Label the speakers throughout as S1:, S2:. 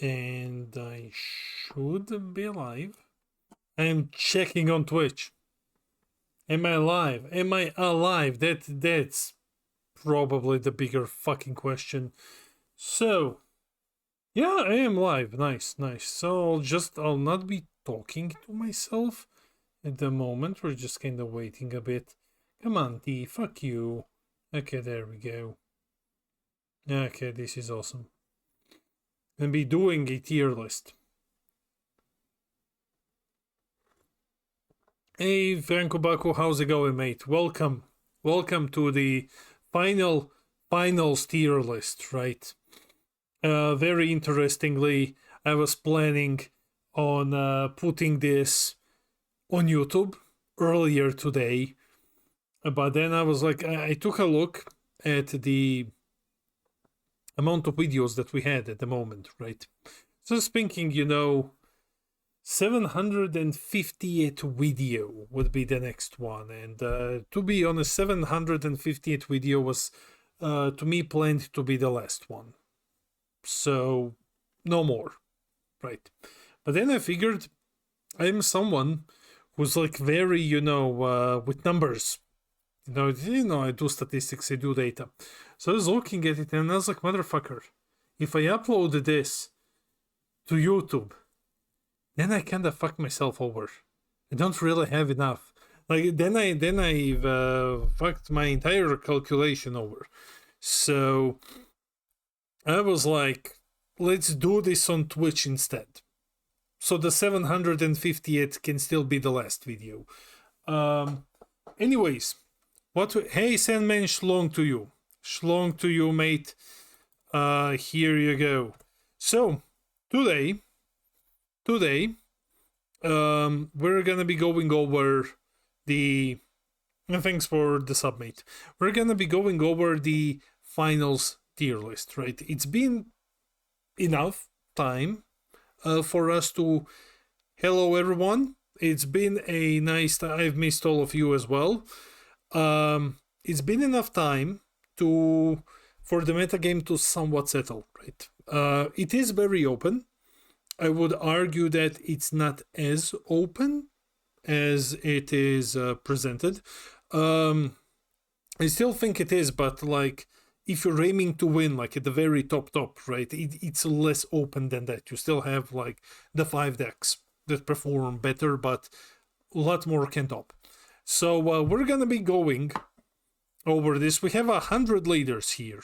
S1: And I should be live. I'm checking on Twitch. Am I live? Am I alive? That's probably the bigger fucking question. So, yeah, I am live. Nice, nice. So I'll not be talking to myself at the moment. We're just kind of waiting a bit. Come on, D, fuck you. Okay, there we go. Okay, this is awesome. Gonna be doing a tier list. Hey, Franco Baku, how's it going, mate? Welcome to the finals tier list, right? Very interestingly, I was planning on putting this on YouTube earlier today, but then I was like, I took a look at the amount of videos that we had at the moment, right? So I was thinking, 758 video would be the next one, and to be honest, 758 video was to me planned to be the last one, so no more, right? But then I figured I'm someone who's like very with numbers, I do statistics, I do data. So I was looking at it and I was like, motherfucker, if I upload this to YouTube, then I kind of fuck myself over. I don't really have enough. Like then I've fucked my entire calculation over. So I was like, let's do this on Twitch instead. So the 758 can still be the last video. Anyways, hey Sandman, shlong to you. Shlong to you, mate. Here you go. So today, we're gonna be going over the. And thanks for the submit. We're gonna be going over the finals tier list, right? It's been enough time for us to. Hello, everyone. It's been a nice time. I've missed all of you as well. It's been enough time for the metagame to somewhat settle, right? It is very open. I would argue that it's not as open as it is presented. I still think it is, but like if you're aiming to win, like at the very top, right, it's less open than that. You still have like the 5 decks that perform better, but a lot more can top. So we're gonna be going over this. We have 100 leaders here.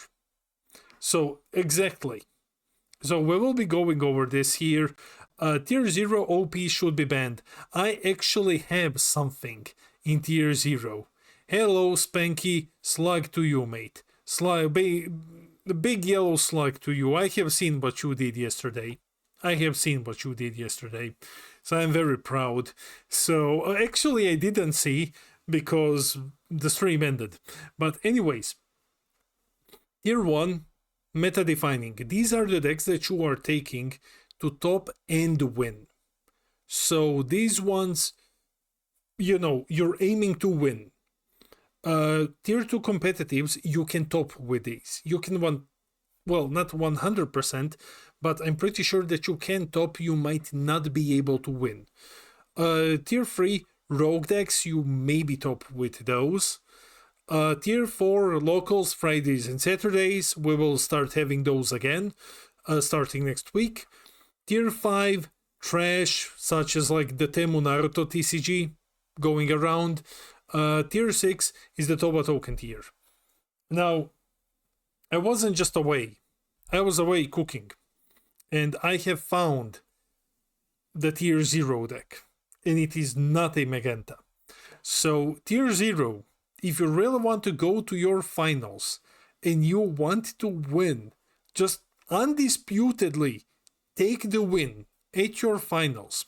S1: So exactly. So we will be going over this here. Tier 0 OP should be banned. I actually have something in Tier 0. Hello, Spanky. Slug to you, mate. The big yellow slug to you. I have seen what you did yesterday. So I'm very proud. So actually I didn't see because the stream ended. But anyways, Tier 1, meta defining. These are the decks that you are taking to top and win. So these ones, you're aiming to win. Tier 2 competitives, you can top with these. You can not 100%, but I'm pretty sure that you can top. You might not be able to win. Tier 3 rogue decks, you maybe top with those. Tier 4 locals, Fridays and Saturdays, we will start having those again, starting next week. Tier 5 trash, such as like the Temu Naruto TCG going around. Tier 6 is the Toba token tier. Now, I wasn't just away. I was away cooking. And I have found the Tier 0 deck. And it is not a Magenta. So, Tier 0, if you really want to go to your finals and you want to win, just undisputedly take the win at your finals,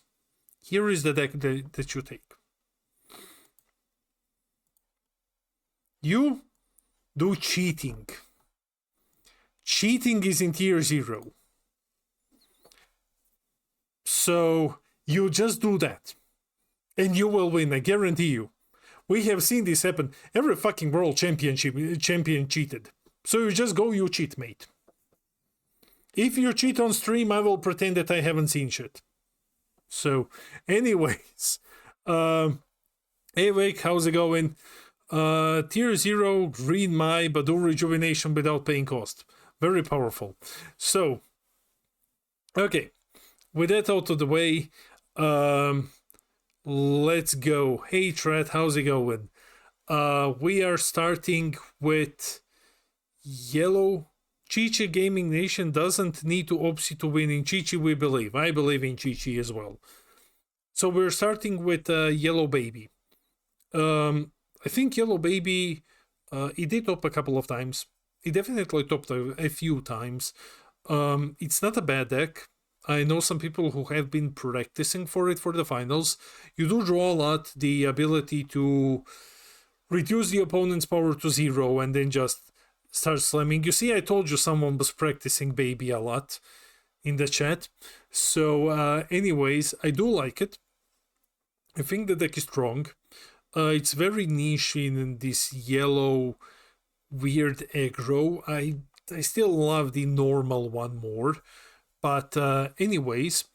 S1: here is the deck that you take. You do cheating. Cheating is in Tier 0. So you just do that. And you will win, I guarantee you. We have seen this happen. Every fucking world champion cheated. So you just go, you cheat, mate. If you cheat on stream, I will pretend that I haven't seen shit. So, anyways, hey Wake, how's it going? Tier 0, green Mai, but do rejuvenation without paying cost. Very powerful. So, okay, with that out of the way, let's go. Hey Tret, how's it going? We are starting with yellow. Chichi Gaming Nation doesn't need to Opsi to win in Chichi, we believe. I believe in Chichi as well. So we're starting with Yellow Baby. I think Yellow Baby, it did top a couple of times. It definitely topped a few times. It's not a bad deck. I know some people who have been practicing for it for the finals. You do draw a lot, the ability to reduce the opponent's power to 0 and then just start slamming. You see, I told you someone was practicing Baby a lot in the chat. So anyways, I do like it. I think the deck is strong. It's very niche in this yellow weird aggro. I still love the normal one more. But anyways,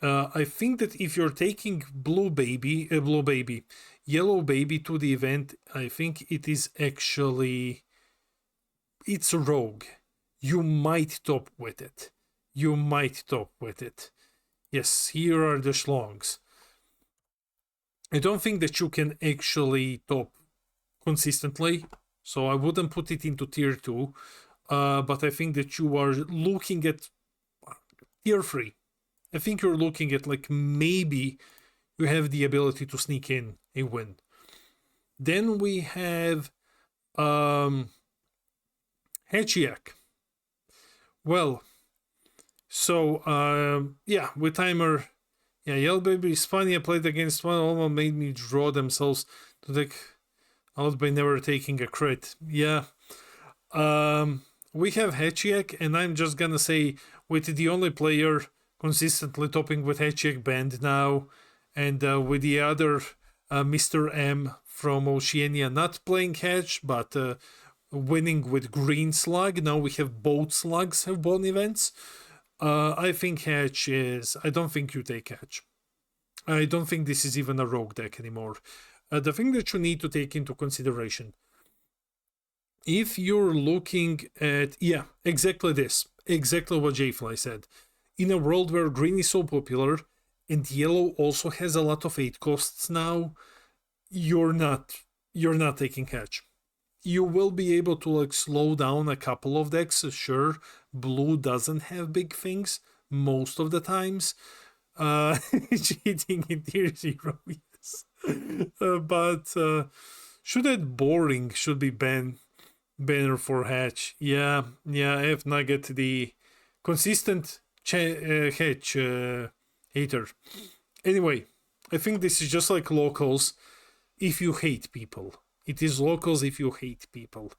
S1: I think that if you're taking Yellow Baby to the event, I think it is actually, it's a rogue. You might top with it. Yes, here are the schlongs. I don't think that you can actually top consistently, so I wouldn't put it into tier 2, but I think that you are looking at tier 3. I think you're looking at like maybe you have the ability to sneak in a win. Then we have Hechiak. Well, so yeah, with timer, yeah, Yellow Baby is funny. I played against one, almost made me draw themselves to deck out by never taking a crit. Yeah. We have Hechiak, and I'm just gonna say, with the only player consistently topping with Hechiak band now, and with the other Mr. M from Oceania not playing Hedge, but winning with Green Slug. Now we have both slugs have won events. I think Hedge is... I don't think you take Hedge. I don't think this is even a rogue deck anymore. The thing that you need to take into consideration, if you're looking at... Yeah, exactly this. Exactly what Jfly said. In a world where green is so popular and yellow also has a lot of 8 costs now, you're not taking Hedge. You will be able to like slow down a couple of decks. Sure, blue doesn't have big things most of the times. Cheating in tier 0, yes. But should that boring should be banner for Hedge. Yeah, F Nugget, the consistent Hedge hater. Anyway, I think this is just like locals if you hate people. It is locals if you hate people,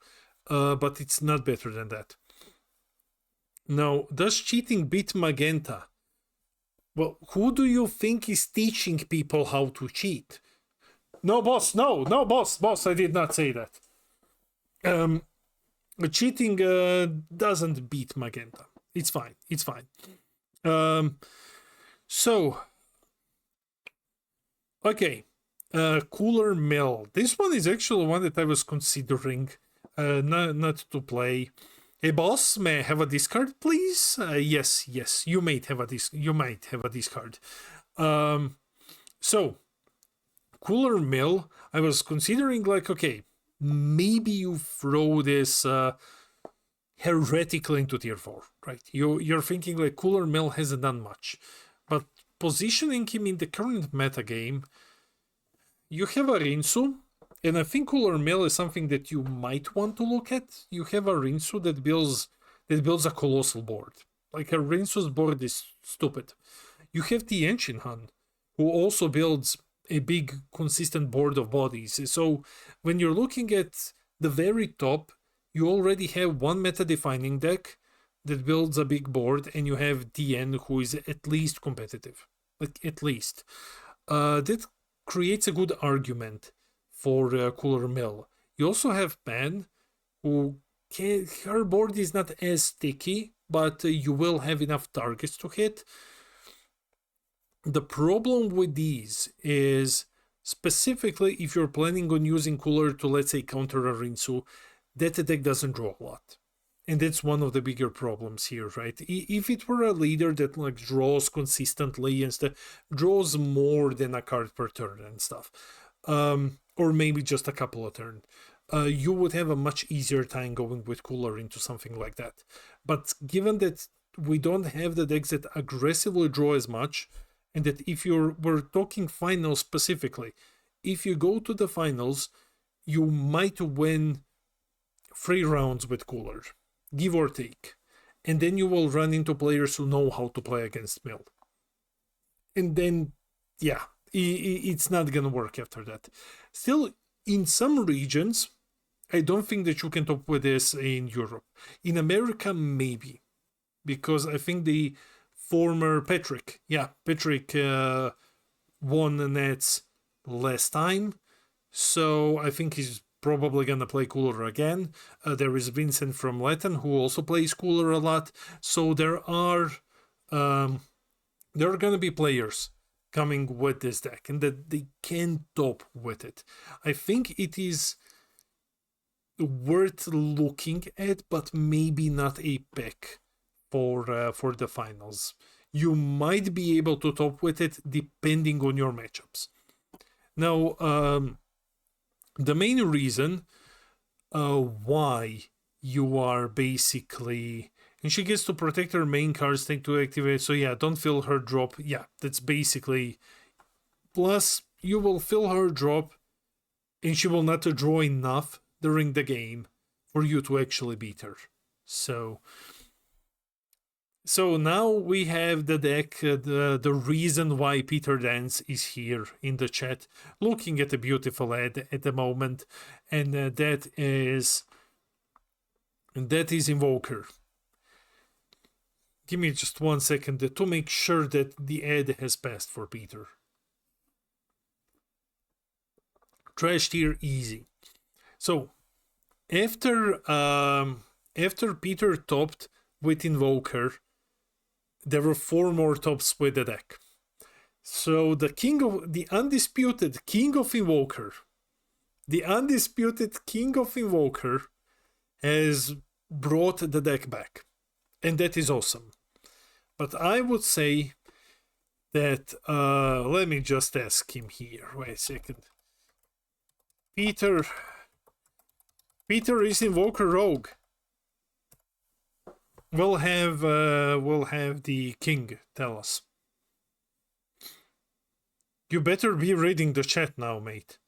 S1: but it's not better than that. Now, does cheating beat Magenta? Well, who do you think is teaching people how to cheat? No, boss, no, boss, I did not say that. Cheating doesn't beat Magenta. It's fine. So, okay. Cooler Mill. This one is actually one that I was considering not to play. Hey boss, may I have a discard, please? Yes, you might have a discard. So, Cooler Mill, I was considering like, okay, maybe you throw this heretically into tier 4, right? You're thinking like Cooler Mill hasn't done much, but positioning him in the current meta game, you have a Rinsu, and I think Cooler Mill is something that you might want to look at. You have a Rinsu that builds a colossal board. Like a Rinsu's board is stupid. You have the Ancient Han, who also builds a big consistent board of bodies. So when you're looking at the very top, you already have one meta-defining deck that builds a big board, and you have DN, who is at least competitive. Like, at least. That creates a good argument for Cooler Mill. You also have Pan, who her board is not as sticky, but you will have enough targets to hit. The problem with these is, specifically if you're planning on using Cooler to, let's say, counter a Rinsu, that deck doesn't draw a lot. And that's one of the bigger problems here, right? If it were a leader that like draws consistently and stuff, draws more than a card per turn and stuff, or maybe just a couple of turns, you would have a much easier time going with Cooler into something like that. But given that we don't have the decks that aggressively draw as much, and that if we're talking finals specifically, if you go to the finals, you might win 3 rounds with Cooler, give or take. And then you will run into players who know how to play against Mill. And then, yeah, it's not gonna work after that. Still, in some regions, I don't think that you can top with this in Europe. In America, maybe. Because I think the former Patrick won Nets last time, so I think he's probably gonna play Cooler again. There is Vincent from Latin who also plays Cooler a lot, so there are gonna be players coming with this deck and that they can top with it. I think it is worth looking at, but maybe not a pick for the finals. You might be able to top with it depending on your matchups. Now, the main reason why you are basically, and she gets to protect her main cards, take to activate, so yeah, don't fill her drop. Yeah, that's basically, plus you will fill her drop and she will not draw enough during the game for you to actually beat her. So now we have the deck, the reason why Peter Dance is here in the chat, looking at a beautiful ad at the moment, and that is Invoker. Give me just 1 second to make sure that the ad has passed for Peter. Trash tier easy. So after Peter topped with Invoker, there were 4 more tops with the deck. So the undisputed King of Invoker has brought the deck back. And that is awesome. But I would say that, let me just ask him here. Wait a second. Peter, is Invoker Rogue? We'll have the king tell us. You better be reading the chat now, mate.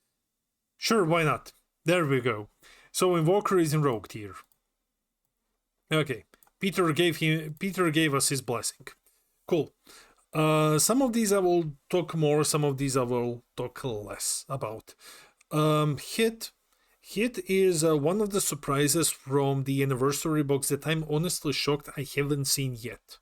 S1: Sure, why not? There we go. So Invoker is in Rogue tier. Okay, Peter gave us his blessing. Cool. Some of these I will talk more. Some of these I will talk less about. Hit is one of the surprises from the anniversary box that I'm honestly shocked I haven't seen yet.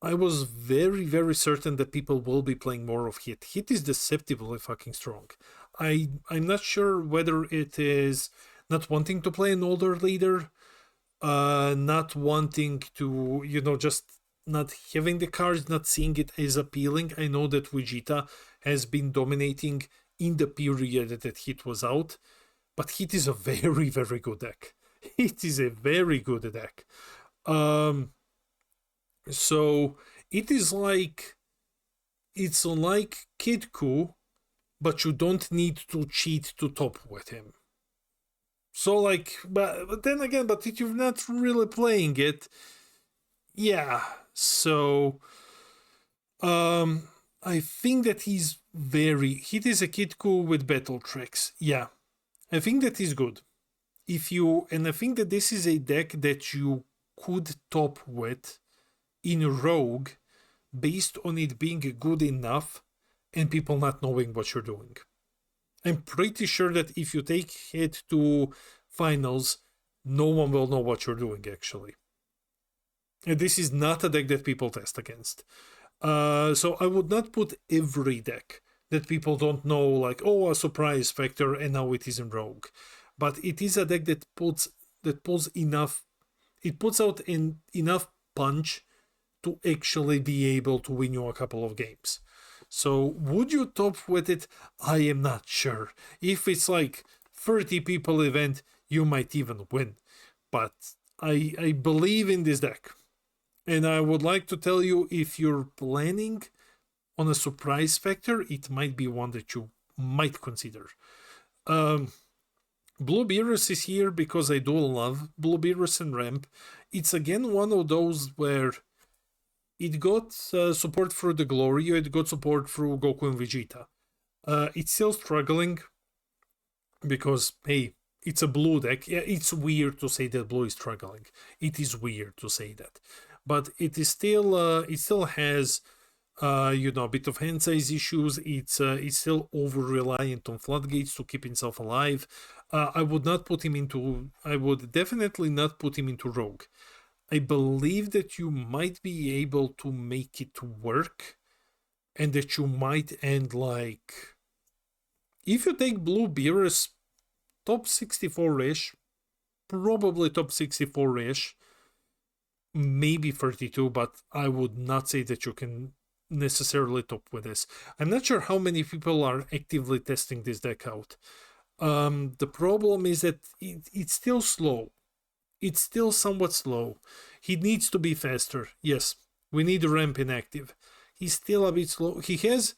S1: I was very, very certain that people will be playing more of Hit. Hit is deceptively fucking strong. I'm not sure whether it is not wanting to play an older leader, not wanting to, just not having the cards, not seeing it as appealing. I know that Vegeta has been dominating in the period that Hit was out. But Hit is a very, very good deck. It is a very good deck. So it's like Kid Ku, but you don't need to cheat to top with him. So but then again, but if you're not really playing it, yeah. So I think that Hit is a Kid Ku with battle tricks. Yeah. I think that is good. And I think that this is a deck that you could top with in Rogue based on it being good enough and people not knowing what you're doing. I'm pretty sure that if you take it to finals, no one will know what you're doing, actually. And this is not a deck that people test against. So I would not put every deck that people don't know, like, a surprise factor, and now it is in Rogue. But it is a deck that pulls enough it puts out enough punch to actually be able to win you a couple of games. So would you top with it? I am not sure. If it's like 30 people event, you might even win. But I believe in this deck. And I would like to tell you, if you're planning on a surprise factor, it might be one that you might consider. Blue Beerus is here because I do love Blue Beerus and Ramp. It's again one of those where it got support through the Glory, it got support through Goku and Vegeta. It's still struggling because, hey, it's a blue deck. Yeah, it's weird to say that blue is struggling. It is weird to say that. But it is still, it still has, you know, a bit of hand size issues. It's still over reliant on floodgates to keep himself alive. I would definitely not put him into Rogue. I believe that you might be able to make it work, and that you might end like, if you take Blue Beerus, top 64-ish, probably top 64-ish, maybe 32, but I would not say that you can necessarily top with this. I'm not sure how many people are actively testing this deck out. The problem is that it's still slow. It's still somewhat slow. He needs to be faster. Yes, we need Ramp inactive. He's still a bit slow. He has...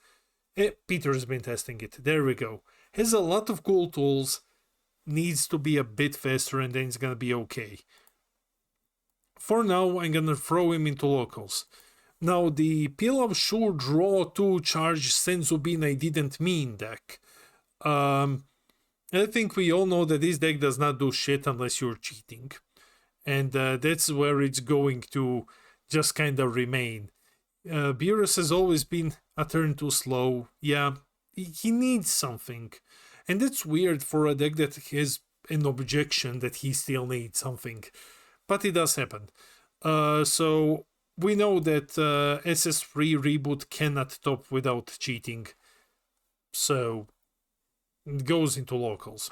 S1: Peter's been testing it. There we go. Has a lot of cool tools. Needs to be a bit faster, and then it's gonna be okay. For now, I'm gonna throw him into locals. Now, the Peel of Sure Draw 2 Charge Senzubin I didn't mean deck. I think we all know that this deck does not do shit unless you're cheating. And that's where it's going to just kind of remain. Beerus has always been a turn too slow. Yeah, he needs something. And that's weird for a deck that has an objection that he still needs something. But it does happen. So we know that SS3 Reboot cannot top without cheating. So it goes into locals.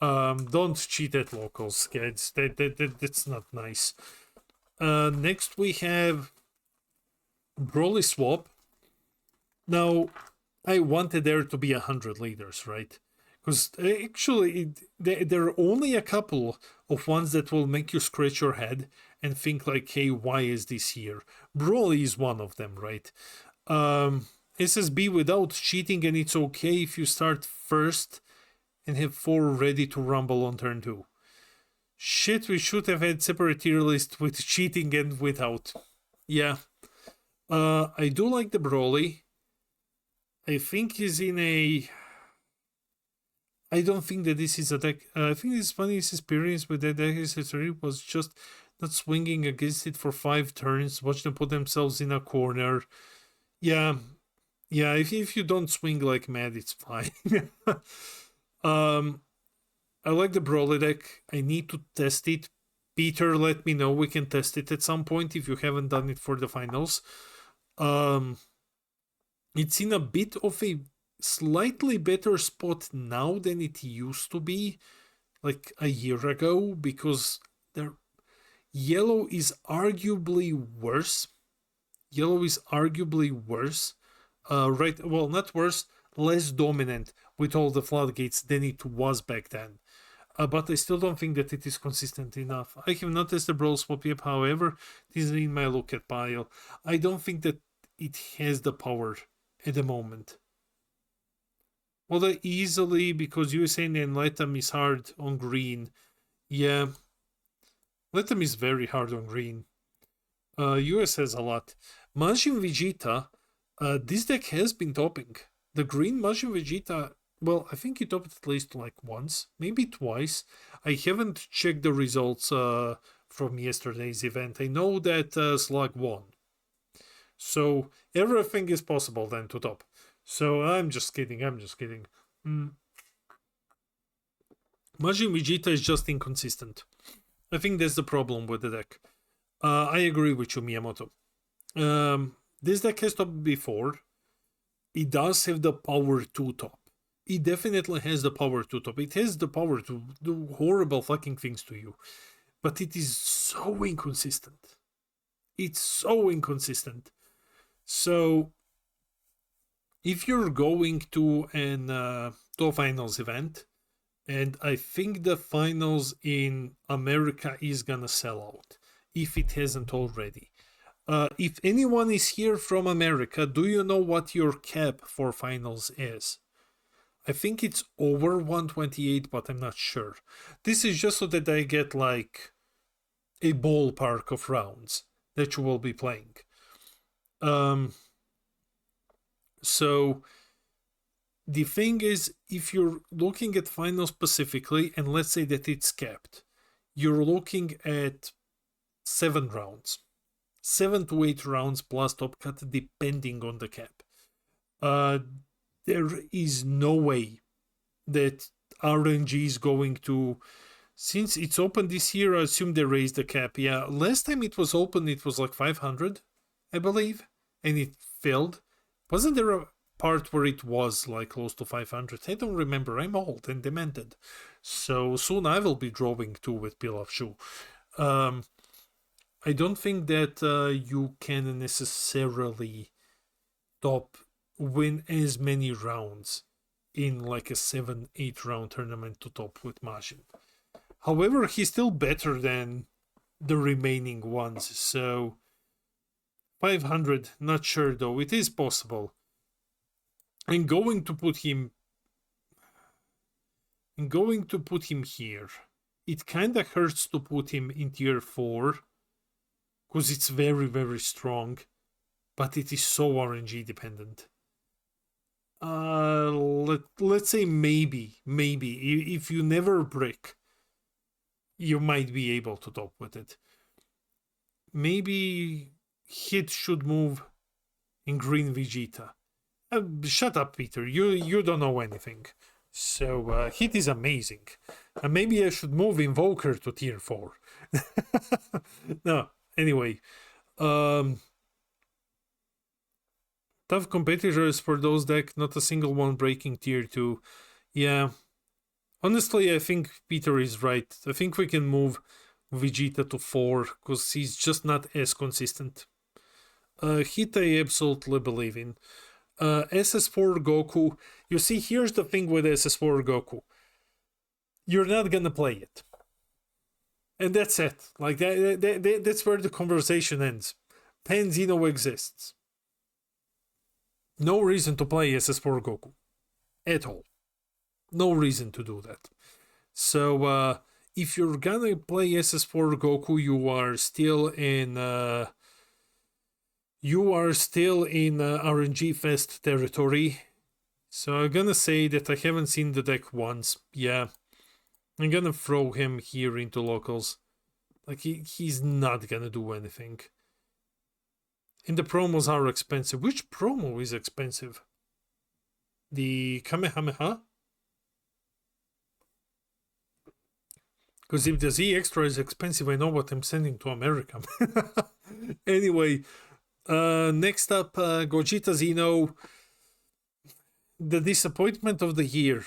S1: Don't cheat at locals, kids. That's not nice. Next we have Broly Swap. Now, I wanted there to be 100 leaders, right? Because actually, there are only a couple of ones that will make you scratch your head and think like, hey, why is this here? Broly is one of them, right? SSB without cheating, and it's okay if you start first and have 4 ready to rumble on turn 2. Shit, we should have had separate tier list with cheating and without. Yeah. I do like the Broly. I think he's in a... I don't think that this is a deck... I think this funniest experience with that deck history was just not swinging against it for 5 turns, watch them put themselves in a corner. Yeah, if you don't swing like mad, it's fine. I like the Broly deck. I need to test it. Peter, let me know. We can test it at some point if you haven't done it for the finals. It's in a bit of a slightly better spot now than it used to be, like a year ago, because yellow is arguably worse. Right? Well, not worse, less dominant with all the floodgates than it was back then. But I still don't think that it is consistent enough. I have not tested Brawl Swap yet, however, this is in my look at pile. I don't think that it has the power at the moment. Well, easily, because USN and Letam is hard on green. Yeah, Letam is very hard on green. US has a lot. Majin Vegeta, this deck has been topping. The green Majin Vegeta, well, I think it topped at least like once, maybe twice. I haven't checked the results from yesterday's event. I know that Slug won. So everything is possible then to top. So I'm just kidding. Majin Vegeta is just inconsistent. I think that's the problem with the deck. I agree with you, Miyamoto. This deck has topped before. It does have the power to top. It definitely has the power to top. It has the power to do horrible fucking things to you. But it is so inconsistent. It's so inconsistent. So if you're going to a finals event, and I think the finals in America is gonna sell out, if it hasn't already. If anyone is here from America, do you know what your cap for finals is? I think it's over 128, but I'm not sure. This is just so that I get like a ballpark of rounds that you will be playing. So the thing is, if you're looking at finals specifically, and let's say that it's capped, you're looking at 7 rounds. 7 to 8 rounds plus top cut, depending on the cap. There is no way that RNG is going to, since it's open this year, I assume they raised the cap. Yeah, last time it was open, it was like 500, I believe, and it filled. Wasn't there a part where it was like close to 500? I don't remember. I'm old and demented, so soon I will be drawing too with Pilaf Shoe. I don't think that you can necessarily win as many rounds in like a 7-8 round tournament to top with Majin. However, he's still better than the remaining ones, so 500, not sure though. It is possible. I'm going to put him here. It kinda hurts to put him in tier 4 because it's very, very strong, but it is so RNG dependent. Let's say maybe if you never brick, you might be able to top with it. Maybe Hit should move in green Vegeta. Shut up, Peter. You don't know anything. So Hit is amazing. And maybe I should move Invoker to tier 4. No, anyway. Tough competitors for those decks, not a single one breaking tier 2. Yeah. Honestly, I think Peter is right. I think we can move Vegeta to 4 because he's just not as consistent. Hit I absolutely believe in. SS4 Goku. You see, here's the thing with SS4 Goku. You're not gonna play it. And that's it. Like that's where the conversation ends. Pan Zeno exists. No reason to play SS4 Goku. At all. No reason to do that. So if you're gonna play SS4 Goku, you are still in RNG Fest territory. So I'm gonna say that I haven't seen the deck once. Yeah. I'm gonna throw him here into locals. Like he's not gonna do anything. And the promos are expensive. Which promo is expensive? The Kamehameha? Because if the Z Extra is expensive, I know what I'm sending to America. Anyway, next up, Gogeta Zeno. The disappointment of the year.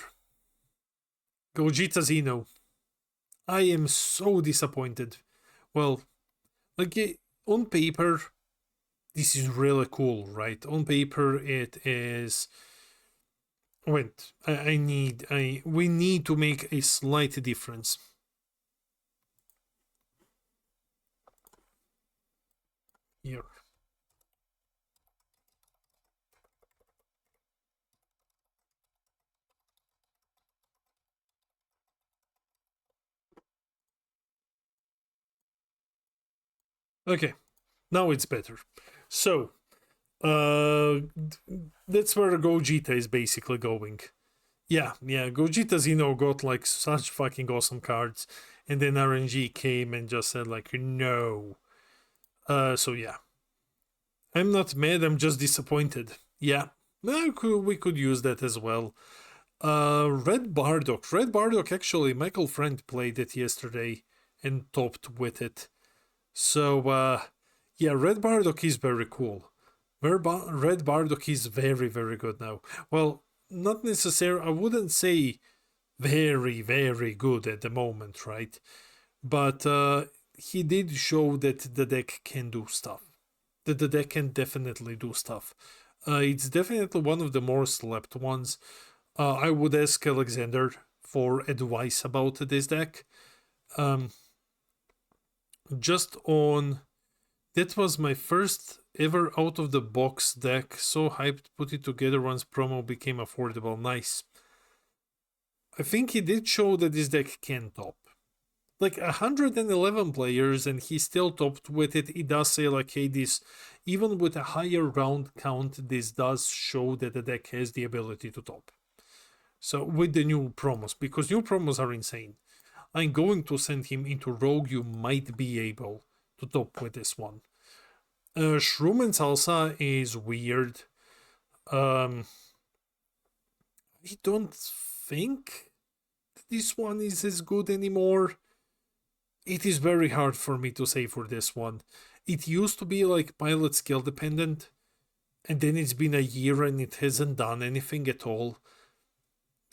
S1: Gogeta Zeno. I am so disappointed. Well, like on paper, this is really cool, right? On paper, it is. Wait, we need to make a slight difference. Here. Okay, now it's better. So, that's where Gogeta is basically going. Yeah, Gogeta Zeno got like such fucking awesome cards, and then RNG came and just said like, no. So yeah. I'm not mad, I'm just disappointed. Yeah, we could use that as well. Red Bardock. Red Bardock, actually, Michael Friend played it yesterday and topped with it. So, yeah, Red Bardock is very cool. Red Bardock is very, very good now. Well, not necessarily, I wouldn't say very, very good at the moment, right? But he did show that the deck can do stuff. That the deck can definitely do stuff. It's definitely one of the more slept ones. I would ask Alexander for advice about this deck. Just on, that was my first ever out of the box deck. So hyped, put it together once promo became affordable. Nice. I think he did show that this deck can top. Like 111 players, and he still topped with it. It does say like, hey, this, even with a higher round count, this does show that the deck has the ability to top. So with the new promos, because new promos are insane. I'm going to send him into Rogue. You might be able to top with this one. Shroom and Salsa is weird. I don't think this one is as good anymore. It is very hard for me to say for this one. It used to be like pilot skill dependent, and then it's been a year and it hasn't done anything at all.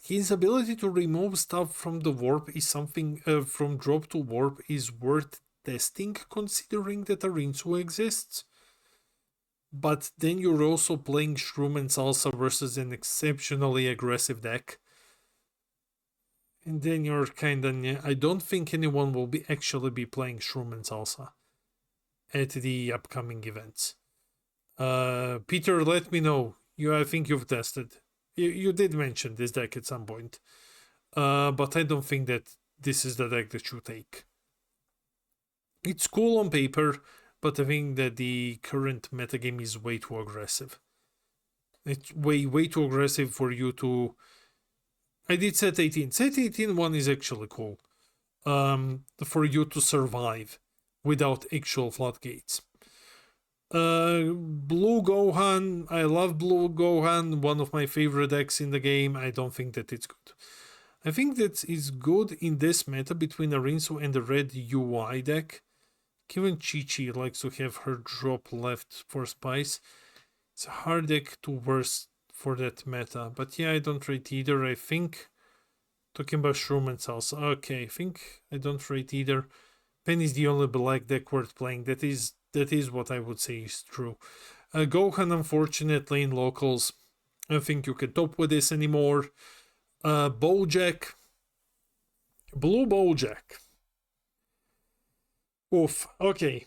S1: His ability to remove stuff from the warp is something, from drop to warp, is worth testing considering that Arinsu exists. But then you're also playing Shroom and Salsa versus an exceptionally aggressive deck. And then you're kinda, I don't think anyone will be actually be playing Shroom and Salsa at the upcoming events. Peter, let me know. I think you've tested. You did mention this deck at some point. But I don't think that this is the deck that you take. It's cool on paper, but I think that the current metagame is way too aggressive. It's way too aggressive for you to... I did set 18. Set 18 one is actually cool. For you to survive without actual floodgates. Blue Gohan, I love Blue Gohan, one of my favorite decks in the game. I don't think that it's good. I think that it's good in this meta between Arinsu and the red UI deck. Given Chi-Chi likes to have her drop left for Spice, it's a hard deck to worst for that meta. But yeah, I don't rate either. I think, talking about Shroom and Salsa, okay, I think I don't rate either. Pen is the only black deck worth playing. That is what I would say is true. Gohan, unfortunately, in locals, I don't think you can top with this anymore. Bojack, Blue Bojack. Oof. Okay,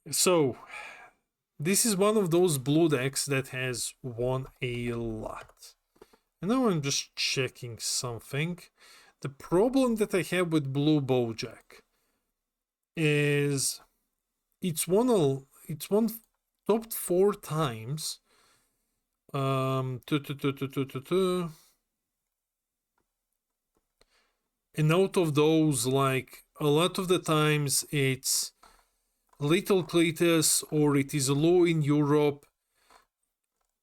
S1: so this is one of those blue decks that has won a lot. And now I'm just checking something. The problem that I have with Blue Bojack is it's won topped 4 times. And out of those, like, a lot of the times it's Little Cletus or it is low in Europe.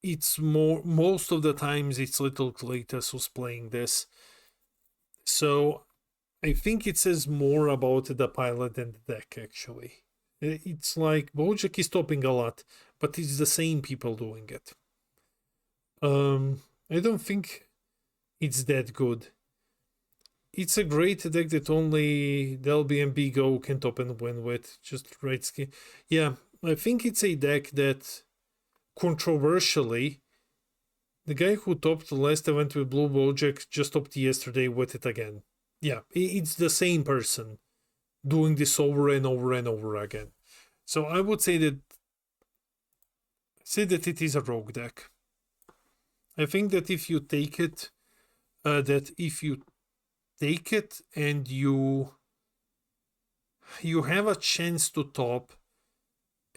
S1: It's most of the times it's Little Cletus who's playing this. So I think it says more about the pilot than the deck, actually. It's like Bojack is topping a lot, but it's the same people doing it. I don't think it's that good. It's a great deck that only Delby and Bigo can top and win with. Just right skin. Yeah, I think it's a deck that, controversially, the guy who topped the last event with Blue Bojack just topped yesterday with it again. Yeah, it's the same person doing this over and over and over again. So I would say that it is a rogue deck. I think that if you take it, and you have a chance to top,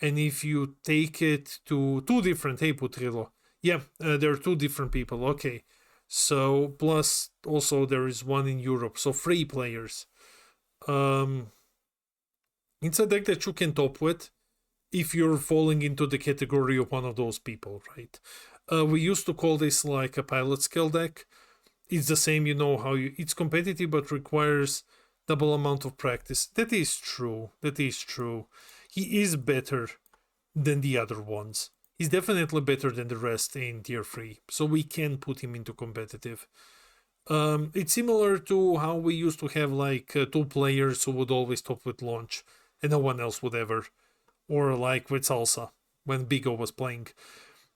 S1: and if you take it to 2 different, hey Putrilo, yeah, there are 2 different people, okay, so plus also there is one in Europe, so 3 players. It's a deck that you can top with if you're falling into the category of one of those people, right? We used to call this like a pilot skill deck. It's the same, it's competitive but requires double amount of practice. That is true. He is better than the other ones. He's definitely better than the rest in tier 3, so we can put him into competitive. It's similar to how we used to have like 2 players who would always top with launch. and no one else would ever. Or like with Salsa, when Bigo was playing.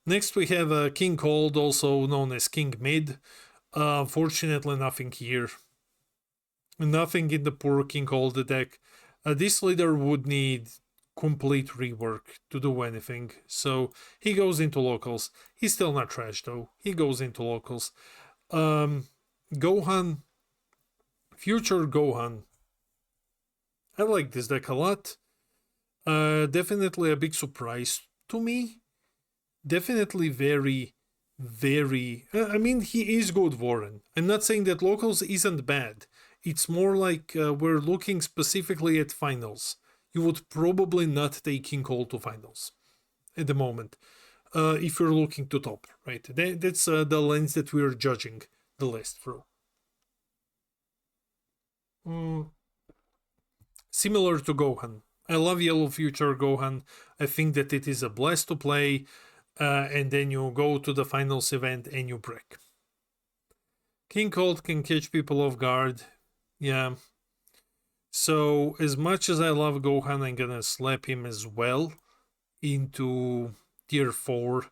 S1: Next we have King Cold, also known as King Mid. Unfortunately, nothing here. Nothing in the poor King Cold deck. This leader would need complete rework to do anything. So he goes into locals. He's still not trash though. He goes into locals. Gohan, future Gohan. I like this deck a lot. Definitely a big surprise to me. Definitely very, very. I mean, he is good, Warren. I'm not saying that locals isn't bad. It's more like we're looking specifically at finals. You would probably not take King Cold to finals at the moment if you're looking to top, right? That's the lens that we're judging the list through. Similar to Gohan. I love Yellow Future Gohan. I think that it is a blast to play, and then you go to the finals event and you break. King Cold can catch people off guard. Yeah. So as much as I love Gohan, I'm gonna slap him as well into tier 4.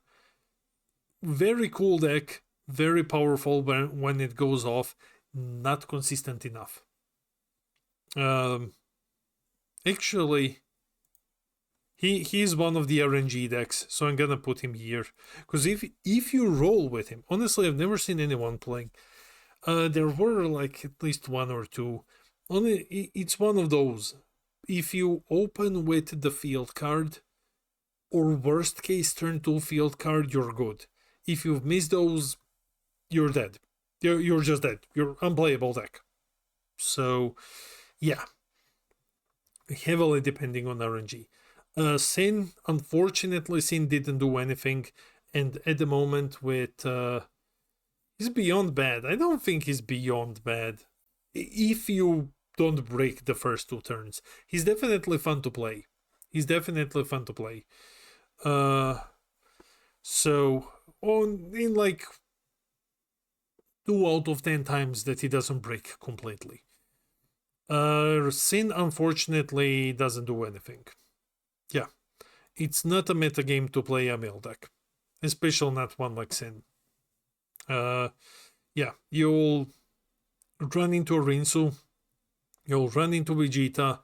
S1: Very cool deck, very powerful when it goes off, not consistent enough. Actually, he's one of the RNG decks, so I'm gonna put him here. Because if you roll with him, honestly, I've never seen anyone playing. There were like at least one or two. Only it's one of those. If you open with the field card, or worst case turn 2 field card, you're good. If you've missed those, you're dead. You're just dead. You're unplayable deck. So, yeah. Heavily depending on RNG. Sin, unfortunately, Sin didn't do anything. And at the moment with... he's beyond bad. I don't think he's beyond bad. If you don't break the first 2 turns. He's definitely fun to play. So, in like 2 out of 10 times that he doesn't break completely. Sin, unfortunately, doesn't do anything. Yeah. It's not a meta game to play a male deck. Especially not one like Sin. Yeah, you'll run into a Rinsu. You'll run into Vegeta.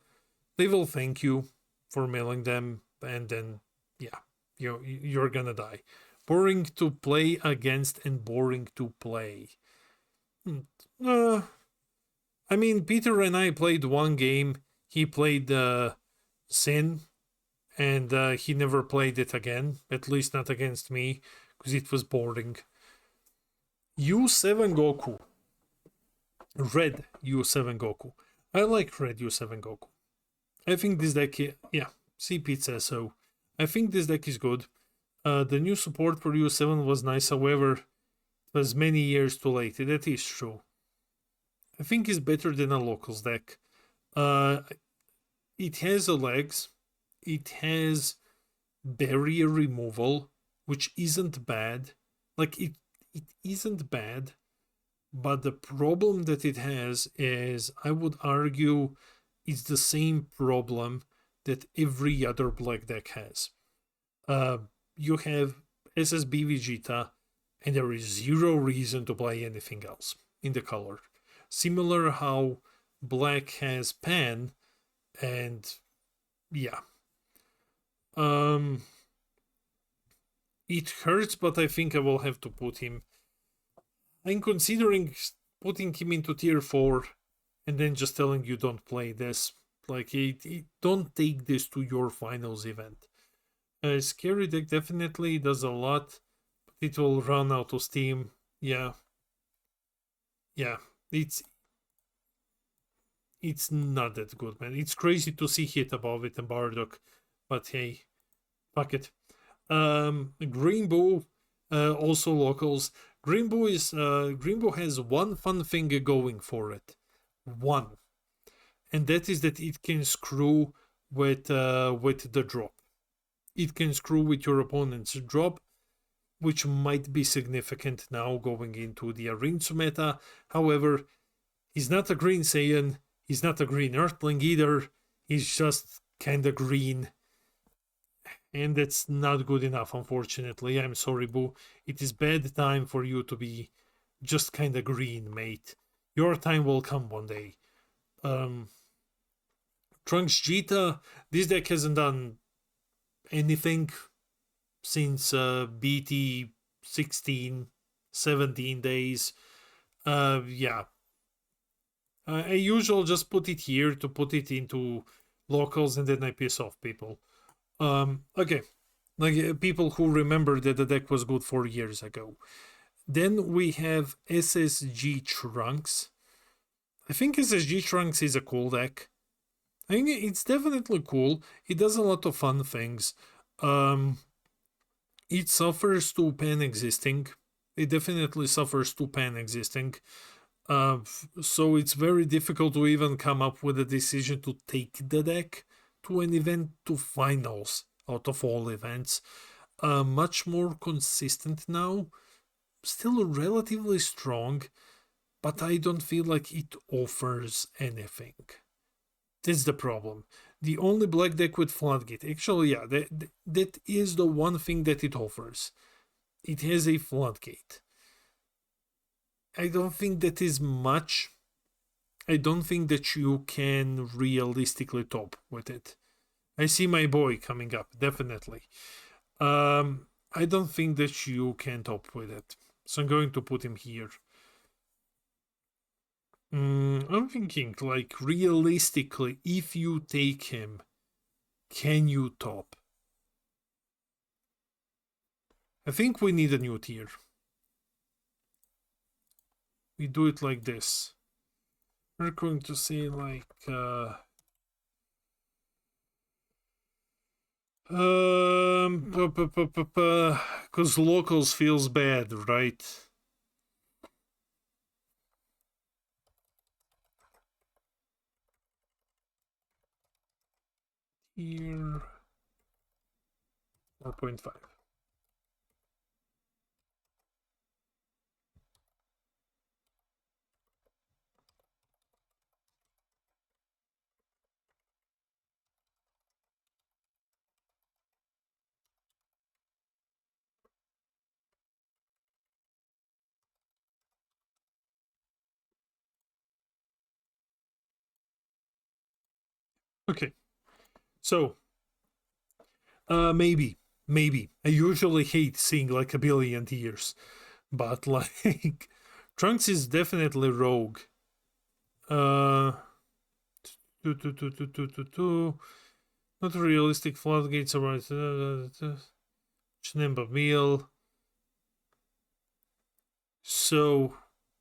S1: They will thank you for mailing them. And then, yeah, you're gonna die. Boring to play against and boring to play. I mean, Peter and I played one game. He played Sin, and he never played it again. At least not against me, because it was boring. U7 Goku. Red U7 Goku. I like Red U7 Goku. I think this deck, yeah, see Pete says so. I think this deck is good. The new support for U7 was nice, however, it was many years too late. That is true. I think it's better than a locals deck. It has legs. It has barrier removal, which isn't bad. Like, it isn't bad. But the problem that it has is, I would argue, it's the same problem that every other black deck has. You have SSB Vegeta, and there is zero reason to play anything else in the color. Similar how black has Pan, and yeah. It hurts, but I think I will have to put him. I'm considering putting him into tier 4 and then just telling you don't play this. Like, don't take this to your finals event. Scary deck definitely does a lot, but it will run out of steam. Yeah. It's not that good, man. It's crazy to see hit above it and Bardock, but hey, fuck it. Green Bull, also locals. Green Bull has one fun thing going for it. One. And that is that it can screw with the drop. It can screw with your opponent's drop, which might be significant now going into the Rinsu meta. However, he's not a Green Saiyan, he's not a Green Earthling either. He's just kind of green. And that's not good enough, unfortunately. I'm sorry, Boo. It is bad time for you to be just kind of green, mate. Your time will come one day. Trunks Jita, this deck hasn't done anything since BT 16, 17 days. Yeah. I usually just put it here to put it into locals and then I piss off people. Okay. Like people who remember that the deck was good 4 years ago. Then we have SSG Trunks. I think SSG Trunks is a cool deck. I think it's definitely cool. It does a lot of fun things. It suffers to pan existing. It definitely suffers to pan existing. So it's very difficult to even come up with a decision to take the deck to an event to finals out of all events. Much more consistent now. Still relatively strong, but I don't feel like it offers anything. That's the problem. The only black deck with Floodgate. Actually, yeah, that is the one thing that it offers. It has a Floodgate. I don't think that is much. I don't think that you can realistically top with it. I see my boy coming up, definitely. I don't think that you can top with it. So I'm going to put him here. I'm thinking, like, realistically, if you take him, can you top? I think we need a new tier. We do it like this. We're going to say, like, because locals feels bad, right? Here, 4.5. Okay, so maybe. I usually hate seeing like a billion tiers, but like Trunks is definitely rogue. Not realistic floodgates around Chinamba meal. So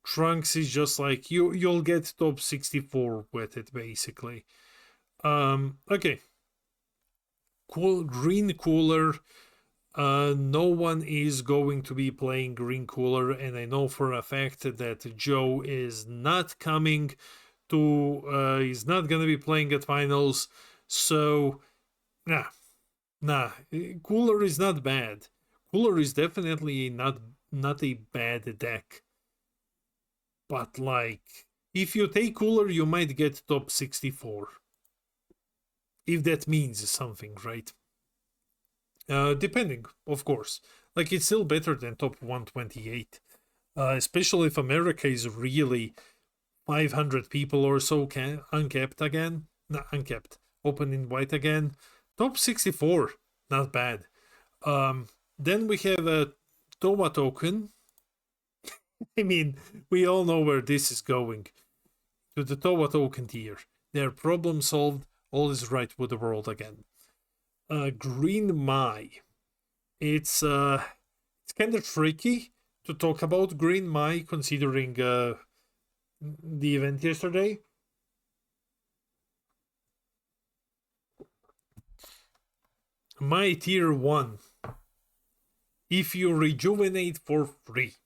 S1: Trunks is just like you'll get top 64 with it basically. Okay. Cool green cooler. No one is going to be playing green cooler, and I know for a fact that Joe is not coming to he's not gonna be playing at finals. So nah. Cooler is not bad. Cooler is definitely not a bad deck. But like if you take cooler, you might get top 64. If that means something, right? Depending, of course. Like it's still better than top 128. Especially if America is really 500 people or so uncapped again. Not uncapped. Open in white again. Top 64. Not bad. Then we have a Toba token. I mean, we all know where this is going. To the Toba token tier. Their problem solved. All is right with the world again. Green Mai. It's kind of tricky to talk about Green Mai considering the event yesterday. My tier 1. If you rejuvenate for free.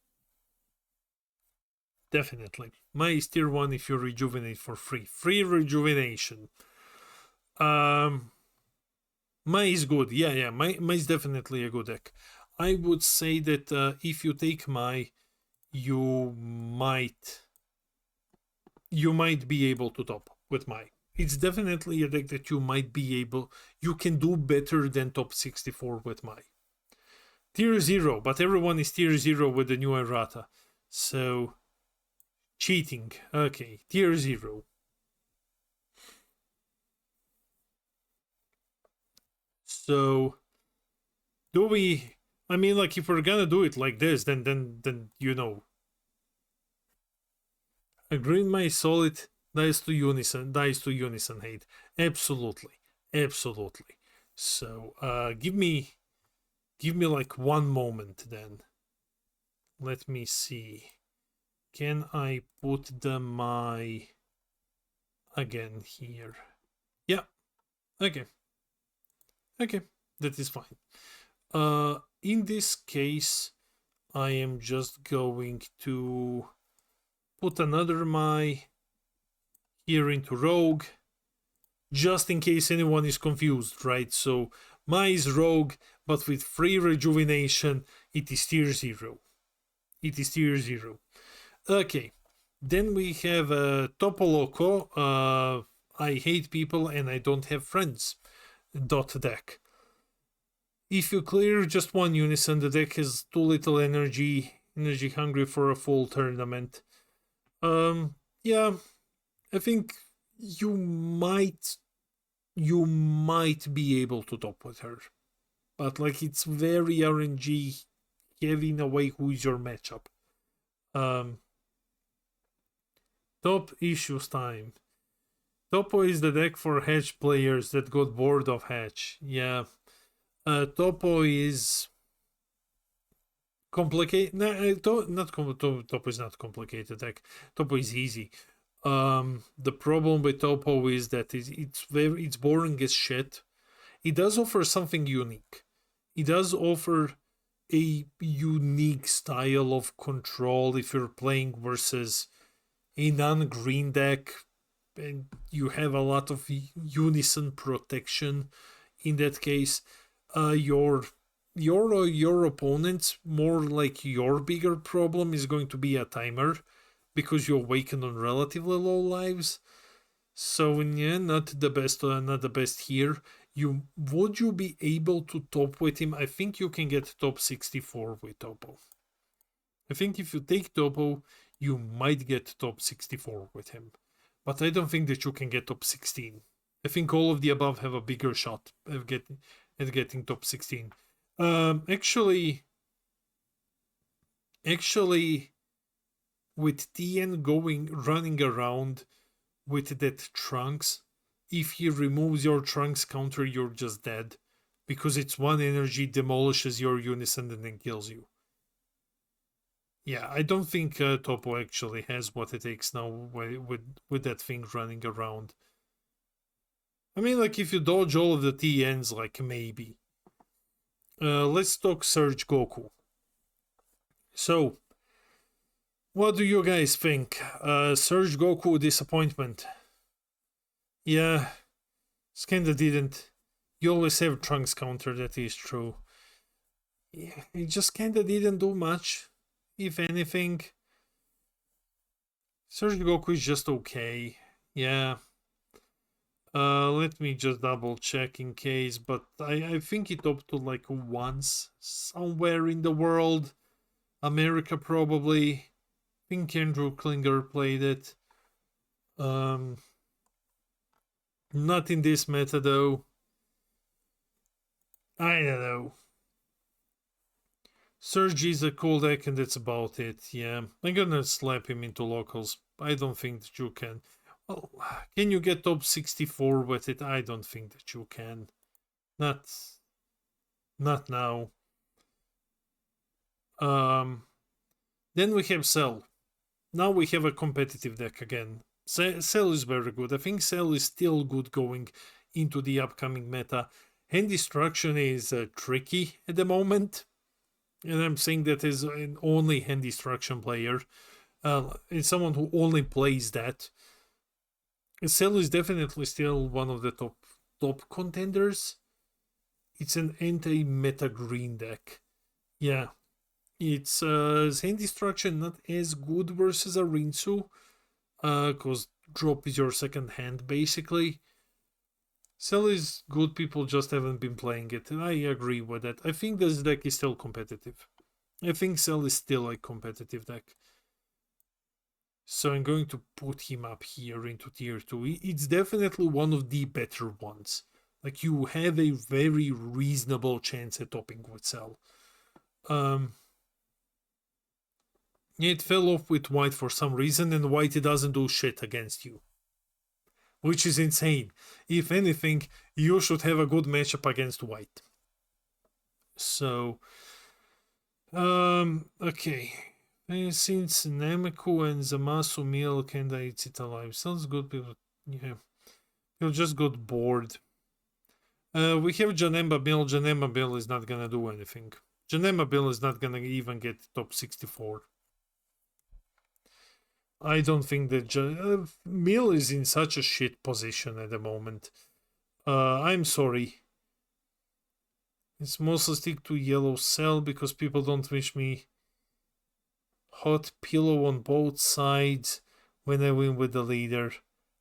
S1: Definitely. My is tier 1 if you rejuvenate for free. Free rejuvenation. Mai is good. Yeah. Mai is definitely a good deck. I would say that if you take Mai, you might be able to top with Mai. it's definitely a deck that you might be able, you can do better than top 64 with Mai. Tier 0, but everyone is tier 0 with the new errata. So, cheating. Okay, tier 0. So, do we, I mean, like, if we're gonna do it like this, then you know, a green Mai solid dies to unison hate. Absolutely. Absolutely. So, give me like one moment then. Let me see. Can I put the Mai again here? Yeah. Okay. Okay. That is fine. In this case, I am just going to put another Mai here into Rogue, just in case anyone is confused, right? So Mai is Rogue, but with free rejuvenation, it is tier 0. It is tier 0. Okay, then we have Topo Loco. I hate people and I don't have friends. Deck. If you clear just one unison, the deck has too little energy hungry for a full tournament. Yeah, I think you might be able to top with her, but like it's very RNG heavy in a way. Who is your matchup? Top issues time. Topo is the deck for Hatch players that got bored of Hatch. Yeah. Topo is complicated. Topo is not complicated deck. Topo is easy. The problem with Topo is that it's boring as shit. It does offer something unique. It does offer a unique style of control if you're playing versus a non-green deck, and you have a lot of unison protection. In that case, your opponent's more like your bigger problem is going to be a timer, because you awaken on relatively low lives. So yeah, not the best here. Would you be able to top with him? I think you can get top 64 with Topo. I think if you take Topo, you might get top 64 with him. But I don't think that you can get top 16. I think all of the above have a bigger shot at getting top 16. Actually, with TN running around with that Trunks, if he removes your Trunks counter, you're just dead, because it's one energy, demolishes your unison, and then kills you. Yeah, I don't think Topo actually has what it takes now with that thing running around. I mean, like, if you dodge all of the TNs, like, maybe. Let's talk Surge Goku. So, what do you guys think? Surge Goku disappointment. Yeah, Skanda didn't. You always have Trunks counter, that is true. Yeah, it just kinda didn't do much, if anything. Surge Goku is just okay. Yeah. Let me just double check in case, but I think it up to like once somewhere in the world. America probably. I think Andrew Klinger played it. Not in this meta though. I don't know. Surge is a cool deck and that's about it. Yeah, I'm gonna slap him into locals. I don't think that you can. Well, can you get top 64 with it? I don't think that you can. Not now. Then we have Cell. Now we have a competitive deck again. Cell is very good. I think Cell is still good going into the upcoming meta. Hand Destruction is tricky at the moment. And I'm saying that as an only Hand Destruction player. It's someone who only plays that. Cell is definitely still one of the top contenders. It's an anti-meta green deck. Yeah. It's Hand Destruction not as good versus a Rinsu. Because drop is your second hand, basically. Cell is good, people just haven't been playing it, and I agree with that. I think this deck is still competitive. I think Cell is still a competitive deck. So I'm going to put him up here into tier 2. It's definitely one of the better ones. Like, you have a very reasonable chance at topping with Cell. It fell off with White for some reason, and White doesn't do shit against you, which is insane. If anything, you should have a good matchup against White. So, okay. Since Nameku and Zamasu Meal candidates it alive. Sounds good, people. Yeah. People just got bored. We have Janemba Bill. Janemba Bill is not gonna do anything. Janemba Bill is not gonna even get top 64. I don't think that Mill is in such a shit position at the moment. I'm sorry. It's mostly stick to yellow cell because people don't wish me hot pillow on both sides when I win with the leader.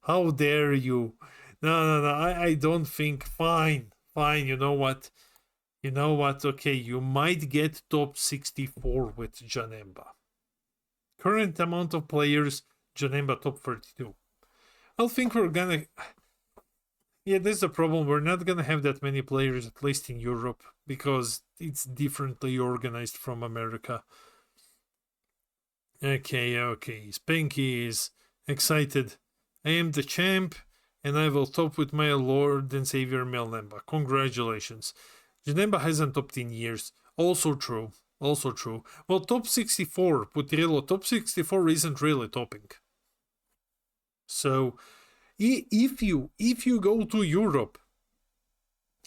S1: How dare you? No, I don't think. Fine, you know what? Okay, you might get top 64 with Janemba. Current amount of players, Janemba top 32. I think we're gonna... Yeah, that's the problem. We're not gonna have that many players, at least in Europe, because it's differently organized from America. Okay. Spanky is excited. I am the champ, and I will top with my Lord and Savior Melnemba. Congratulations. Janemba hasn't topped in years. Also true. Well, top 64, Putrillo, top 64 isn't really topping. So, if you go to Europe,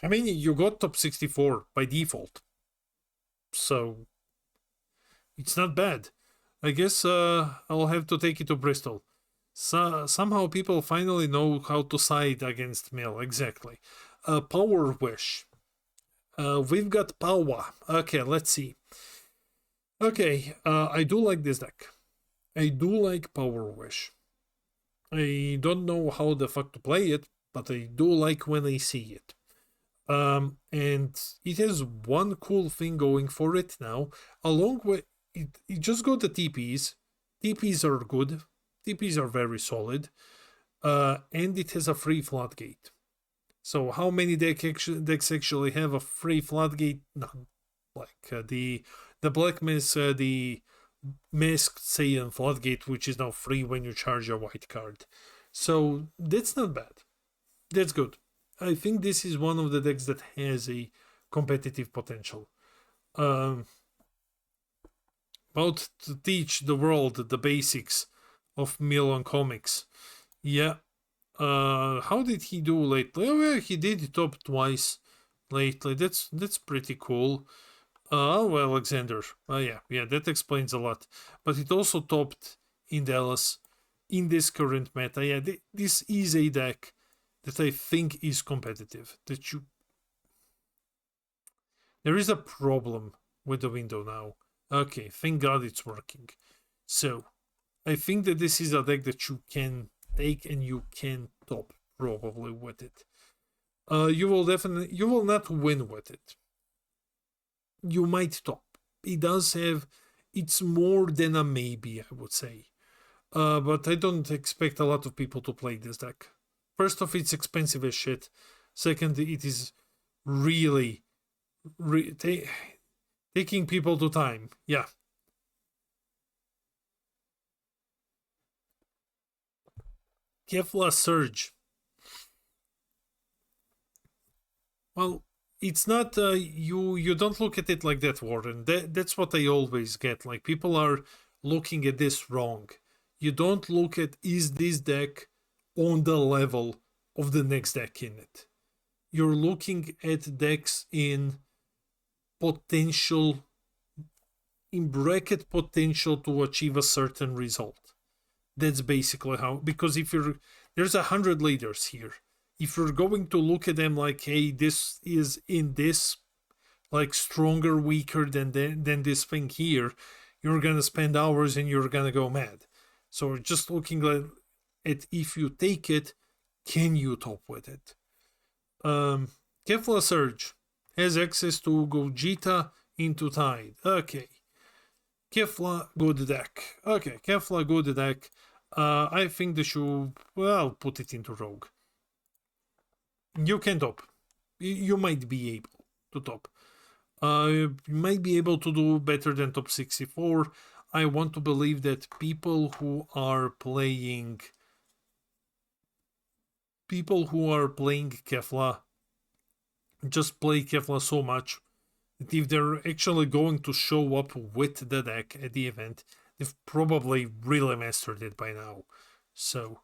S1: I mean, you got top 64 by default. So, it's not bad. I guess I'll have to take it to Bristol. Somehow people finally know how to side against Mill. Exactly. Power Wish. We've got Power. Okay, let's see. Okay, I do like this deck. I do like Power Wish. I don't know how the fuck to play it, but I do like when I see it. And it has one cool thing going for it now. Along with it just got the TPs. TPs are good. TPs are very solid. And it has a free floodgate. So how many decks actually have a free floodgate? None. Like the Black Mask, the Masked Saiyan floodgate, which is now free when you charge a white card. So that's not bad. That's good. I think this is one of the decks that has a competitive potential. About to teach the world the basics of Milan comics. Yeah. How did he do lately? Oh yeah, he did top twice lately. That's pretty cool. Oh, Alexander. Yeah, that explains a lot. But it also topped in Dallas in this current meta. Yeah, this is a deck that I think is competitive. There is a problem with the window now. Okay, thank God it's working. So, I think that this is a deck that you can take and you can top probably with it. You will not win with it. You might top. It's more than a maybe, I would say. But I don't expect a lot of people to play this deck. First off, it's expensive as shit. Second, it is really taking people to time. Yeah. Kefla Surge. Well, it's not you don't look at it like that, Warren. That's what I always get. Like, people are looking at this wrong. You don't look at, is this deck on the level of the next deck in it. You're looking at decks in potential, in bracket potential to achieve a certain result. That's basically how, because there's 100 leaders here. If you're going to look at them like, hey, this is in this, like, stronger, weaker than this thing here, you're gonna spend hours and you're gonna go mad. So we're just looking And if you take it, can you top with it? Kefla Surge has access to Gogeta into Tide. Okay. Kefla, good deck. Okay, Kefla, good deck. I think they should, well, put it into Rogue. You can top. You might be able to top. You might be able to do better than top 64. I want to believe that people who are playing Kefla just play Kefla so much that if they're actually going to show up with the deck at the event, they've probably really mastered it by now. So,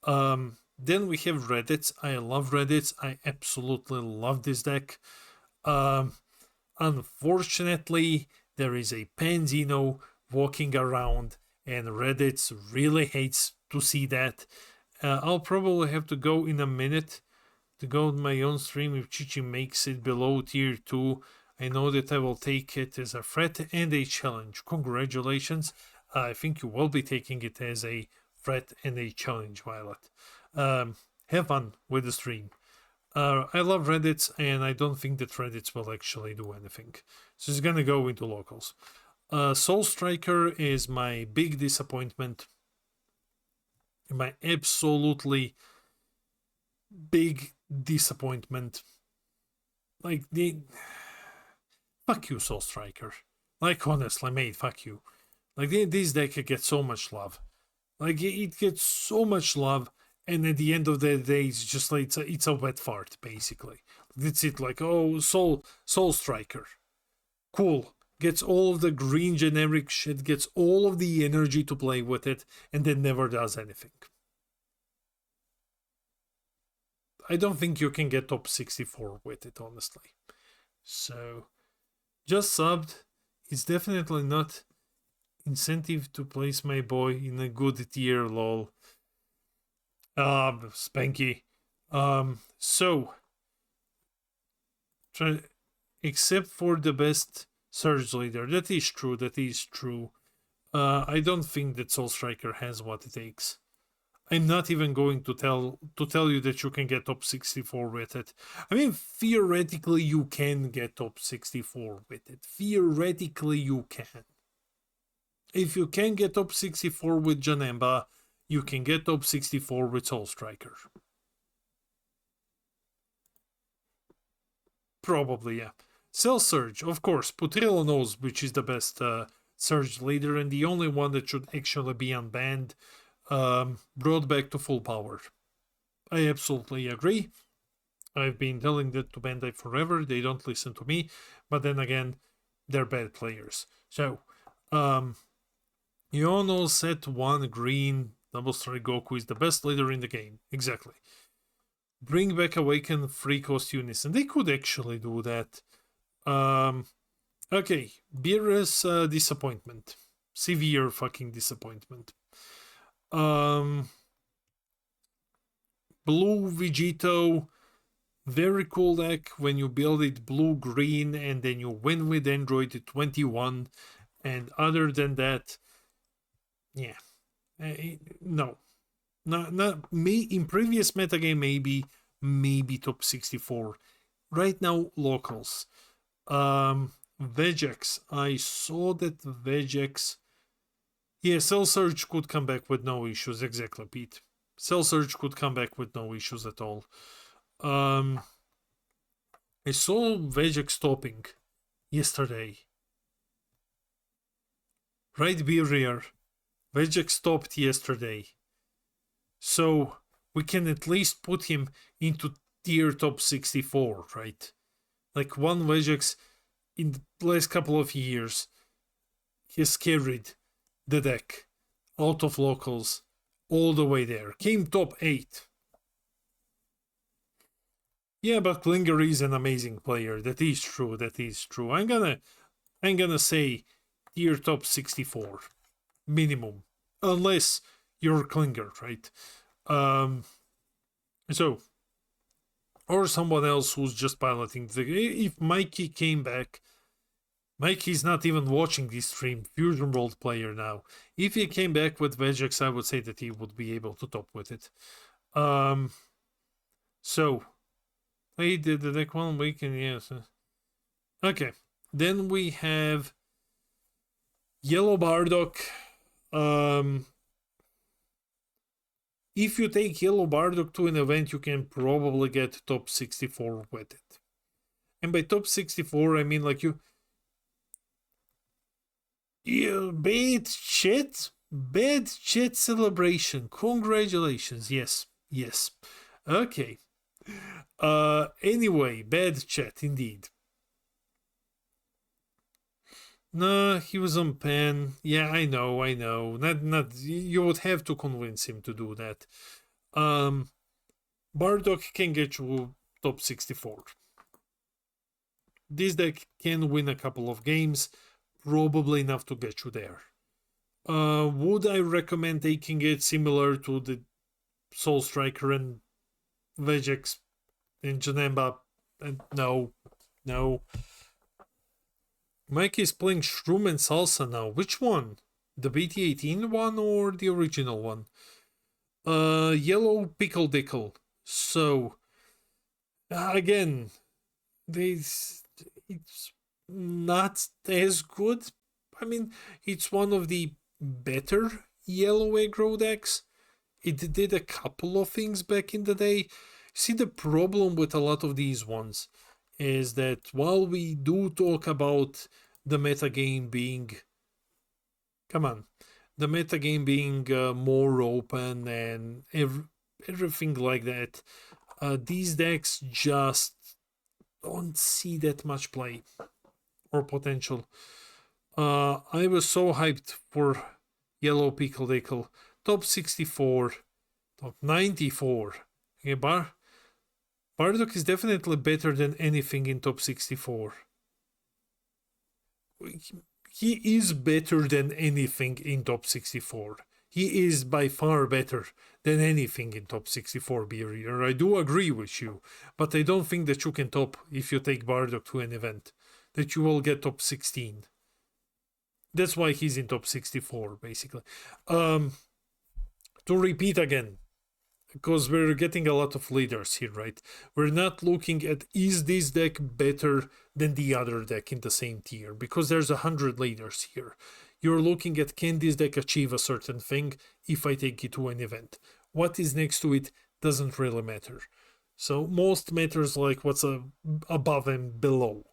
S1: then we have Reddits. I love Reddits. I absolutely love this deck. Unfortunately, there is a Panzino walking around, and Reddits really hates to see that. I'll probably have to go in a minute to go on my own stream if Chichi makes it below tier 2. I know that I will take it as a threat and a challenge. Congratulations. I think you will be taking it as a threat and a challenge, Violet. Have fun with the stream. I love Reddits, and I don't think that Reddits will actually do anything. So it's gonna go into locals. Soul Striker is my big disappointment. My absolutely big disappointment. Like, fuck you, Soul Striker. Like, honestly, mate, fuck you. Like, this deck gets so much love. Like, it gets so much love, and at the end of the day, it's just like, it's a wet fart, basically. That's it, like, oh, Soul Striker. Cool. Gets all of the green generic shit, gets all of the energy to play with it, and then never does anything. I don't think you can get top 64 with it, honestly. So, just subbed. It's definitely not incentive to place my boy in a good tier, lol. Spanky. So, except for the best Surge Leader, that is true. I don't think that Soul Striker has what it takes. I'm not even going to tell you that you can get top 64 with it. I mean, theoretically you can get top 64 with it. Theoretically you can. If you can get top 64 with Janemba, you can get top 64 with Soul Striker. Probably, yeah. Cell Surge, of course. Putrilo knows which is the best Surge leader and the only one that should actually be unbanned. Brought back to full power. I absolutely agree. I've been telling that to Bandai forever. They don't listen to me. But then again, they're bad players. So, Yono set 1 green. Double Strike Goku is the best leader in the game. Exactly. Bring back Awaken 3 cost units. And they could actually do that. Okay. Beerus disappointment. Severe fucking disappointment. Blue Vegito, very cool deck when you build it blue-green and then you win with Android 21. And other than that, yeah, no, not me. In previous metagame, maybe top 64. Right now, locals. Vegex, I saw that Vegex. Yeah, Cell Surge could come back with no issues. Exactly, Pete. Cell Surge could come back with no issues at all. I saw Vegex stopping yesterday. Right, be rear. Vegex stopped yesterday. So we can at least put him into tier top 64, right? Like one Vegex in the last couple of years has carried the deck out of locals all the way there. Came top 8. Yeah, but Klinger is an amazing player. That is true. I'm gonna say tier top 64 minimum, unless you're Klinger, right? So, or someone else who's just piloting the. If Mikey came back, Mikey's not even watching this stream. Fusion World player now. If he came back with Vegex, I would say that he would be able to top with it. So he did the deck 1 week, and yes. Okay. Then we have Yellow Bardock. If you take Yellow Bardock to an event, you can probably get top 64 with it. And by top 64, I mean like you bad chat celebration. Congratulations. Yes. Okay. Anyway, bad chat indeed. No, he was on pen. Yeah, I know. Not you would have to convince him to do that. Bardock can get you top 64. This deck can win a couple of games, probably enough to get you there. Would I recommend taking it similar to the Soul Striker and Vegex and Janemba? And no. Mike is playing Shroom and Salsa now. Which one? The BT18 one or the original one? Yellow Pickle Dickle. So, again, it's not as good. I mean, it's one of the better yellow aggro decks. It did a couple of things back in the day. See, the problem with a lot of these ones is that while we do talk about the metagame being more open and everything like that, these decks just don't see that much play or potential. I was so hyped for Yellow Pickle Dickle. Top 64, top 94. Okay, Bardock is definitely better than anything in top 64. He is better than anything in top 64. He is by far better than anything in top 64, Beerier. I do agree with you, but I don't think that you can top if you take Bardock to an event, that you will get top 16. That's why he's in top 64, basically. To repeat again, because we're getting a lot of leaders here, right? We're not looking at, is this deck better than the other deck in the same tier? Because there's 100 leaders here. You're looking at, can this deck achieve a certain thing if I take it to an event? What is next to it doesn't really matter. So most matters like what's above and below.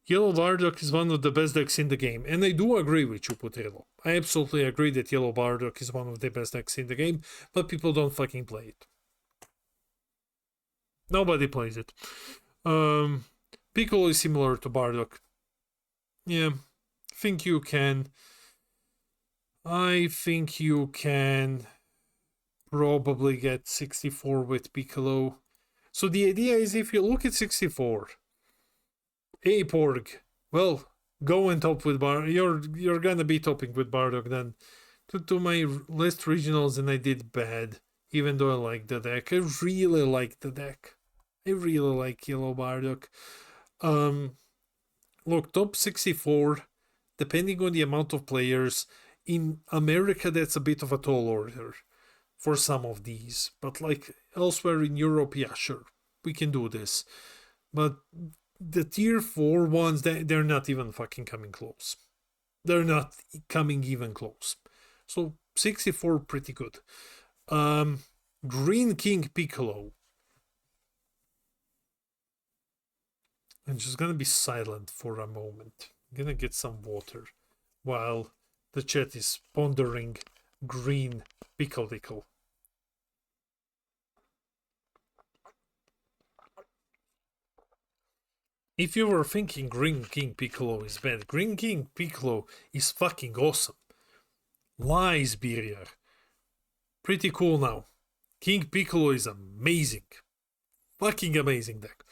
S1: Yellow Bardock is one of the best decks in the game, and I do agree with you, Putelo. I absolutely agree that Yellow Bardock is one of the best decks in the game, but people don't fucking play it. Nobody plays it. Piccolo is similar to Bardock. Yeah, I think you can probably get 64 with Piccolo. So the idea is, if you look at 64, hey Porg, well, go and top with you're gonna be topping with Bardock then. To my list regionals, and I did bad, even though I like the deck. I really like the deck. I really like Yellow Bardock. Look, top 64, depending on the amount of players, in America that's a bit of a tall order for some of these. But like elsewhere in Europe, yeah, sure, we can do this. But the tier 4 ones, they're not even fucking coming close. They're not coming even close. So 64, pretty good. Green King Piccolo. I'm just gonna be silent for a moment. I'm gonna get some water while the chat is pondering Green Pickle Dickle. If you were thinking Green King Piccolo is bad, Green King Piccolo is fucking awesome. Lies, Birria. Pretty cool now. King Piccolo is amazing. Fucking amazing deck.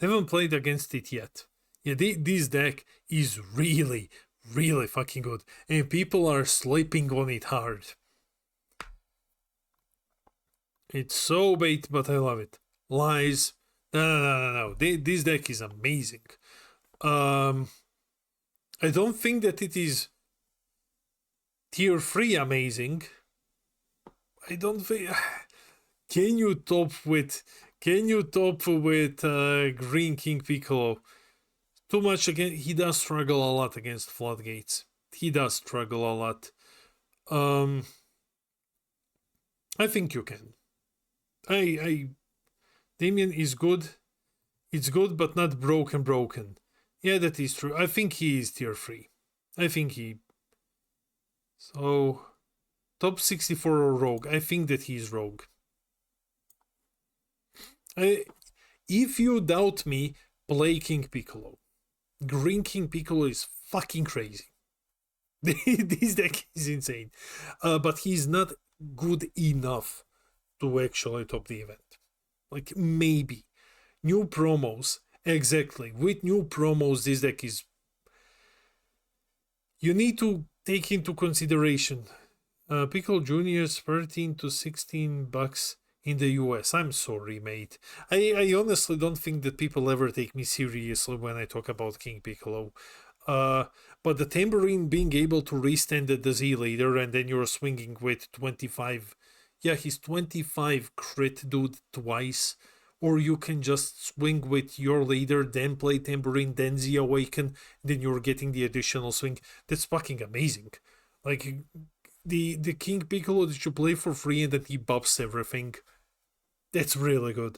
S1: Haven't played against it yet. Yeah, this deck is really, really fucking good. And people are sleeping on it hard. It's so bait, but I love it. Lies. No. This deck is amazing. I don't think that it is tier 3 amazing. I don't think. Can you top with Green King Piccolo? Too much again. He does struggle a lot against Floodgates. He does struggle a lot. I think you can. Damien is good. It's good, but not broken. Yeah, that is true. I think he is tier 3. I think he. So, top 64 or Rogue. I think that he is Rogue. If you doubt me, play King Piccolo. Green King Piccolo is fucking crazy. This deck is insane. But he's not good enough to actually top the event. Like, maybe. New promos. Exactly. With new promos, this deck is... You need to take into consideration. Piccolo Junior's 13 to 16 bucks in the US. I'm sorry, mate. I honestly don't think that people ever take me seriously when I talk about King Piccolo. But the tambourine being able to restand the Z leader and then you're swinging with 25. Yeah, he's 25 crit dude twice. Or you can just swing with your leader, then play tambourine, then Z awaken, then you're getting the additional swing. That's fucking amazing. Like the King Piccolo that you play for free and then he buffs everything. That's really good.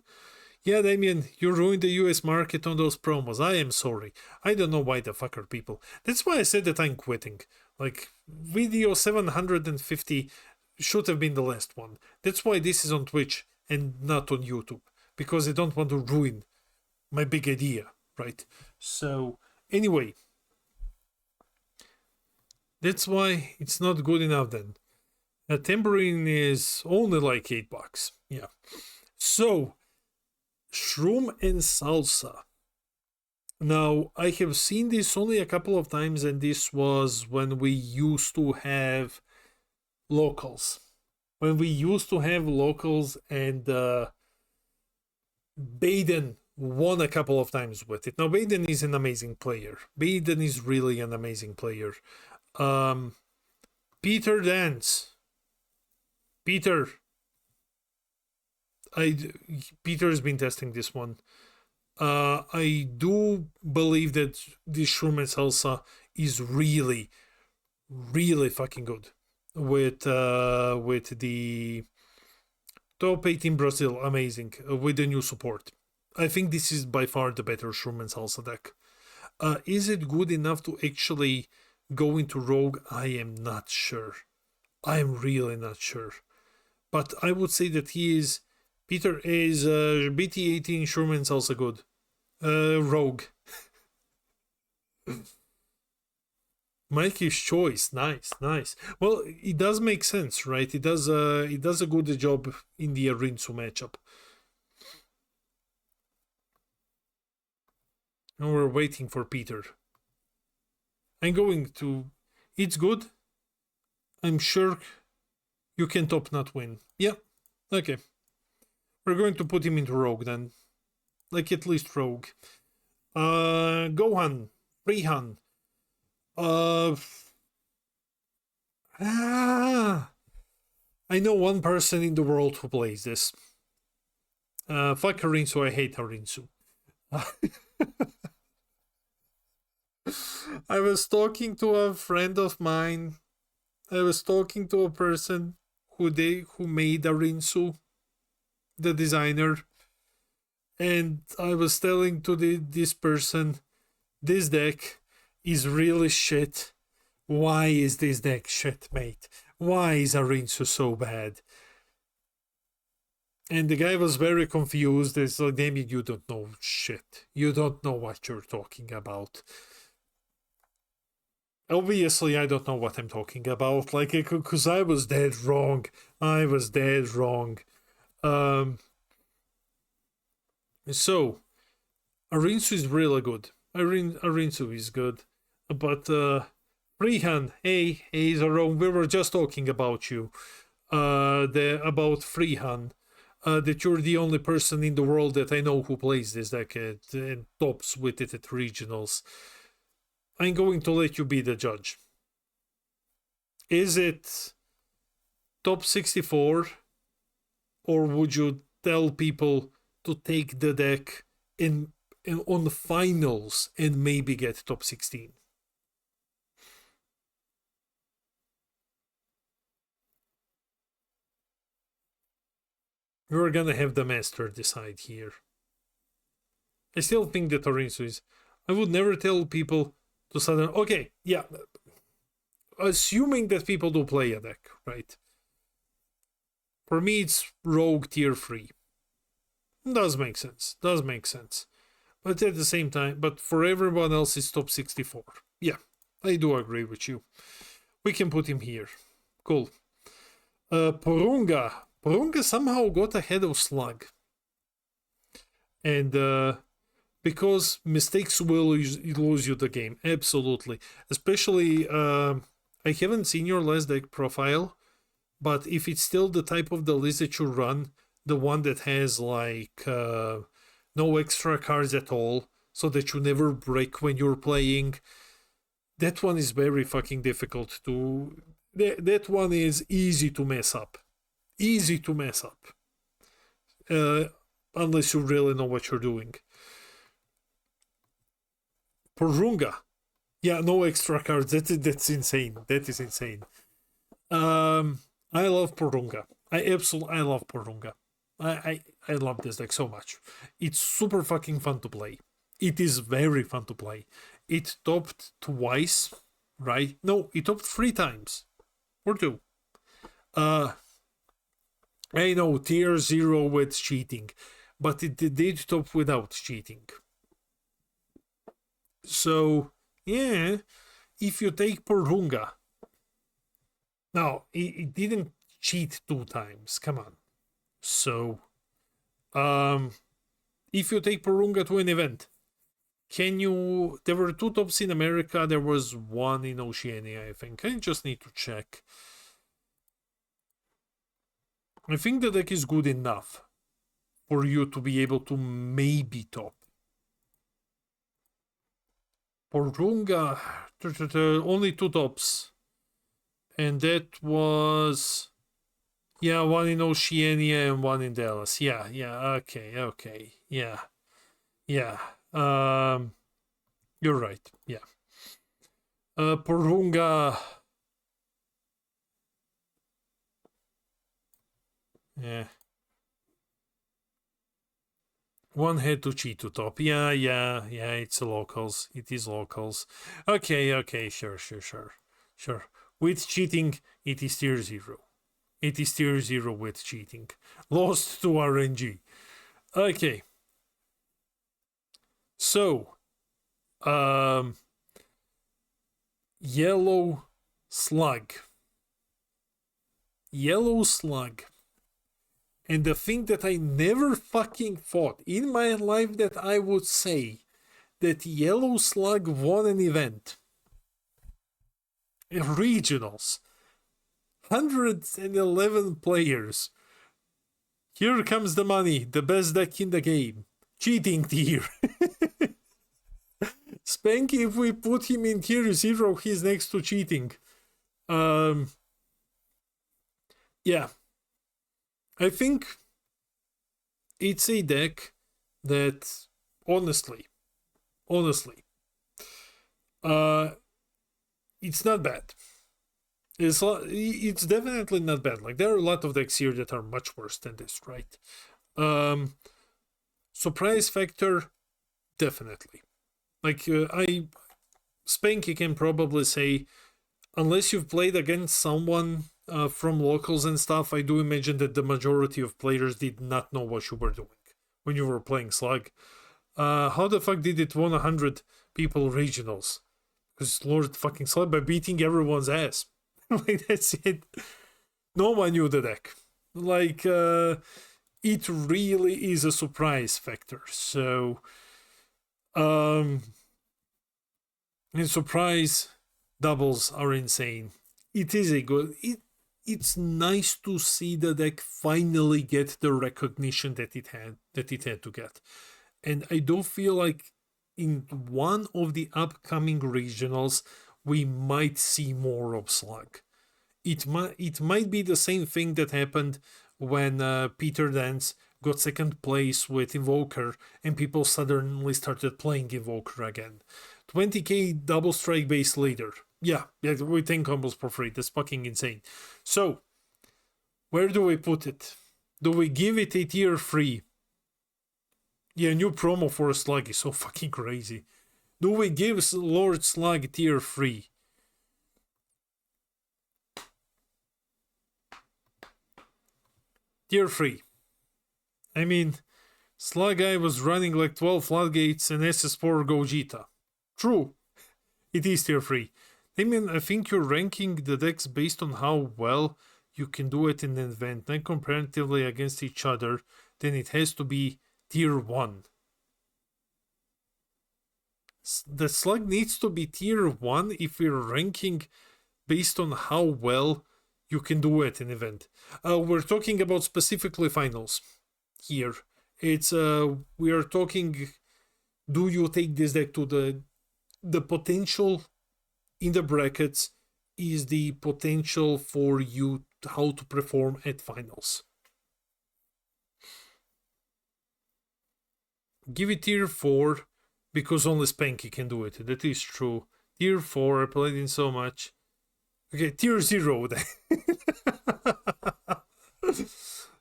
S1: Yeah, Damien, you ruined the US market on those promos. I am sorry. I don't know why the fuck are people. That's why I said that I'm quitting. Like, video 750 should have been the last one. That's why this is on Twitch and not on YouTube. Because I don't want to ruin my big idea, right? So, anyway. That's why it's not good enough then. A tambourine is only like $8. Yeah. So, Shroom and Salsa. Now, I have seen this only a couple of times, and this was when we used to have locals. When we used to have locals, and Baden won a couple of times with it. Now, Baden is an amazing player. Baden is really an amazing player. Peter Dance. Peter has been testing this one. I do believe that this Shroom and Salsa is really, really fucking good with the top 8 in Brazil. Amazing with the new support. I think this is by far the better Shroom and Salsa deck. Is it good enough to actually go into Rogue? I am not sure. I am really not sure. But I would say that Peter is BT18 Shroom and Salsa good. Rogue. Mikey's choice. Nice. Well, it does make sense, right? It does a good job in the Arinsu matchup. And we're waiting for Peter. I'm going to... It's good. I'm sure you can top not win. Yeah. Okay. We're going to put him into Rogue then. Like at least Rogue. Gohan. Rihan. I know one person in the world who plays this. Fuck Arinsu, I hate Arinsu. I was talking to a friend of mine. I was talking to a person who made Arinsu, the designer, and I was telling to this person, this deck is really shit. Why is this deck shit, mate? Why is Arinsu so bad? And the guy was very confused. It's like, Damien, you don't know shit. You don't know what you're talking about. Obviously, I don't know what I'm talking about. Like, because I was dead wrong. So, Arinsu is really good. Arinsu is good. But, Freehan, hey, Zaro, we were just talking about you. About Freehan. that you're the only person in the world that I know who plays this deck and tops with it at regionals. I'm going to let you be the judge. Is it top 64, or would you tell people to take the deck in on the finals and maybe get top 16? We're gonna have the master decide here. I still think that Orinsu is. I would never tell people to suddenly. Okay, yeah. Assuming that people do play a deck, right? For me, it's Rogue tier 3. Does make sense. Does make sense. But at the same time, but for everyone else, it's top 64. Yeah, I do agree with you. We can put him here. Cool. Porunga. Porunga somehow got ahead of Slug. And because mistakes will lose you the game. Absolutely. Especially, I haven't seen your last deck profile, but if it's still the type of the list that you run, the one that has like no extra cards at all, so that you never break when you're playing, that one is very fucking difficult to... That one is easy to mess up. Easy to mess up. Unless you really know what you're doing. Porunga. Yeah, no extra cards. That's insane. That is insane. I love Porunga. I love Porunga. I love this deck so much. It's super fucking fun to play. It is very fun to play. It topped twice, right? No, it topped 3 times. Or 2. I know, tier 0 with cheating. But it did top without cheating. So, yeah, if you take Porunga... Now, it didn't cheat 2 times. Come on. So, if you take Porunga to an event, can you... There were 2 tops in America. There was 1 in Oceania, I think. I just need to check. I think the deck is good enough for you to be able to maybe top. Porunga, only 2 tops. And that was... Yeah, 1 in Oceania and 1 in Dallas. Yeah, okay. Yeah. You're right. Yeah. Porunga. Yeah. 1 had to cheat to top. Yeah, it's locals. It is locals. Okay, sure. With cheating, it is tier 0. It is tier 0 with cheating. Lost to RNG. Okay. So, Yellow Slug. Yellow Slug. And the thing that I never fucking thought in my life that I would say that Yellow Slug won an event. In regionals. 111 players. Here comes the money. The best deck in the game. Cheating tier. Spanky, if we put him in tier 0, he's next to cheating. Yeah. I think it's a deck that, honestly, it's not bad. It's definitely not bad. Like, there are a lot of decks here that are much worse than this, right? Surprise factor, definitely. Like, Spanky can probably say, unless you've played against someone from locals and stuff, I do imagine that the majority of players did not know what you were doing when you were playing Slug. How the fuck did it won 100 people regionals? Because Lord fucking Slug by beating everyone's ass. Like, that's it. No one knew the deck. Like, it really is a surprise factor. So, and surprise doubles are insane. It is a good... it's nice to see the deck finally get the recognition that it had to get. And I do feel like in one of the upcoming regionals we might see more of Slug. It might be the same thing that happened when Peter Dance got second place with Invoker and people suddenly started playing Invoker again. 20k double strike base leader. Yeah, with 10 combos for free. That's fucking insane. So, where do we put it? Do we give it a tier 3? Yeah, new promo for Slug is so fucking crazy. Do we give Lord Slug tier 3? Tier 3. I mean, Slug Guy was running like 12 floodgates and SS4 Gogeta. True, it is tier 3. I mean, I think you're ranking the decks based on how well you can do it in an event, not comparatively against each other, then it has to be tier 1. The Slug needs to be tier 1 if we're ranking based on how well you can do it in event. We're talking about specifically finals here. It's we are talking, do you take this deck to the potential in the brackets is the potential for you how to perform at finals. Give it tier 4 because only Spanky can do it. That is true. Tier 4, I played in so much. Okay, tier 0 then.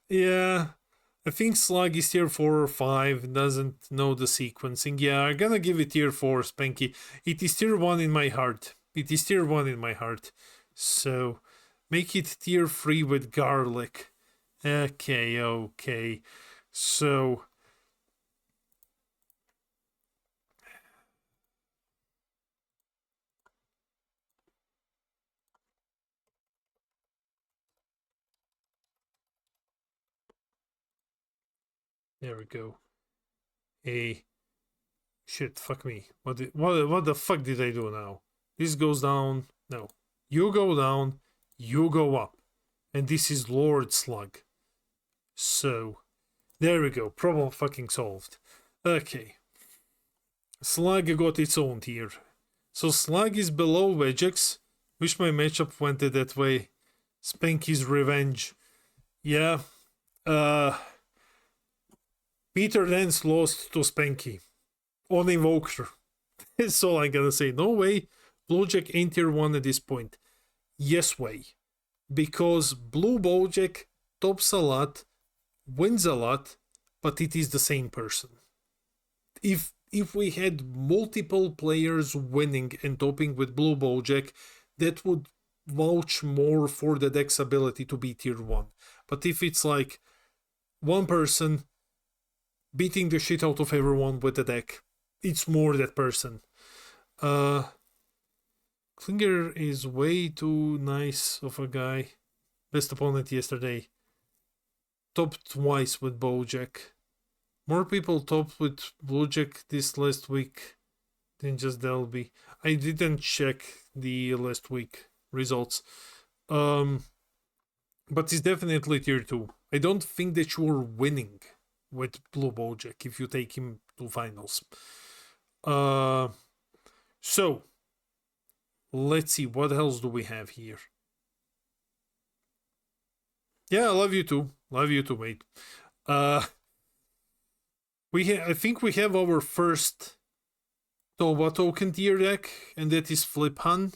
S1: Yeah, I think Slug is tier 4 or 5, doesn't know the sequencing. Yeah, I'm gonna give it tier 4, Spanky. It is tier 1 in my heart. It is tier 1 in my heart. So, make it tier 3 with garlic. Okay. So, there we go. Hey, shit, fuck me. What the fuck did I do now? This goes down. No. You go down, you go up. And this is Lord Slug. So, there we go. Problem fucking solved. Okay. Slug got its own tier. So Slug is below Vegex. Wish my matchup went that way. Spanky's revenge. Yeah. Peter Dance lost to Spanky on Invoker. That's all I'm gonna say. No way Bluejack ain't tier 1 at this point. Yes way. Because Blue Bowjack tops a lot, wins a lot, but it is the same person. If we had multiple players winning and topping with Blue Bowjack, that would vouch more for the deck's ability to be tier 1. But if it's like one person beating the shit out of everyone with the deck, it's more that person. Klinger is way too nice of a guy. Best opponent yesterday. Topped twice with Bojack. More people topped with Bluejack this last week than just Delby. I didn't check the last week results. But it's definitely tier 2. I don't think that you're winning with Blue Bojack if you take him to finals. So, let's see, what else do we have here? Yeah, I love you too. Love you too, mate. I think we have our first Toba token tier deck, and that is Flip Han.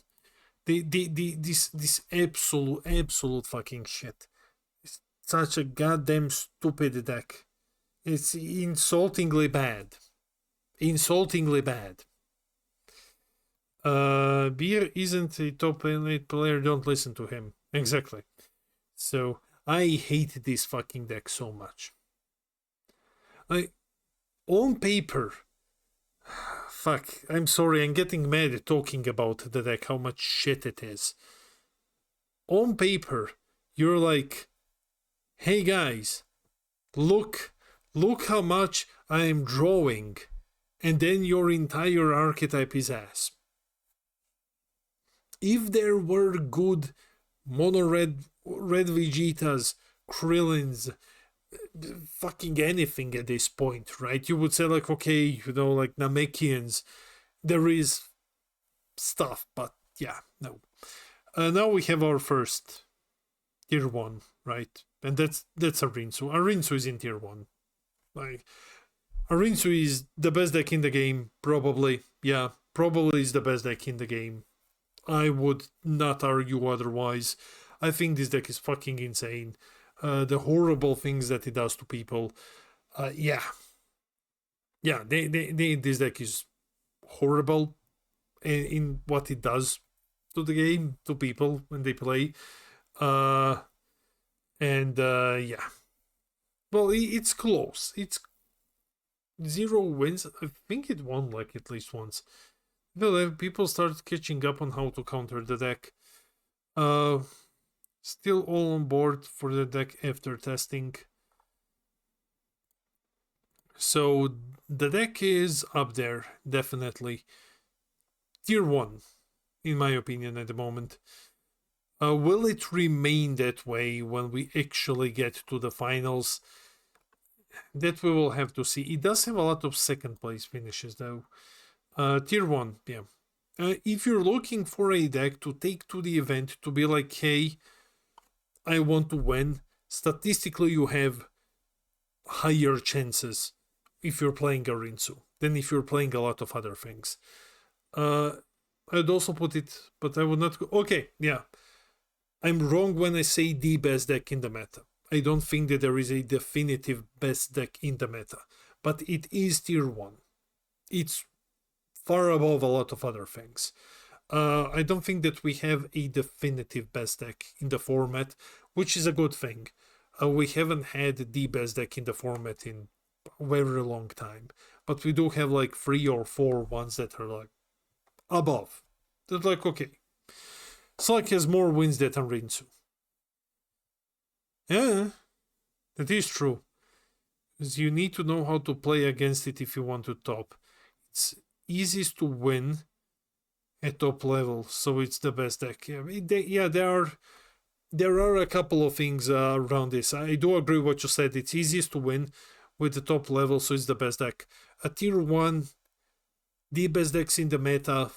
S1: This absolute fucking shit. It's such a goddamn stupid deck. It's insultingly bad. Insultingly bad. Beer isn't a top 8 player, don't listen to him. Exactly. So, I hate this fucking deck so much. On paper, fuck, I'm sorry, I'm getting mad talking about the deck, how much shit it is. On paper, you're like, hey guys, look how much I am drawing, and then your entire archetype is ass. If there were good mono red Red Vegetas, Krillins, fucking anything at this point, right? You would say like, okay, you know, like Namekians, there is stuff, but yeah, no. Now we have our first tier 1, right? And that's Arinsu. Arinsu is in tier 1. Like, Arinsu is the best deck in the game, probably. Yeah, probably is the best deck in the game. I would not argue otherwise. I think this deck is fucking insane. The horrible things that it does to people. Yeah, this deck is horrible in what it does to the game, to people when they play. Yeah. Well, it's close. It's 0 wins. I think it won like at least once. But people start catching up on how to counter the deck. Still all on board for the deck after testing. So the deck is up there, definitely. Tier 1, in my opinion, at the moment. Will it remain that way when we actually get to the finals? That we will have to see. It does have a lot of second place finishes, though. Tier 1, yeah. If you're looking for a deck to take to the event to be like, hey, I want to win, statistically you have higher chances if you're playing Arinsu than if you're playing a lot of other things. I'd also put it, but I would not go. Okay, yeah. I'm wrong when I say the best deck in the meta. I don't think that there is a definitive best deck in the meta, but it is tier 1. It's far above a lot of other things. I don't think that we have a definitive best deck in the format, which is a good thing. We haven't had the best deck in the format in a very long time, but we do have like 3 or 4 ones that are like above. They're like, okay. Slug has more wins than Rinsu. Yeah, that is true. Because you need to know how to play against it if you want to top. It's easiest to win at top level, so it's the best deck. Yeah, there are a couple of things around this. I do agree with what you said. It's easiest to win with the top level, so it's the best deck. A tier 1, the best decks in the meta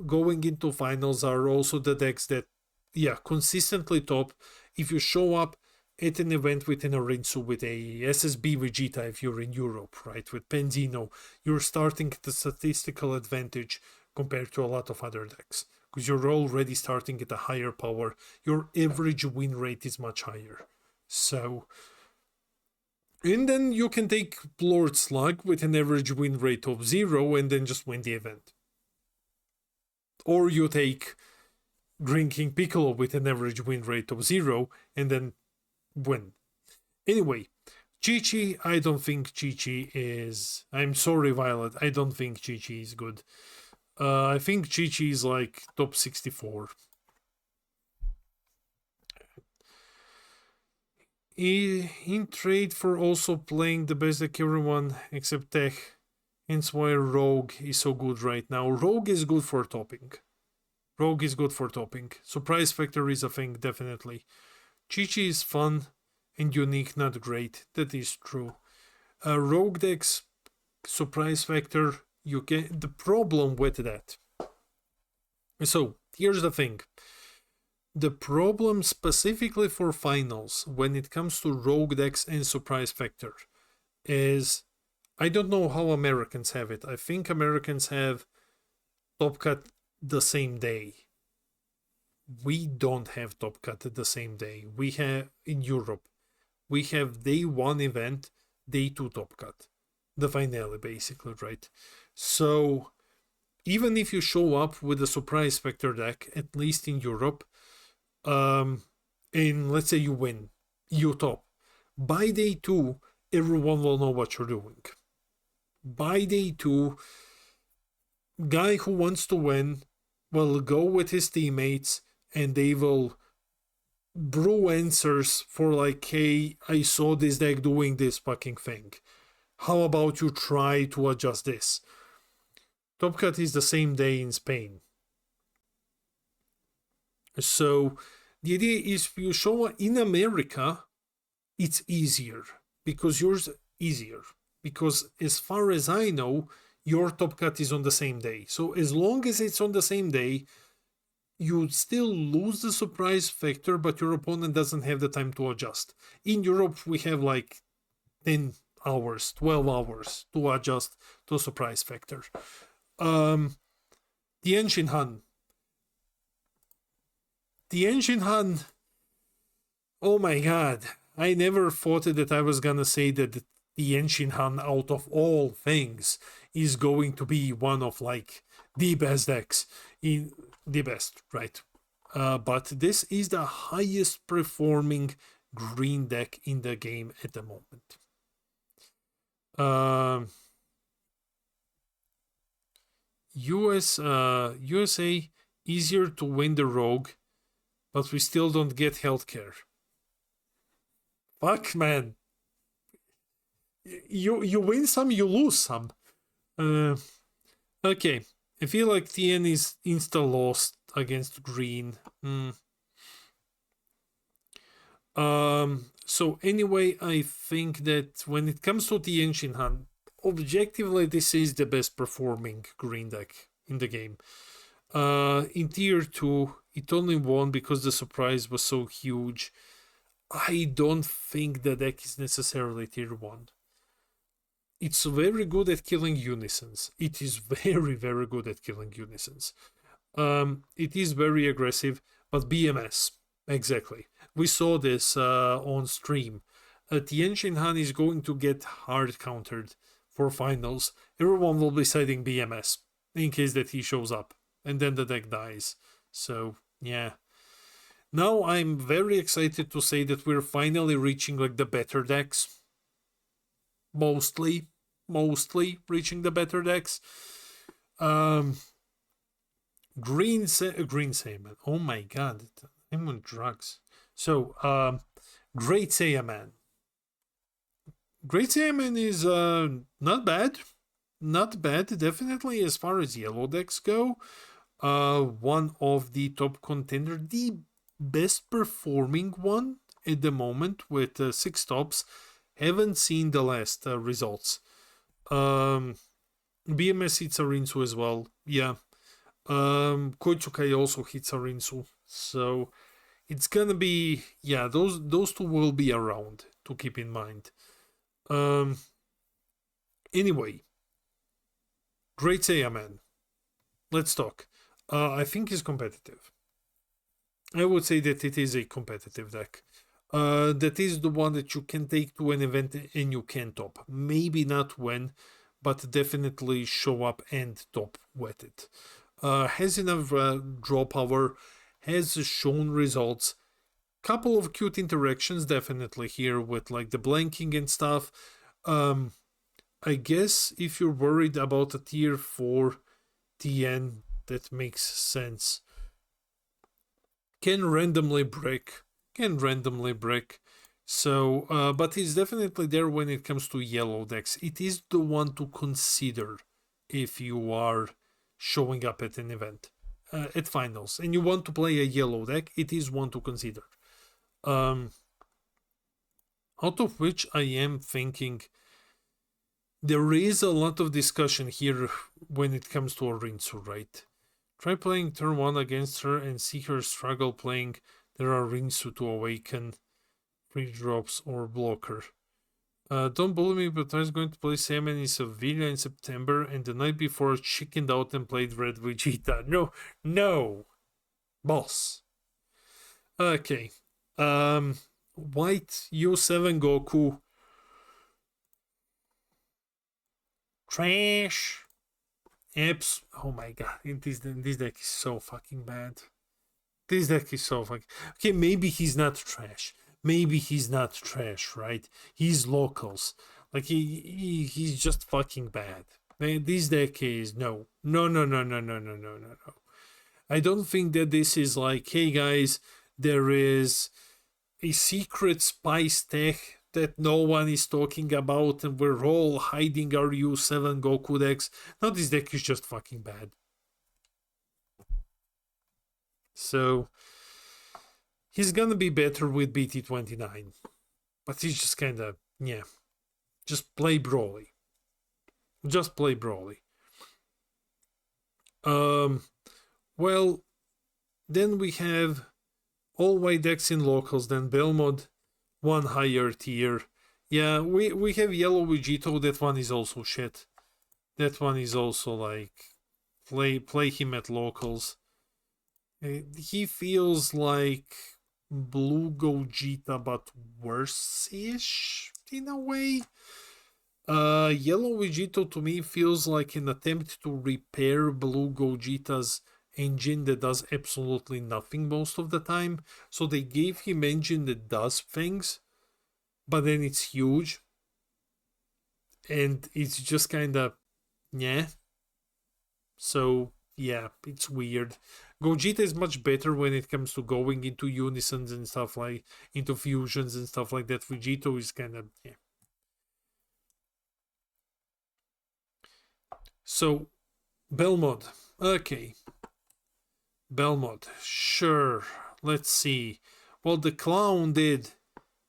S1: going into finals are also the decks that, yeah, consistently top. If you show up at an event with an Arinsu, with a SSB Vegeta, if you're in Europe, right, with Penzino, you're starting at a statistical advantage compared to a lot of other decks, because you're already starting at a higher power. Your average win rate is much higher. So, and then you can take Lord Slug with an average win rate of 0 and then just win the event. Or you take Green King Piccolo with an average win rate of 0 and then win. Anyway, Chi-Chi, I don't think Chi-Chi is... I'm sorry, Violet, I don't think Chi-Chi is good. I think Chi-Chi is like top 64. In trade for also playing the best deck everyone except Tech, hence why Rogue is so good right now. Rogue is good for topping. Rogue is good for topping. Surprise Factor is a thing, definitely. Chi-Chi is fun and unique, not great. That is true. Rogue decks, Surprise Factor, you get the problem with that. So, here's the thing. The problem specifically for finals when it comes to Rogue decks and Surprise Factor is, I don't know how Americans have it. I think Americans have Top Cut the same day. We don't have Top Cut the same day. We have, in Europe, we have day 1 event, day 2 Top Cut. The finale, basically, right? So, even if you show up with a Surprise Factor deck, at least in Europe, and let's say you win, you top, by day 2, everyone will know what you're doing. By day 2, guy who wants to win will go with his teammates and they will brew answers for like, hey, I saw this deck doing this fucking thing. How about you try to adjust this? Top Cut is the same day in Spain. So The idea is if you show in America, it's easier because yours easier. Because as far as I know, your top cut is on the same day. So as long as it's on the same day, you still lose the surprise factor, but your opponent doesn't have the time to adjust. In Europe, we have like 10 hours, 12 hours to adjust to a surprise factor. The Engine Han. The Engine Han, oh my god. I never thought that I was gonna say that the Engine Han, out of all things, is going to be one of like the best decks in the best, right? But this is the highest performing green deck in the game at the moment. USA easier to win the rogue, but we still don't get healthcare. Fuck, man. You win some, you lose some. Okay. I feel like TN is insta lost against green. So anyway, I think that when it comes to the Engine Han, objectively this is the best performing green deck in the game. In tier 2, it only won because the surprise was so huge. I don't think the deck is necessarily tier 1. It's very good at killing unisons. It is very, very good at killing unisons. It is very aggressive, but BMS, exactly. We saw this on stream. The Engine Han is going to get hard countered for finals. Everyone will be citing BMS in case that he shows up, and then the deck dies. So, yeah. Now I'm very excited to say that we're finally reaching like the better decks. Mostly reaching the better decks. Green Saiyaman. Oh my god, I'm on drugs. So, Great Saiyaman. Great Saiyaman is not bad. Not bad, definitely as far as yellow decks go. One of the top contender, the best performing one at the moment with 6 tops. Haven't seen the last results. BMS hits Arinsu as well. Yeah. Koichukai also hits Arinsu. So it's gonna be, yeah, those two will be around to keep in mind. Anyway, Great Saiyaman. Let's talk. I think he's competitive. I would say that it is a competitive deck. That is the one that you can take to an event and you can top. Maybe not win, but definitely show up and top with it. Has enough draw power, has shown results. Couple of cute interactions definitely here with like the blanking and stuff. I guess if you're worried about a tier 4 TN, that makes sense. Can randomly break. So, but it's definitely there when it comes to yellow decks. It is the one to consider if you are showing up at an event, at finals, and you want to play a yellow deck. It is one to consider. Out of which I am thinking there is a lot of discussion here when it comes to Arinsu, right? Try playing turn 1 against her and see her struggle playing their Arinsu to awaken, free drops, or blocker. Don't bully me, but I was going to play Saiyaman in Sevilla in September, and the night before chickened out and played Red Vegeta. No, boss. Okay. White U7 Goku. Trash. Apps. Oh my god, this deck is so fucking bad. This deck is so fucking... Okay, maybe he's not trash. Right? He's locals. Like, he's just fucking bad. This deck is... No. I don't think that this is like, hey guys, there is a secret spice tech that no one is talking about and we're all hiding our U7 Goku decks. No, this deck is just fucking bad. So, He's gonna be better with BT29. But he's just kinda, yeah. Just play Broly. Just play Broly. Well, then we have all white decks in locals, then Belmod, one higher tier. Yeah, we have yellow Vegito, that one is also shit. That one is also like play him at locals. He feels like blue Gogeta but worse-ish in a way. Yellow Vegito to me feels like an attempt to repair blue Gogeta's engine that does absolutely nothing most of the time. So they gave him engine that does things, but then it's huge. And it's just kind of, yeah. So, yeah, it's weird. Gogeta is much better when it comes to going into unisons and stuff like, into fusions and stuff like that. Vegito is kind of, yeah. So, Belmod. Okay. Belmod. Sure. Let's see. Well, the clown did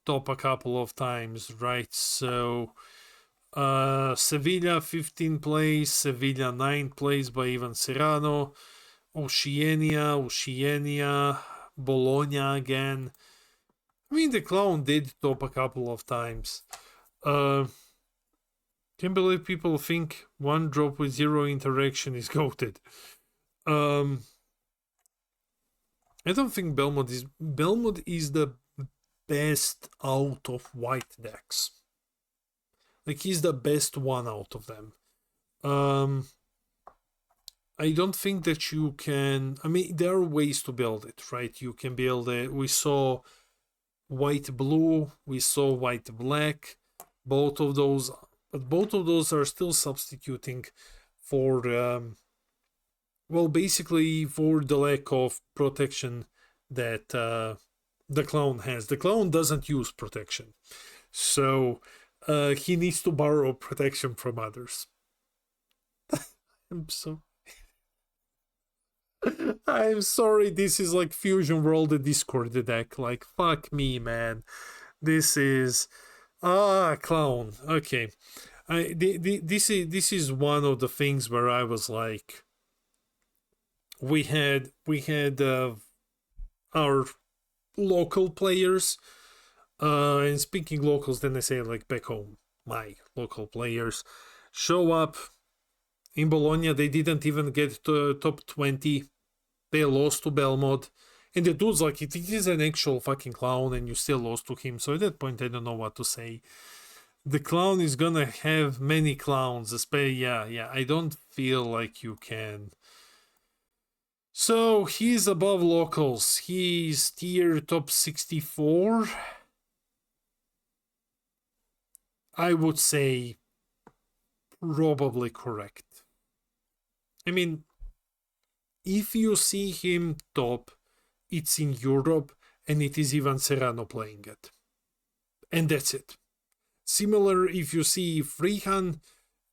S1: top a couple of times, right? So, Sevilla 15 plays, Sevilla 9 plays by Ivan Serrano, Oceania, Bologna again. I mean, the clown did top a couple of times. Can't believe people think one drop with zero interaction is goated. I don't think Belmod is the best out of white decks. Like, he's the best one out of them. I don't think that you can. I mean, there are ways to build it, right? You can build it. We saw white blue, we saw white black. Both of those, but both of those are still substituting for, well, basically for the lack of protection that the clown has. The clown doesn't use protection, so he needs to borrow protection from others. I'm sorry, this is like Fusion World, the Discord deck. Like, fuck me, man. This is clown. Okay, this is one of the things where I was like, we had our local players, and speaking locals, then I say like back home, my local players show up in Bologna. They didn't even get to top 20. They lost to Belmod. And the dude's like, it is an actual fucking clown and you still lost to him. So at that point, I don't know what to say. The clown is gonna have many clowns. Yeah, I don't feel like you can. So he's above locals. He's tier top 64. I would say probably correct. I mean, if you see him top, it's in Europe and it is Ivan Serrano playing it. And that's it. Similar, if you see Freehan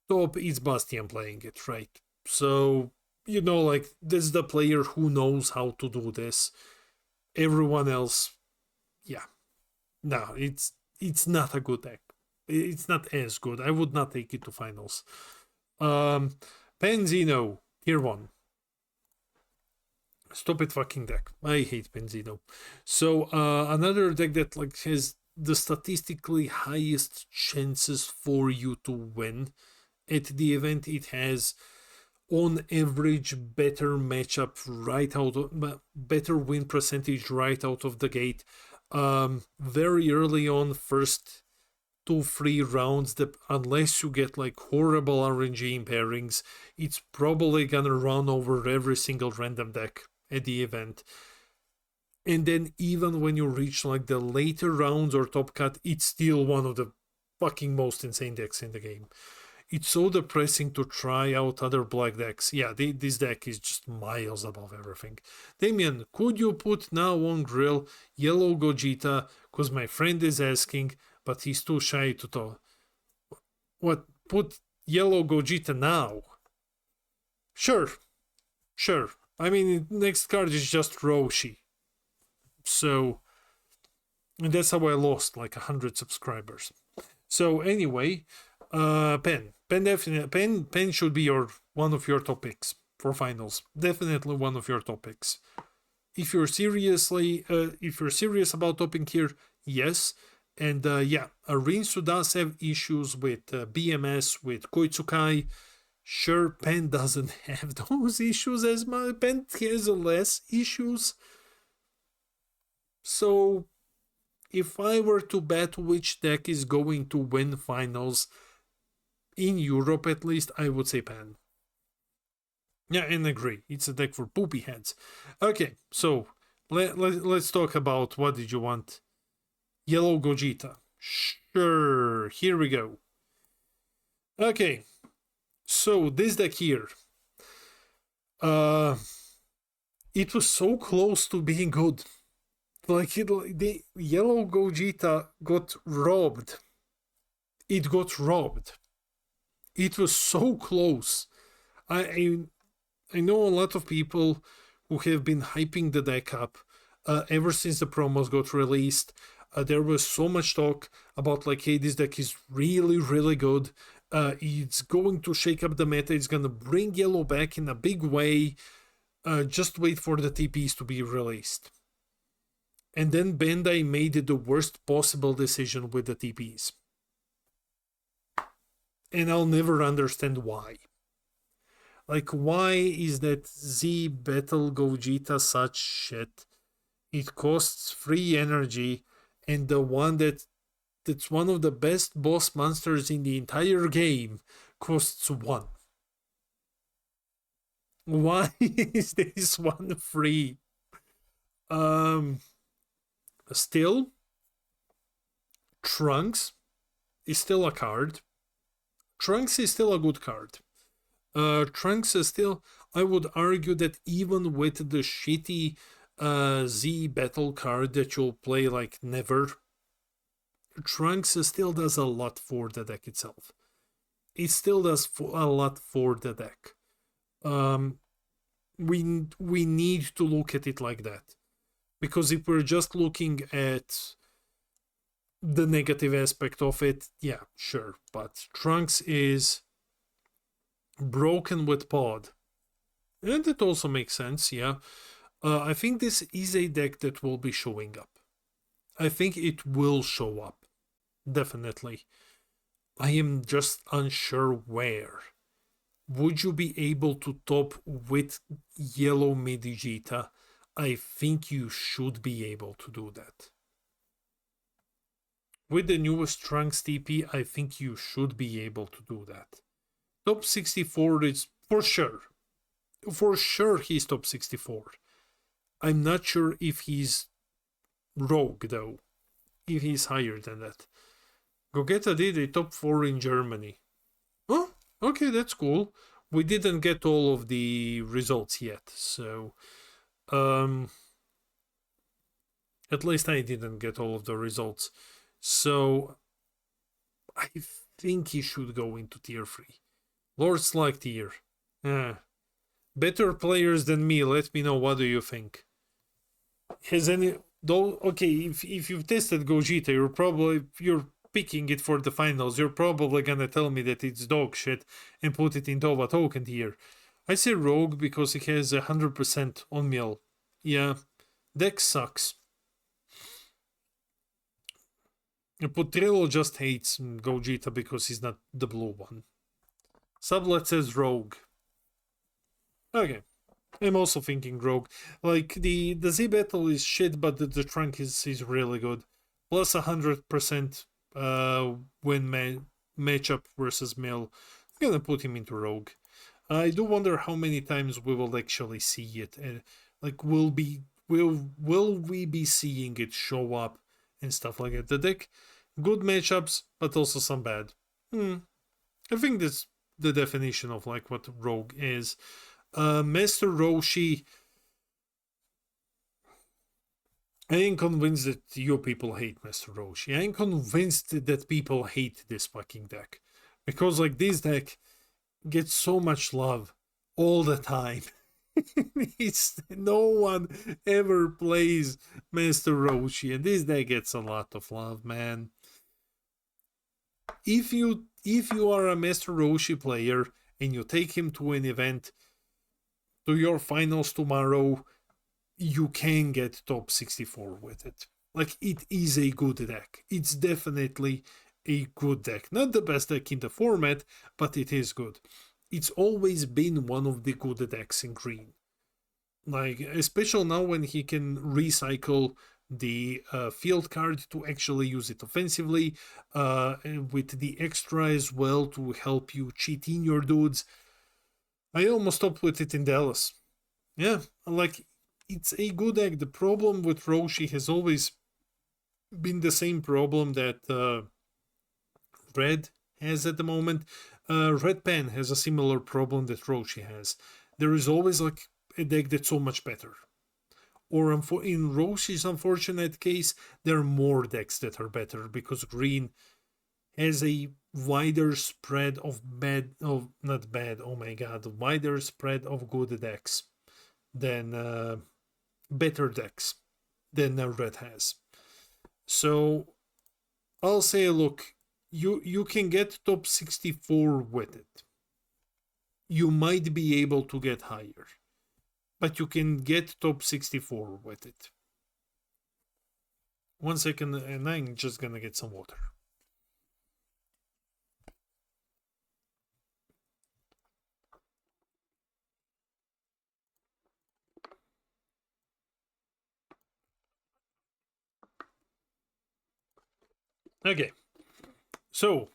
S1: top, it's Bastian playing it, right? So, you know, like, that's the player who knows how to do this. Everyone else, yeah. No, it's not a good deck. It's not as good. I would not take it to finals. Penzino, tier 1. Stupid fucking deck. I hate Penzino. So another deck that like has the statistically highest chances for you to win at the event. It has on average better matchup right out of, better win percentage right out of the gate. Very early on, first 2-3 rounds, that unless you get like horrible RNG pairings, it's probably gonna run over every single random deck at the event. And then even when you reach like the later rounds or top cut, it's still one of the fucking most insane decks in the game. It's so depressing to try out other black decks. Yeah, this deck is just miles above everything. Damien, could you put now on grill yellow Gogeta? Because my friend is asking, but he's too shy to talk. What? Put yellow Gogeta now? Sure. I mean, next card is just Roshi. So, and that's how I lost like 100 subscribers. So anyway, pen definitely pen should be one of your topics for finals. Definitely one of your topics. If you're serious about topping here, yes. And yeah, Rinsu does have issues with BMS, with Koitsukai. Sure, Pen doesn't have those issues as much. Pen has less issues. So, if I were to bet which deck is going to win finals, in Europe at least, I would say Pen. Yeah, and agree. It's a deck for poopy heads. Okay, so let's talk about what did you want. Yellow Gogeta. Sure, here we go. Okay, so this deck here. It was so close to being good. Like the Yellow Gogeta got robbed. It got robbed. It was so close. I know a lot of people who have been hyping the deck up ever since the promos got released. There was so much talk about like, hey, this deck is really, really good. It's going to shake up the meta. It's going to bring yellow back in a big way. Just wait for the TPs to be released. And then Bandai made the worst possible decision with the TPs. And I'll never understand why. Like, why is that Z Battle Gogeta such shit? It costs free energy, and the one that's one of the best boss monsters in the entire game costs 1. Why is this one free? Still, Trunks is still a card. Trunks is still a good card. Trunks is still, I would argue that even with the shitty Z battle card that you'll play like never, Trunks still does a lot for the deck itself. It still does a lot for the deck. We need to look at it like that, because if we're just looking at the negative aspect of it, yeah, sure, but Trunks is broken with Pod, and it also makes sense. Yeah, I think this is a deck that will be showing up. I think it will show up, definitely. I am just unsure where. Would you be able to top with Yellow Medijita? I think you should be able to do that. With the newest Trunks TP, I think you should be able to do that. Top 64 is for sure. For sure he's top 64. I'm not sure if he's Rogue though. If he's higher than that. Gogeta did a top 4 in Germany. Oh, okay, that's cool. We didn't get all of the results yet, so at least I didn't get all of the results. So I think he should go into tier 3. Lord Slag tier. Better players than me, let me know, what do you think? Has any though? Okay, if you've tested Gogeta, you're picking it for the finals, you're probably gonna tell me that it's dog shit and put it in Dova token tier. I say Rogue because it has 100% on mill. Yeah, deck sucks. Potrello just hates Gogeta because he's not the blue one. Sublet says Rogue. Okay. I'm also thinking Rogue. Like, the Z battle is shit, but the Trunk is really good. Plus 100% win matchup versus Mill. I'm gonna put him into Rogue. I do wonder how many times we will actually see it. Like, will we be seeing it show up and stuff like that? The deck, good matchups, but also some bad. I think that's the definition of like what Rogue is. Master Roshi, I ain't convinced that you people hate Master Roshi. I ain't convinced that people hate this fucking deck. Because like this deck gets so much love all the time. No one ever plays Master Roshi, and this deck gets a lot of love, man. If you are a Master Roshi player and you take him to an event, to your finals tomorrow, you can get top 64 with it. Like, it is a good deck. It's definitely a good deck. Not the best deck in the format, but it is good. It's always been one of the good decks in green. Like, especially now when he can recycle the field card to actually use it offensively, with the extra as well to help you cheat in your dudes. I almost stopped with it in Dallas. Yeah, like, it's a good deck. The problem with Roshi has always been the same problem that Red has at the moment. Red Pen has a similar problem that Roshi has. There is always like a deck that's so much better. Or in Roshi's unfortunate case, there are more decks that are better because Green has a wider spread of not bad, oh my god, wider spread of good decks than better decks than Red has. So I'll say, look, you can get top 64 with it. You might be able to get higher, but you can get top 64 with it. 1 second, and I'm just gonna get some water. Okay, so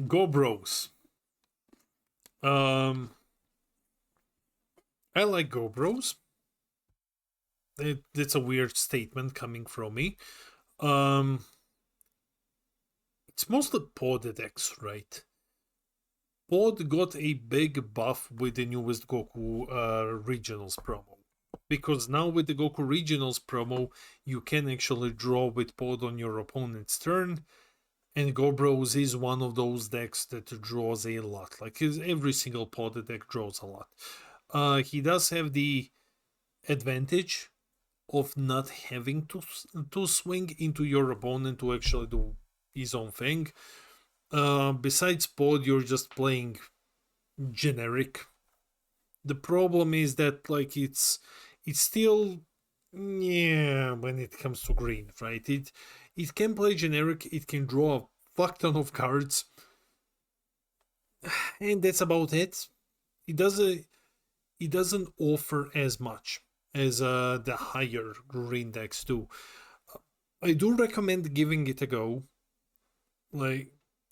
S1: Go Bros. I like Go Bros. It's a weird statement coming from me. It's mostly Pod decks, right? Pod got a big buff with the newest Goku Regionals promo. Because now with the Goku Regionals promo, you can actually draw with Pod on your opponent's turn. And Go Bros is one of those decks that draws a lot. Like, every single Pod deck draws a lot. He does have the advantage of not having to swing into your opponent to actually do his own thing. Besides Pod, you're just playing generic. The problem is that, like, it's still, yeah, when it comes to green, right? It can play generic, it can draw a fuck ton of cards, and that's about it. It doesn't offer as much as the higher green decks do. I do recommend giving it a go. Like,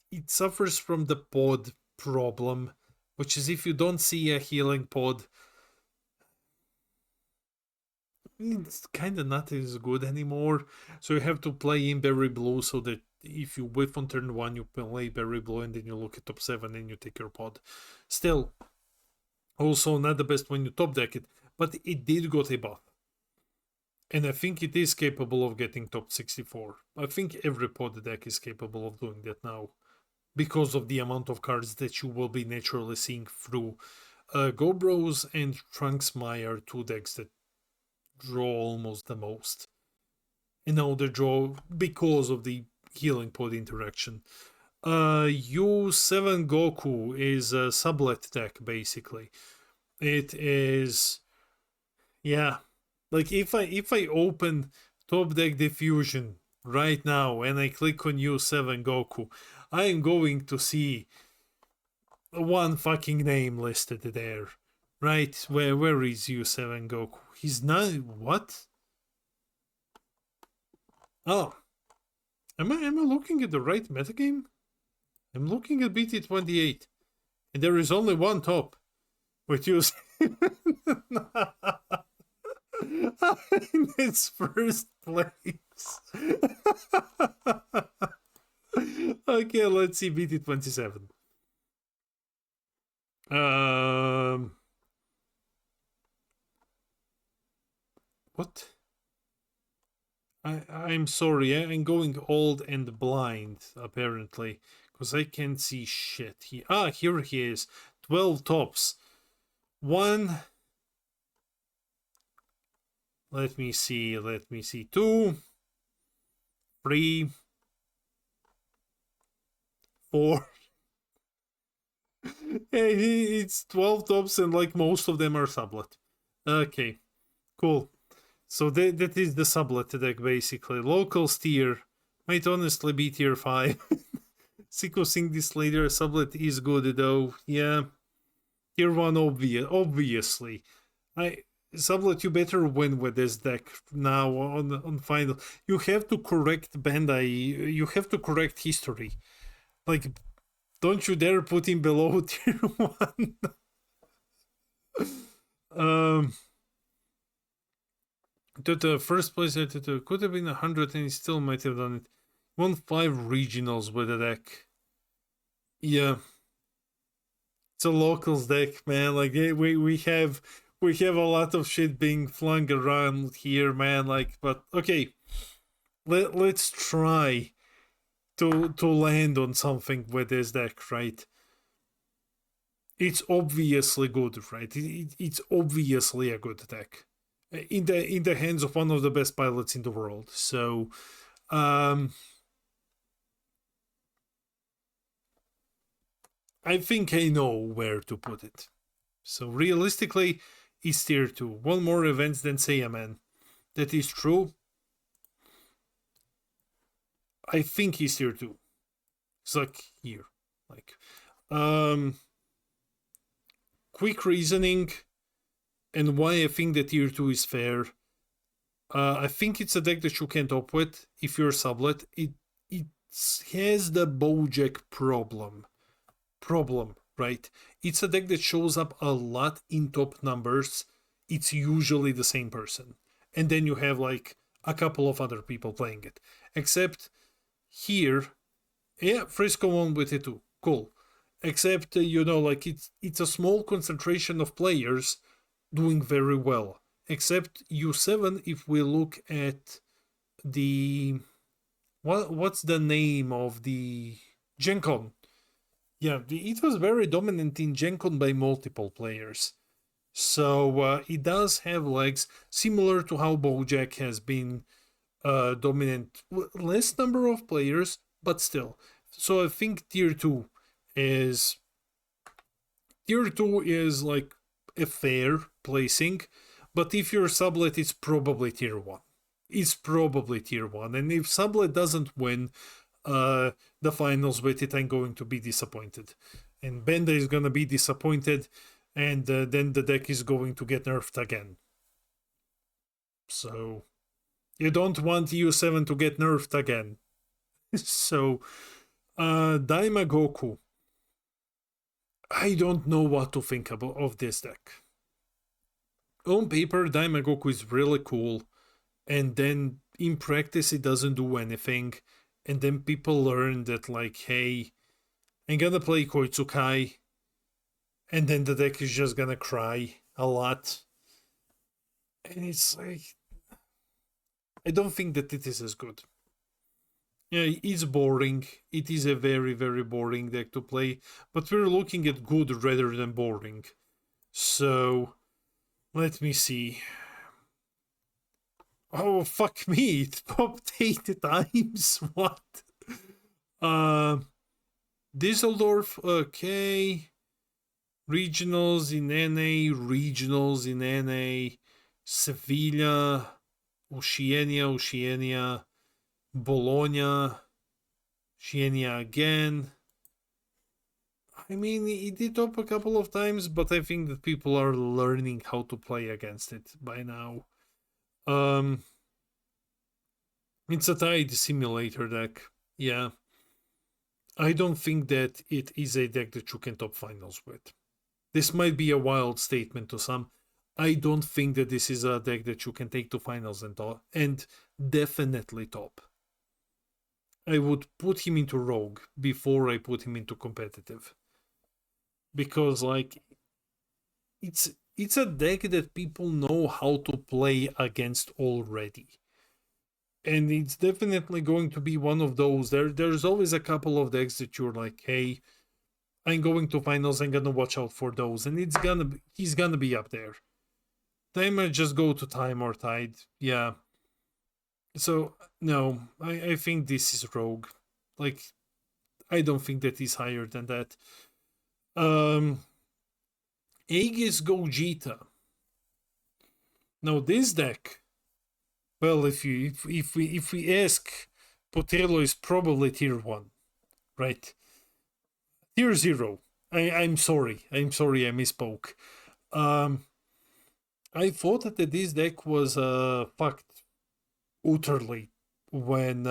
S1: it suffers from the Pod problem, which is if you don't see a healing Pod, it's kind of not as good anymore. So you have to play in Berry Blue so that if you whiff on turn 1, you play Berry Blue and then you look at top 7 and you take your Pod. Still, also not the best when you top deck it, but it did got a buff. And I think it is capable of getting top 64. I think every Pod deck is capable of doing that now, because of the amount of cards that you will be naturally seeing through. Go Bros and Trunks Mai are two decks that draw almost the most. And now they draw because of the healing Pod interaction. U7 Goku is a sublet deck, basically. It is, yeah, like, if I open Top Deck Diffusion right now and I click on U7 Goku, I am going to see one fucking name listed there, right? Where is U7 Goku? He's not, what? Oh, am I looking at the right metagame? I'm looking at BT28, and there is only one top with U7 in its first place. Okay, let's see BT27. What? I'm sorry, I'm going old and blind, apparently, because I can't see shit. Here he is. 12 tops. 1. Let me see. 2, 3, 4. It's 12 tops and like most of them are sublet. Okay, cool. So that is the sublet deck basically. Local tier might honestly be tier 5. Sequencing this later, sublet is good though. Yeah, tier 1 obviously. Sublet, you better win with this deck now on final. You have to correct Bandai. You have to correct history. Like, don't you dare put him below tier 1. To the first place, could have been 100 and he still might have done it. Won 5 regionals with the deck. Yeah. It's a locals deck, man. Like, we have a lot of shit being flung around here, man. Like, but okay. Let's try to land on something with this deck, right? It's obviously good, right? It's obviously a good deck in the hands of one of the best pilots in the world. So, I think I know where to put it. So realistically, it's tier 2. One more events than Saiyaman. That is true. I think he's tier 2. It's like here. Like, quick reasoning and why I think that tier 2 is fair. I think it's a deck that you can top with if you're sublet. It has the Bojack problem, right? It's a deck that shows up a lot in top numbers. It's usually the same person. And then you have like a couple of other people playing it. Except here, yeah, Frisco won with it too. Cool. Except, like it's a small concentration of players doing very well. Except U7, if we look at the... What's the name of the... Gen Con. Yeah, it was very dominant in Gen Con by multiple players. So it does have legs, similar to how Bojack has been dominant. Less number of players, but still. So I think tier 2 is like a fair placing, but if you're sublet, it's probably tier 1. It's probably tier 1, and if sublet doesn't win the finals with it, I'm going to be disappointed, and Benda is gonna be disappointed, and then the deck is going to get nerfed again. So you don't want EU7 to get nerfed again. So Daima Goku, I don't know what to think of this deck. On paper, Daima Goku is really cool, and then in practice it doesn't do anything, and then people learn that, like, hey, I'm gonna play Koitsukai, and then the deck is just gonna cry a lot. And it's like, I don't think that it is as good. Yeah, it's boring. It is a very, very boring deck to play, but we're looking at good rather than boring. So, let me see. Oh, fuck me, it popped 8 times. What? Düsseldorf, okay. Regionals in NA, Sevilla, Oceania, Bologna, Oceania again. I mean, it did top a couple of times, but I think that people are learning how to play against it by now. It's a tide simulator deck. Yeah. I don't think that it is a deck that you can top finals with. This might be a wild statement to some. I don't think that this is a deck that you can take to finals and definitely top. I would put him into Rogue before I put him into competitive. Because, like, it's a deck that people know how to play against already. And it's definitely going to be one of those. There's always a couple of decks that you're like, hey, I'm going to finals. I'm gonna watch out for those, and he's gonna be up there. They might just go to time or tide. Yeah. So no, I think this is rogue. Like, I don't think that he's higher than that. Aegis Gogeta. Now this deck, well, if we ask, Poterlo is probably tier 1, right? Tier 0. I'm sorry. I misspoke. I thought that this deck was fucked utterly when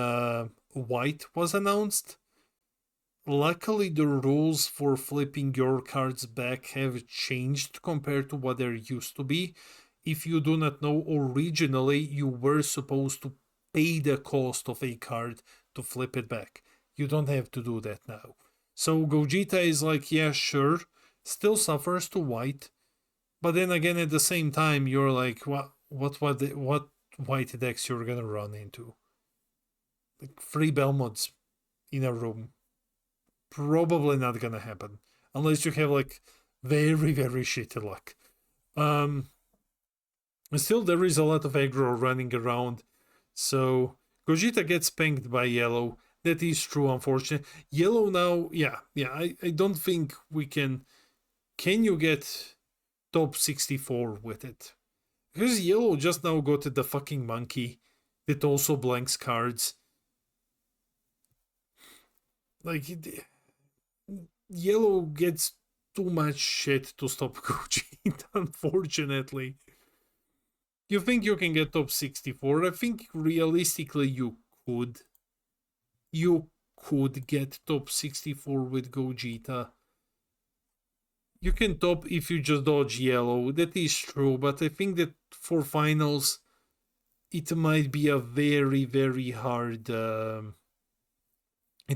S1: White was announced. Luckily, the rules for flipping your cards back have changed compared to what there used to be. If you do not know, originally you were supposed to pay the cost of a card to flip it back. You don't have to do that now. So Gogeta is like, yeah, sure, still suffers to White, but then again, at the same time, you're like, what White decks you're gonna run into? Like 3 Belmonts in a room. Probably not gonna happen unless you have like very shitty luck. Still, there is a lot of aggro running around, so Gogeta gets spanked by Yellow. That is true, unfortunately. Yellow now, yeah. I don't think we can. Can you get top 64 with it? Because Yellow just now got the fucking monkey that also blanks cards. Like, Yellow gets too much shit to stop Gogeta, unfortunately. You think you can get top 64? I think realistically you could. You could get top 64 with Gogeta. You can top if you just dodge Yellow. That is true, but I think that for finals, it might be a very hard. It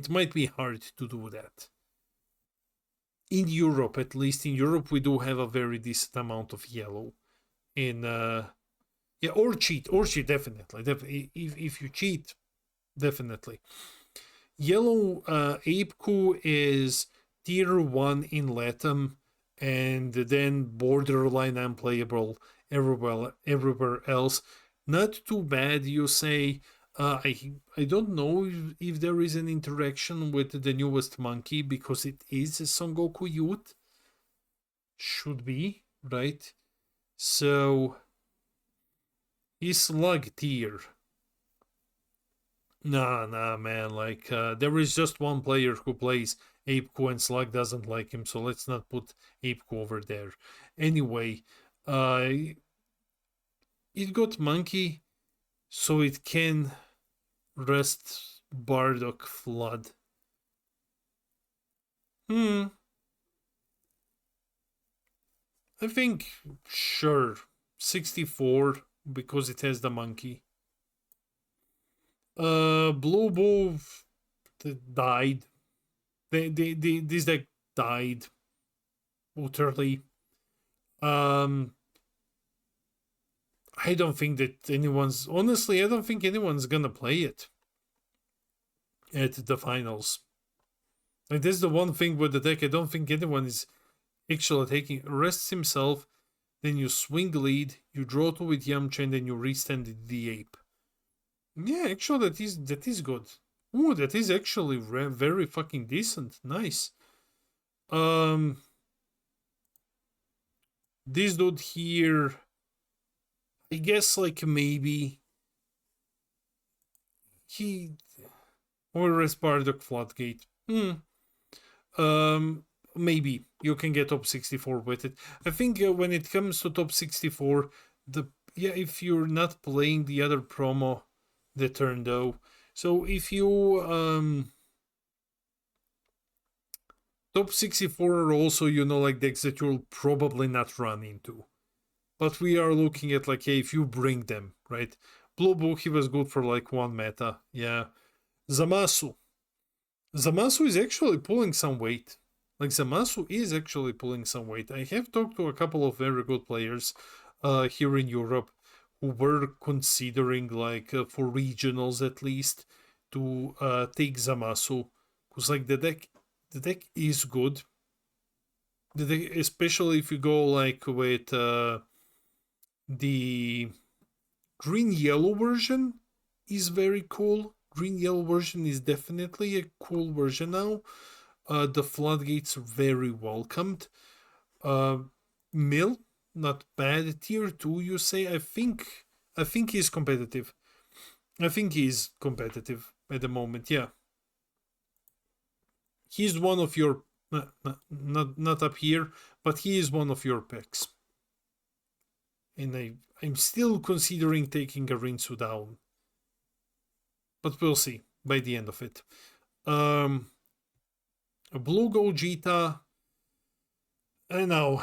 S1: might be hard to do that. In Europe, at least in Europe, we do have a very decent amount of Yellow. Yeah, or cheat, definitely. If you cheat, definitely. Yellow Apeku is tier 1 in Latam, and then borderline unplayable everywhere else. Not too bad, you say. I don't know if there is an interaction with the newest monkey, because it is a Son Goku Youth. Should be, right? So, is Slug tier? Nah, man. Like, there is just one player who plays Apeku, and Slug doesn't like him, so let's not put Apeku over there. Anyway, it got Monkey, so it can rest Bardock Flood. I think, sure, 64, because it has the Monkey. Blue Bull died. This deck died utterly. I don't think that anyone's, honestly, I don't think anyone's gonna play it at the finals. Like, that's the one thing with the deck. I don't think anyone is actually taking. Rests himself, then you swing lead, you draw 2 with Yamcha, and then you restand the ape. Yeah, actually, that is good. Ooh, that is actually very fucking decent. Nice. This dude here, I guess, like, maybe he, or as Bardock Floodgate. Maybe you can get top 64 with it. I think when it comes to top 64, if you're not playing the other promo, the turn though. So if you top 64 are also, like, decks that you'll probably not run into. But we are looking at, like, hey, if you bring them, right? Blue Book, he was good for like 1 meta. Yeah. Zamasu is actually pulling some weight. Like, Zamasu is actually pulling some weight. I have talked to a couple of very good players here in Europe who were considering, like, for regionals at least, to take Zamasu, because, like, the deck is good. especially if you go like with the green-yellow version is very cool. Green-yellow version is definitely a cool version now. The floodgates are very welcomed. Mill, not bad. Tier 2, you say? I think he's competitive. I think he's competitive at the moment, yeah. He's one of your not up here, but he is one of your picks. And I'm still considering taking a Rinsu down. But we'll see by the end of it. A Blue Gogeta. No.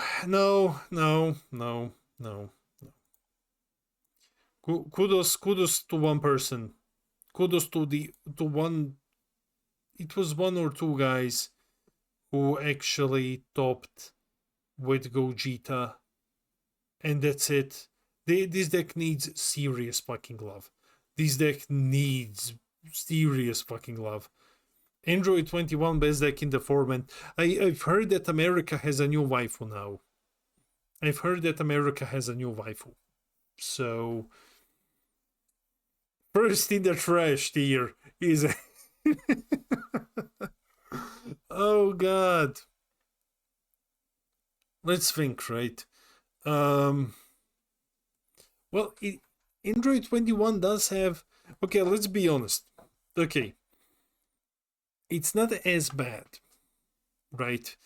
S1: Kudos to one person. Kudos to one. It was one or two guys who actually topped with Gogeta, and that's it. This deck needs serious fucking love. This deck needs serious fucking love. Android 21 best deck in the format. I've heard that America has a new waifu now. So first in the trash tier is oh god. Let's think, right? Well, Android 21 does have. Okay, let's be honest. Okay, it's not as bad, right?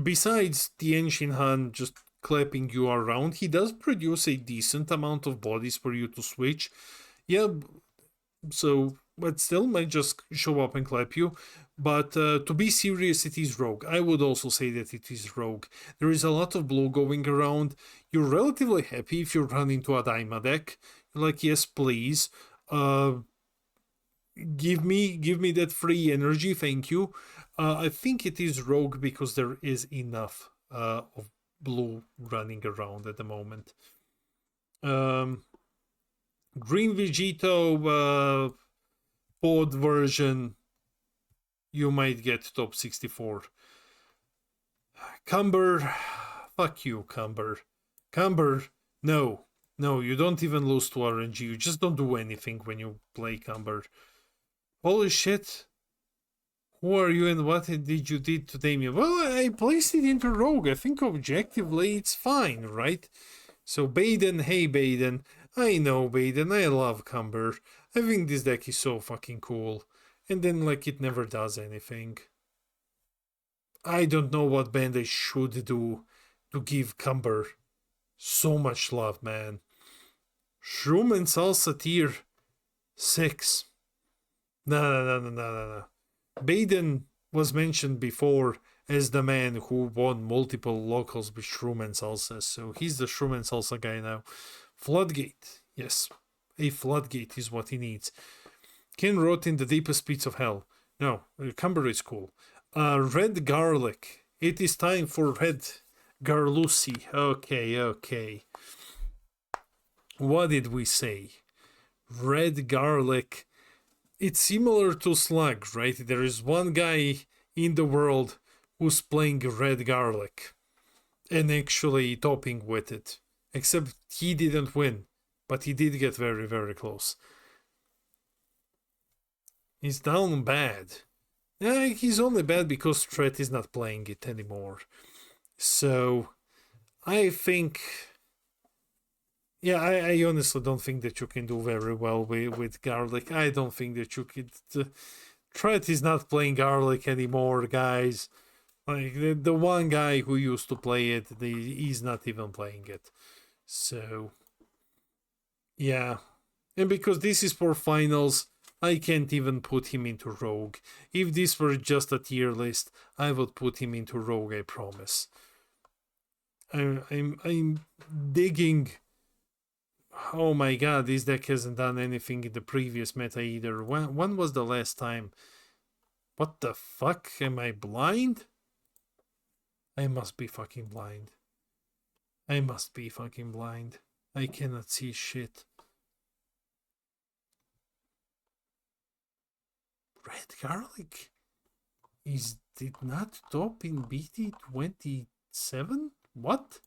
S1: Besides the Enshin Han just clapping you around, he does produce a decent amount of bodies for you to switch. Yeah, so, but still might just show up and clap you. But to be serious, it is rogue. I would also say that it is rogue. There is a lot of blue going around. You're relatively happy if you run into a Daima deck. You're like, yes, please. Give me that free energy, thank you. I think it is rogue because there is enough of blue running around at the moment. Green Vegito pod version, you might get top 64. Cumber, fuck you, Cumber. Cumber, no, you don't even lose to RNG. You just don't do anything when you play Cumber. Holy shit. Who are you and what did you did to Damien? Well, I placed it into Rogue. I think objectively it's fine, right? So Baden, hey Baden. I know Baden, I love Cumber. I think this deck is so fucking cool. And then like it never does anything. I don't know what band I should do to give Cumber so much love, man. Shroom and Salsa tier 6. No. Baden was mentioned before as the man who won multiple locals with Shroom and Salsa, so he's the Shroom and Salsa guy now. Floodgate, yes, a floodgate is what he needs. Ken wrote in the deepest pits of hell. No, Cumber is cool. Red Garlic. It is time for Red Garlusi. Okay. What did we say? Red Garlic. It's similar to Slug, right? There is one guy in the world who's playing Red Garlic and actually topping with it. Except he didn't win, but he did get very, very close. He's down bad. Yeah, he's only bad because Tret is not playing it anymore. So, I think... Yeah, I honestly don't think that you can do very well with Garlic. I don't think that you could... Tret is not playing Garlic anymore, guys. Like, the one guy who used to play it, he's not even playing it. So, yeah. And because this is for finals, I can't even put him into Rogue. If this were just a tier list, I would put him into Rogue, I promise. I'm digging... Oh my god, this deck hasn't done anything in the previous meta either. When was the last time? What the fuck? Am I blind? I must be fucking blind. I cannot see shit. Red Garlic? did not top in BT27? What?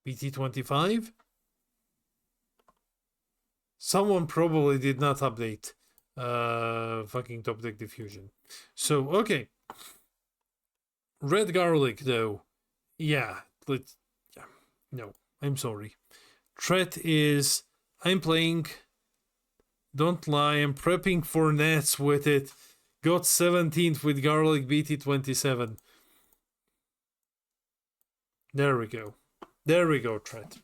S1: BT25? Someone probably did not update fucking top deck diffusion. So, okay. Red garlic, though. Yeah, no, I'm sorry. Threat is, I'm playing, don't lie, I'm prepping for nets with it. Got 17th with garlic BT27. There we go. There we go, Threat.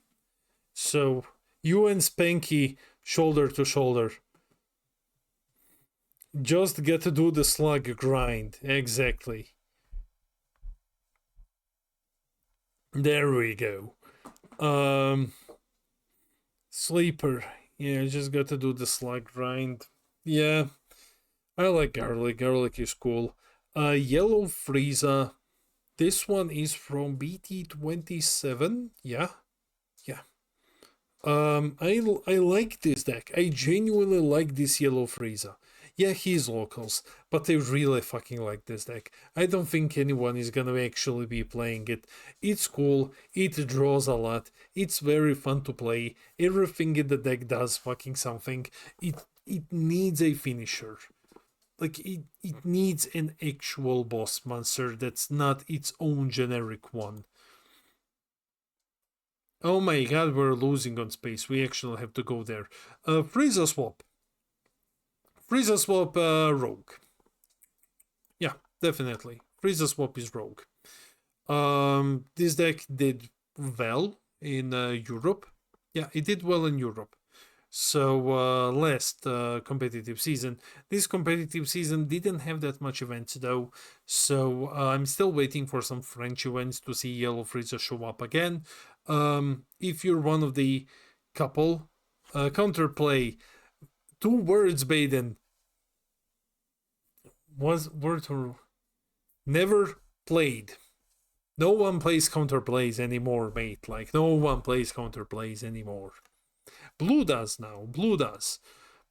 S1: So, you and Spanky, shoulder to shoulder. Just get to do the slug grind. Exactly. There we go. Sleeper. Yeah, just got to do the slug grind. Yeah, I like garlic. Garlic is cool. Yellow Frieza. This one is from BT27. Yeah. I like this deck. I genuinely like this Yellow Frieza. Yeah, he's locals, but I really fucking like this deck. I don't think anyone is gonna actually be playing it. It's cool, it draws a lot, it's very fun to play, everything in the deck does fucking something. It needs a finisher. Like, it needs an actual boss monster that's not its own generic one. Oh my god, we're losing on space. We actually have to go there. Frieza swap. Frieza swap, rogue. Yeah, definitely. Frieza swap is rogue. This deck did well in Europe. Yeah, it did well in Europe. So last competitive season. This competitive season didn't have that much events though. So I'm still waiting for some French events to see Yellow Frieza show up again. If you're one of the couple, counterplay. 2 words, Baden. Word or never played. No one plays counterplays anymore, mate. Like, no one plays counterplays anymore. Blue does now. Blue does.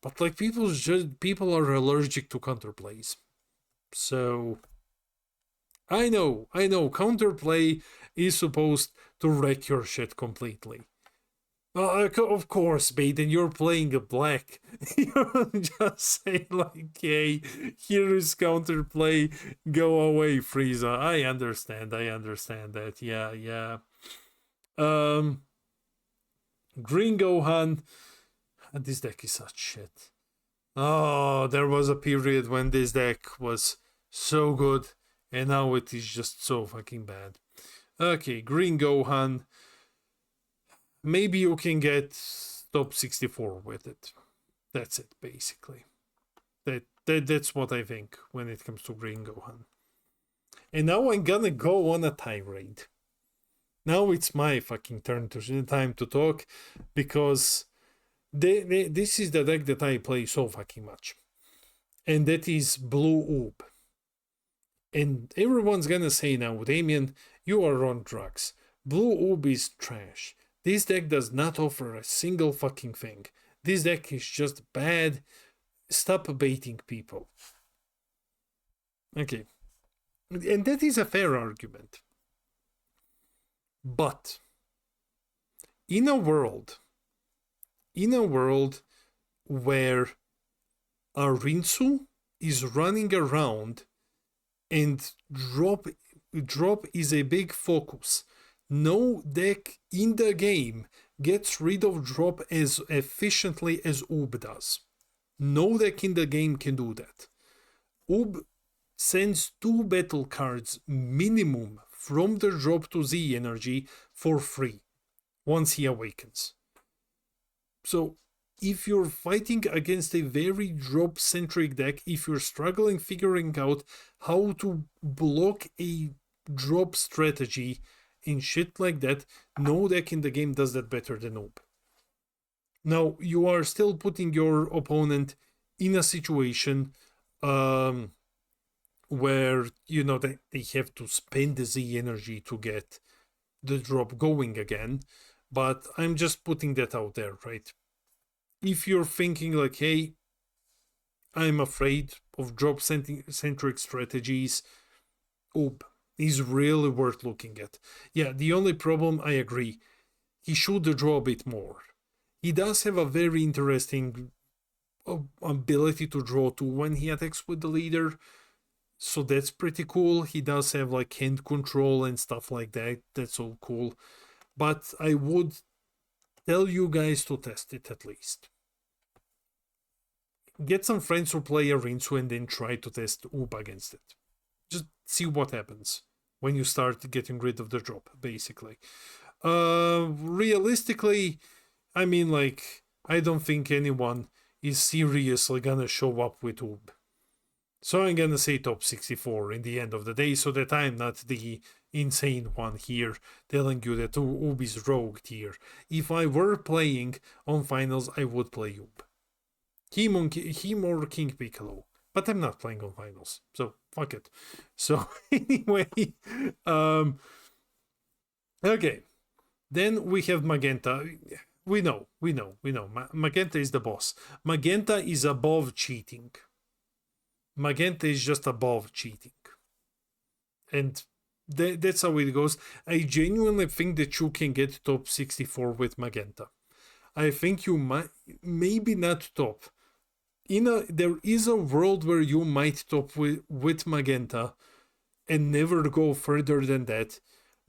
S1: But like, people are allergic to counterplays. So I know. Counterplay is supposed to wreck your shit completely. Of course, Baden, you're playing a black. You just say like, "Hey, here is counterplay. Go away, Frieza." I understand that. Yeah. Green Gohan. This deck is such shit. Oh, there was a period when this deck was so good, and now it is just so fucking bad. Okay, Green Gohan. Maybe you can get top 64 with it. That's it, basically. That's what I think when it comes to Green Gohan. And now I'm gonna go on a tirade. Now it's my fucking time to talk, because this is the deck that I play so fucking much. And that is Blue Oob. And everyone's gonna say now, Damien, you are on drugs. Blue Oob is trash. This deck does not offer a single fucking thing. This deck is just bad. Stop baiting people. Okay. And that is a fair argument. But in a world where a Rinsu is running around and drop is a big focus, no deck in the game gets rid of drop as efficiently as Oob does. No deck in the game can do that. Oob sends 2 battle cards minimum from the drop to Z energy for free once he awakens. So if you're fighting against a very drop-centric deck, if you're struggling figuring out how to block a drop strategy and shit like that, no deck in the game does that better than Oob. Now, you are still putting your opponent in a situation where, you know, they have to spend the Z energy to get the drop going again. But I'm just putting that out there, right? If you're thinking like, hey, I'm afraid of drop-centric strategies. Oob is really worth looking at. Yeah, the only problem, I agree, he should draw a bit more. He does have a very interesting ability to draw too when he attacks with the leader, so that's pretty cool. He does have like hand control and stuff like that. That's all cool. But I would tell you guys to test it at least. Get some friends who play Rinsu and then try to test Oob against it. Just see what happens when you start getting rid of the drop, basically. Realistically, I mean, like, I don't think anyone is seriously gonna show up with Oob. So I'm gonna say top 64 in the end of the day, so that I'm not the insane one here telling you that Oob is rogued here. If I were playing on finals, I would play Oob. Him or King Piccolo. But I'm not playing on finals, so fuck it. So anyway, okay. Then we have Magenta. We know. Magenta is the boss. Magenta is above cheating. Magenta is just above cheating. And that's how it goes. I genuinely think that you can get top 64 with Magenta. I think you might, maybe not top. There is a world where you might top with Magenta and never go further than that,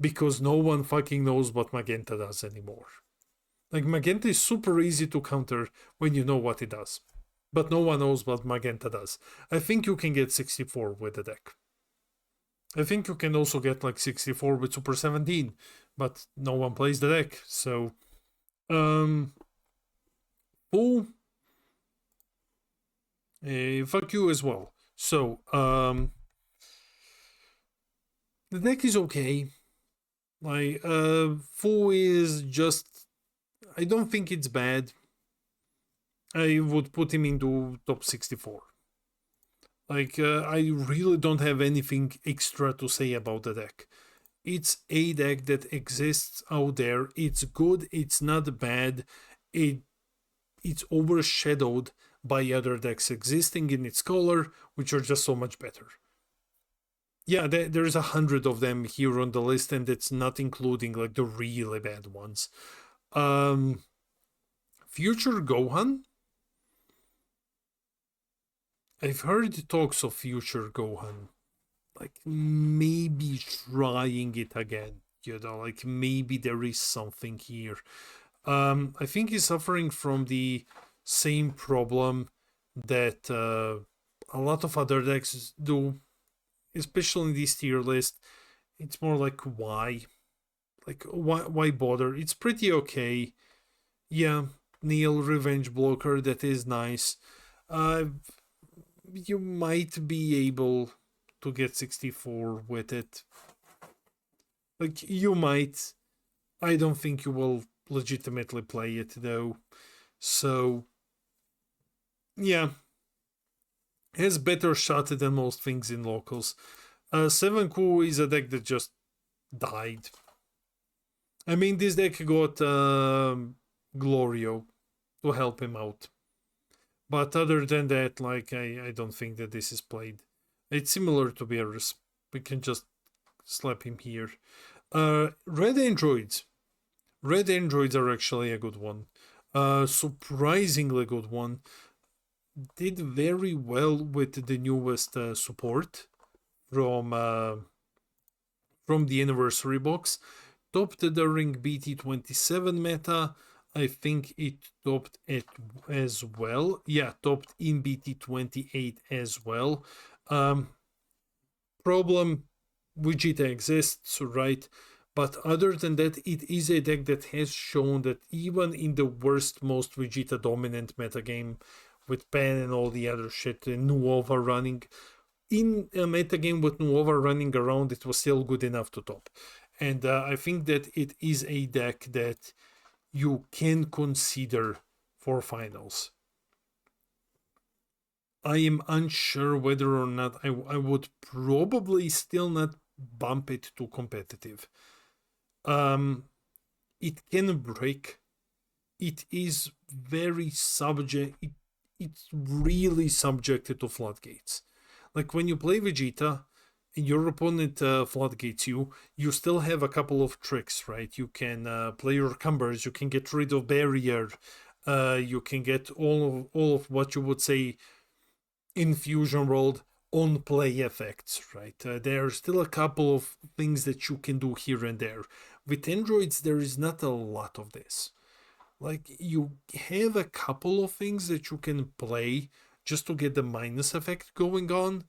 S1: because no one fucking knows what Magenta does anymore. Like, Magenta is super easy to counter when you know what it does, but no one knows what Magenta does. I think you can get 64 with the deck. I think you can also get like 64 with Super 17, but no one plays the deck, so full fuck you as well. So the deck is okay. Like, Fu is just, I don't think it's bad. I would put him into top 64. Like, I really don't have anything extra to say about the deck. It's a deck that exists out there. It's good. It's not bad. It's overshadowed by other decks existing in its color, which are just so much better. Yeah, there's 100 of them here on the list, and it's not including like the really bad ones. Future Gohan. I've heard talks of Future Gohan, like maybe trying it again. Like maybe there is something here. I think he's suffering from the same problem that a lot of other decks do, especially in this tier list. It's more like why bother? It's pretty okay. Yeah, Neil Revenge Blocker, that is nice. You might be able to get 64 with it. Like, you might. I don't think you will legitimately play it though. So yeah, has better shot than most things in locals. 7Ku is a deck that just died. I mean, this deck got Glorio to help him out. But other than that, like, I don't think that this is played. It's similar to Beerus. We can just slap him here. Red Androids. Red Androids are actually a good one. Surprisingly good one. Did very well with the newest support from the anniversary box. Topped during BT27 meta. I think it topped it as well. Yeah, topped in BT28 as well. Problem, Vegeta exists, right? But other than that, it is a deck that has shown that even in the worst, most Vegeta dominant metagame, with Pan and all the other shit, and Nuova running, in a metagame with Nuova running around, it was still good enough to top. And I think that it is a deck that you can consider for finals. I am unsure whether or not I would probably still not bump it to competitive. It can break. It is very subject. it's really subjected to floodgates. Like when you play Vegeta and your opponent floodgates you, you still have a couple of tricks, right? You can play your combers, you can get rid of barrier, you can get all of what you would say in Fusion World on play effects, right? There are still a couple of things that you can do here and there. With androids, there is not a lot of this. Like, you have a couple of things that you can play just to get the minus effect going on,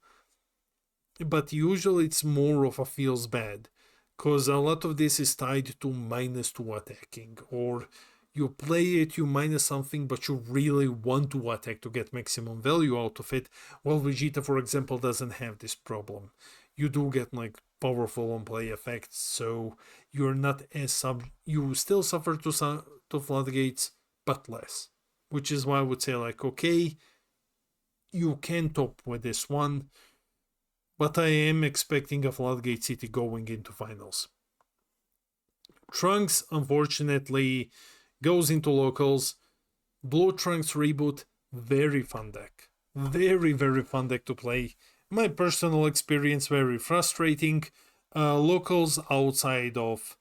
S1: but usually it's more of a feels bad, because a lot of this is tied to -2 attacking, or you play it, you minus something, but you really want to attack to get maximum value out of it. Well, Vegeta, for example, doesn't have this problem. You do get like powerful on play effects, so you're not as you still suffer to floodgates, but less. Which is why I would say, like, okay, you can top with this one, but I am expecting a Floodgate City going into finals. Trunks, unfortunately, goes into locals. Blue Trunks reboot, very fun deck. Very, very fun deck to play. My personal experience, very frustrating. Locals outside of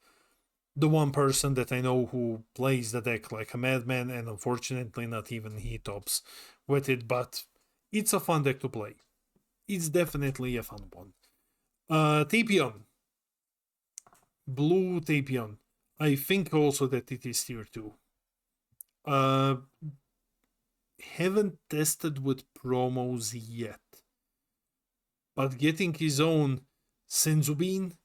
S1: the one person that I know who plays the deck like a madman, and unfortunately not even he tops with it, but it's a fun deck to play. It's definitely a fun one. Tapion. Blue Tapion. I think also that it is tier 2. Haven't tested with promos yet. But getting his own Senzubin,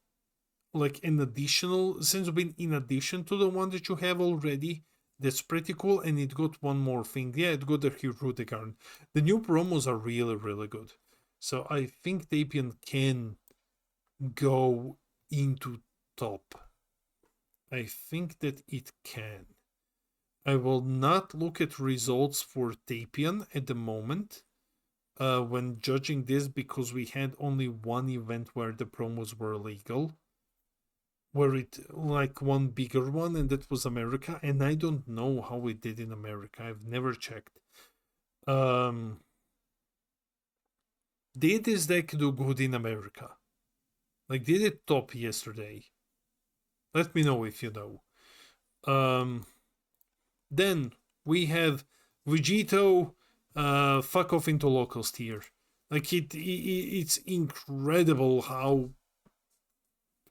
S1: like an additional Senzubin in addition to the one that you have already, that's pretty cool. And it got one more thing. Yeah, it got the Hirudegarn. The new promos are really, really good. So I think Tapion can go into top. I think that it can. I will not look at results for Tapion at the moment when judging this, because we had only one event where the promos were legal. Where it, like one bigger one, and that was America, and I don't know how it did in America. I've never checked. Did this deck do good in America? Like, did it top yesterday? Let me know if you know. Then we have Vegito fuck off into locals tier. Like, it's incredible how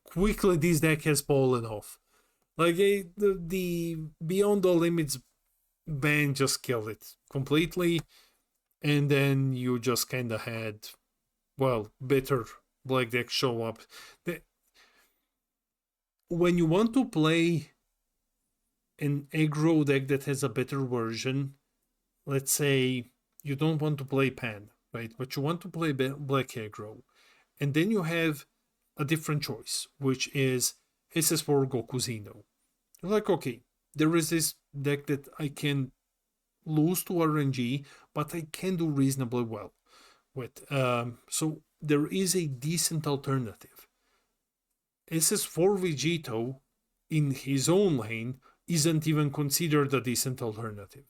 S1: quickly this deck has fallen off. Like, the Beyond the Limits ban just killed it completely, and then you just kind of had, well, better black deck show up. When you want to play an aggro deck that has a better version, let's say you don't want to play Pan, right? But you want to play black aggro, and then you have a different choice, which is SS4 Goku Xeno. You're like, okay, there is this deck that I can lose to RNG, but I can do reasonably well with. So there is a decent alternative. SS4 Vegito in his own lane isn't even considered a decent alternative.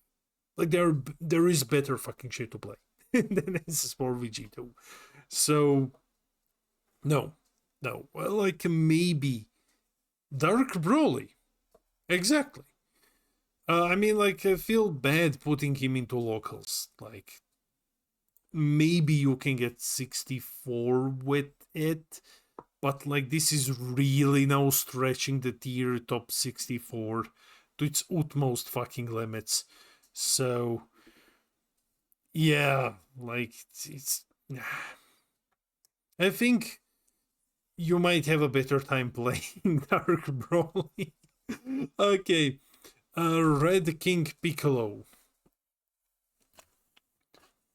S1: Like, there is better fucking shit to play than SS4 Vegito. So no. Well, like, maybe Dark Broly. Exactly. I mean, like, I feel bad putting him into locals. Like, maybe you can get 64 with it, but like, this is really now stretching the tier top 64 to its utmost fucking limits. So yeah, like, it's I think you might have a better time playing Dark Broly. Okay, Red King Piccolo.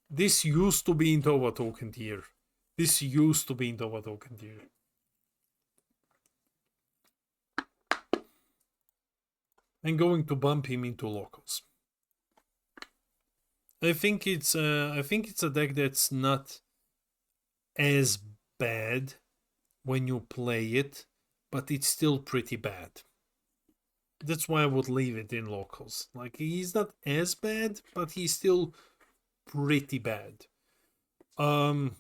S1: This used to be in Towa Token tier. I'm going to bump him into locals. I think it's a deck that's not as bad when you play it, but it's still pretty bad. That's why I would leave it in locals. Like, he's not as bad, but he's still pretty bad. Goku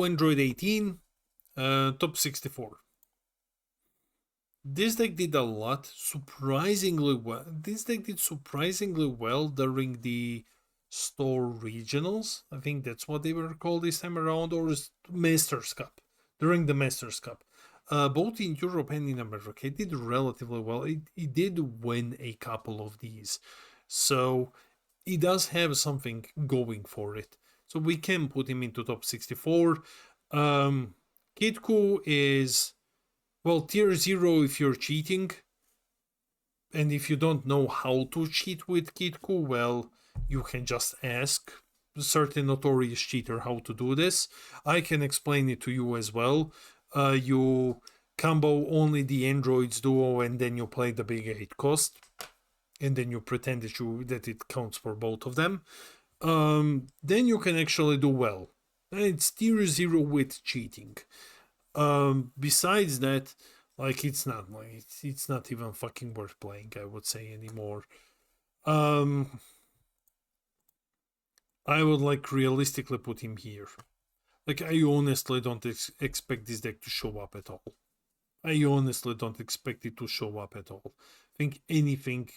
S1: Android 18, top 64. This deck did a lot, surprisingly well. This deck did surprisingly well during the store regionals. I think that's what they were called this time around, or Masters Cup. During the Masters Cup. Both in Europe and in America, it did relatively well. It did win a couple of these. So it does have something going for it. So we can put him into top 64. Kitku is, well, tier 0 if you're cheating. And if you don't know how to cheat with Kitku, well, you can just ask a certain notorious cheater how to do this. I can explain it to you as well. You combo only the androids duo and then you play the big 8 cost. And then you pretend that it counts for both of them. Then you can actually do well. It's tier 0 with cheating. Besides that, like, it's not even fucking worth playing, I would say, anymore. I would like realistically put him here. Like, I honestly don't expect this deck to show up at all. I honestly don't expect it to show up at all. I think anything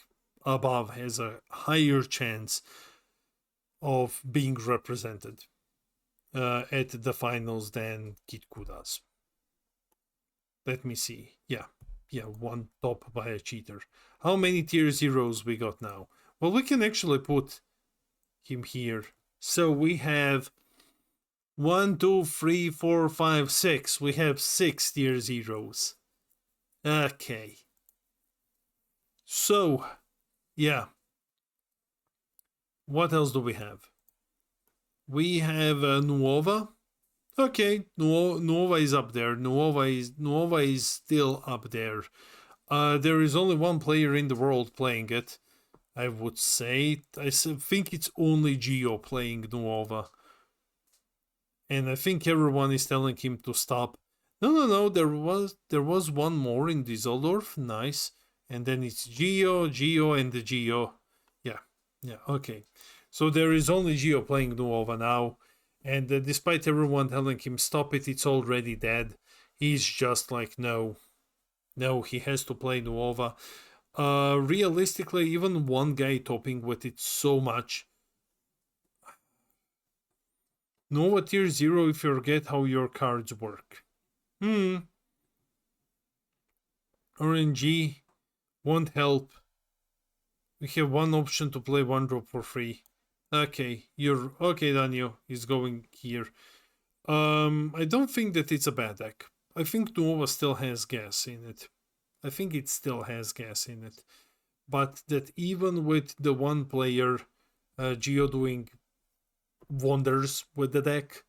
S1: above has a higher chance of being represented at the finals than Kitku does. Let me see. Yeah, one top by a cheater. How many tier 0s we got now? Well, we can actually put him here. So we have 1, 2, 3, 4, 5, 6. We have 6 tier 0s. Okay. So, yeah. What else do we have? We have Nuova. Okay, Nuova is up there. Nuova is still up there. There is only one player in the world playing it, I would say. I think it's only Geo playing Nuova. And I think everyone is telling him to stop. No, there was one more in Düsseldorf. Nice. And then it's Geo, and the Geo. Yeah, okay. So there is only Geo playing Nuova now. And despite everyone telling him stop it, it's already dead. He's just like, no, he has to play Nuova. Realistically, even one guy topping with it so much. Nova tier 0 if you forget how your cards work. RNG won't help. We have one option to play one drop for free. Okay, Daniel is going here. I don't think that it's a bad deck. I think Nova still has gas in it. But that even with the one player, Geo doing wonders with the deck,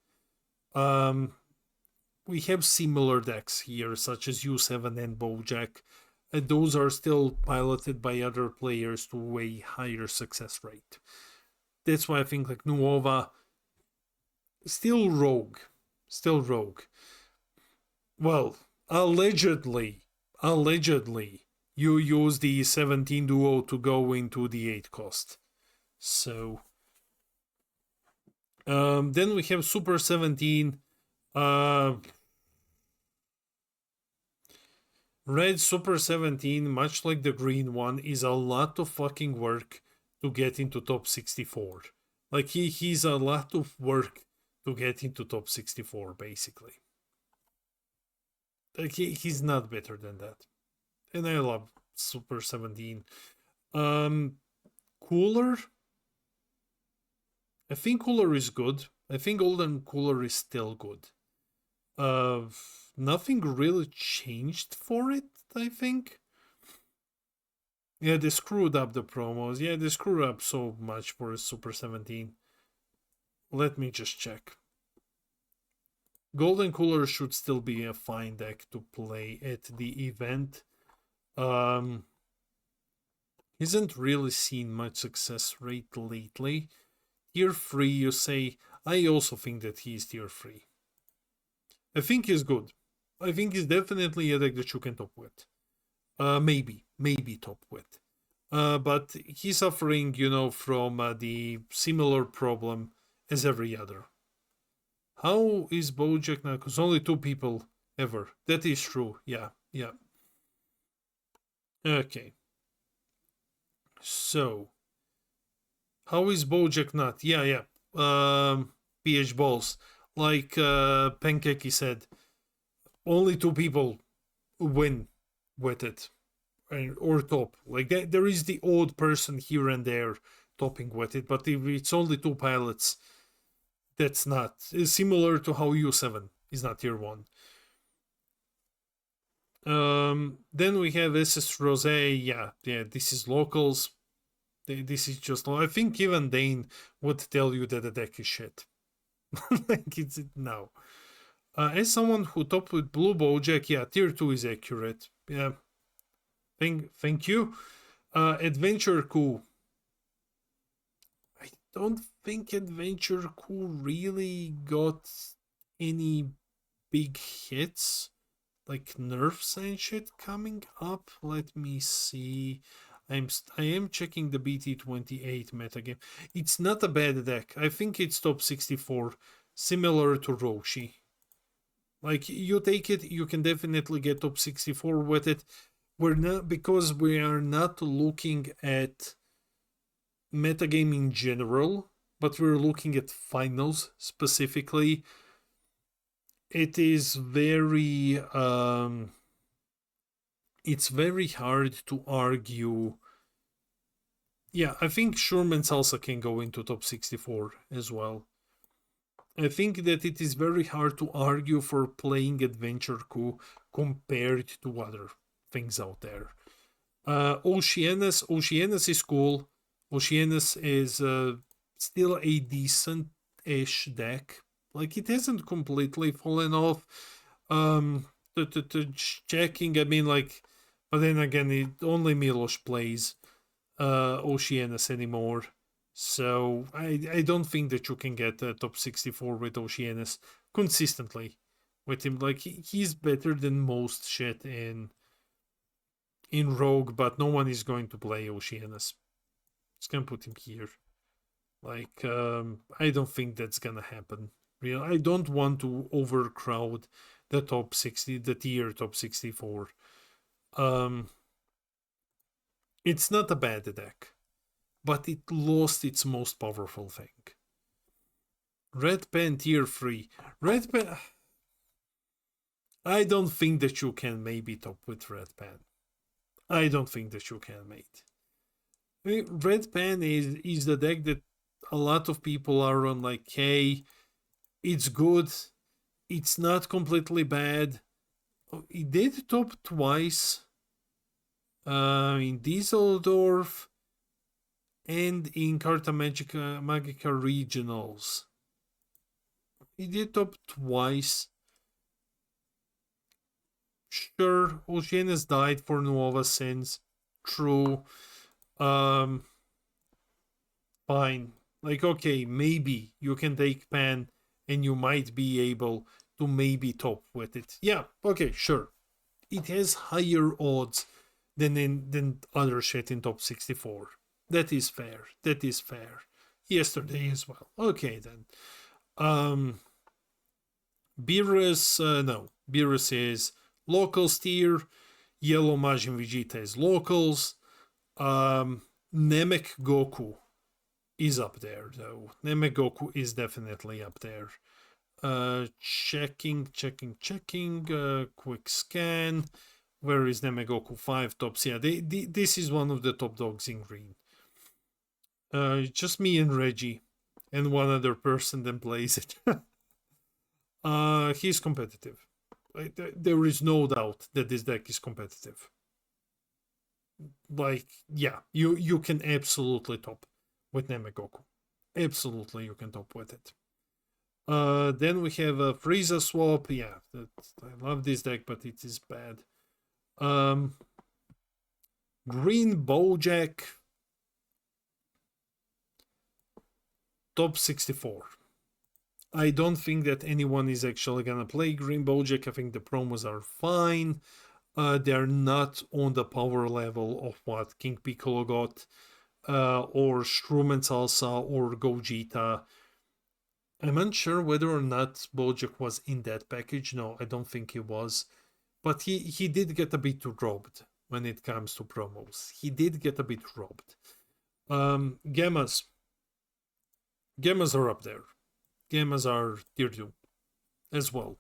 S1: we have similar decks here, such as U7 and Bojack. And those are still piloted by other players to a higher success rate. That's why I think like Nuova, still rogue. Well, allegedly, you use the 17 duo to go into the 8 cost. So, then we have Super 17. Red Super 17, much like the green one, is a lot of fucking work to get into top 64. Like, he's a lot of work to get into top 64, basically. Like, he's not better than that. And I love Super 17. Cooler? I think Cooler is good. I think Golden Cooler is still good. Nothing really changed for it, I think. Yeah, they screwed up the promos. Yeah, they screwed up so much for Super 17. Let me just check. Golden Cooler should still be a fine deck to play at the event. Hasn't really seen much success rate lately. Tier 3, you say. I also think that he is tier 3. I think he's good. I think he's definitely a deck that you can top with. Maybe top with. But he's suffering, you know, from the similar problem as every other. How is Bojack now? Because only 2 people ever. That is true. Yeah, yeah. Okay. So, how is Bojack not? Yeah, yeah. PH balls. Like Pancake said, only 2 people win with it, or top. Like there is the odd person here and there topping with it, but if it's only 2 pilots, that's not. It's similar to how U7 is not tier 1. Then we have SS Rose. Yeah, yeah. This is locals. This is just. I think even Dane would tell you that the deck is shit. Like it's no. As someone who topped with Blue Bojack, yeah, tier 2 is accurate. Yeah. Thank you. Adventure Coup. I don't think Adventure Coup really got any big hits, like nerfs and shit coming up. Let me see. I am checking the BT28 metagame. It's not a bad deck. I think it's top 64, similar to Roshi. Like you take it, you can definitely get top 64 with it. We're not, because we are not looking at metagame in general, but we're looking at finals specifically. It is very it's very hard to argue. Yeah, I think Sherman Salsa can go into top 64 as well. I think that it is very hard to argue for playing Adventure Coup compared to other things out there. Oceanus is cool. Oceanus is still a decent-ish deck. Like it hasn't completely fallen off. Checking, I mean, like, but then again, only Milos plays Oceanus anymore. So I don't think that you can get top 64 with Oceanus consistently with him. Like he's better than most shit in Rogue, but no one is going to play Oceanus. Just gonna put him here. Like I don't think that's gonna happen. Real, I don't want to overcrowd the top 60, the tier top 64. It's not a bad deck, but it lost its most powerful thing. Red Pen tier 3. Red Pen. I don't think that you can maybe top with Red Pen. I don't think that you can, mate. Red Pen is the deck that a lot of people are on, like, hey, it's good, it's not completely bad. It did top twice in Dieseldorf and in Carta Magica Regionals. He did top twice. Sure, Oceanus died for Nuova since. True. Fine. Like, okay, maybe you can take Pan and you might be able to maybe top with it. Yeah, okay, sure. It has higher odds than other shit in top 64. That is fair. That is fair. Yesterday as well. Okay then. Beerus, no. Beerus is locals tier. Yellow Majin Vegeta is locals. Namek Goku is up there though. Namek Goku is definitely up there. Checking. Quick scan. Where is Namek Goku? 5 tops. Yeah, this is one of the top dogs in green. Just me and Reggie, and one other person that plays it. He's competitive. There is no doubt that this deck is competitive. Like, yeah, you can absolutely top with Namek Goku. Absolutely, you can top with it. Then we have a Frieza swap. Yeah, I love this deck, but it is bad. Green Bojack, top 64. I don't think that anyone is actually gonna play Green Bojack. I think the promos are fine. They're not on the power level of what King Piccolo got, or Shroom and Salsa, or Gogeta. I'm unsure whether or not Bojack was in that package. No, I don't think he was. But he did get a bit robbed when it comes to promos. He did get a bit robbed. Gammas. Gammas are up there. Gammas are tier 2 as well.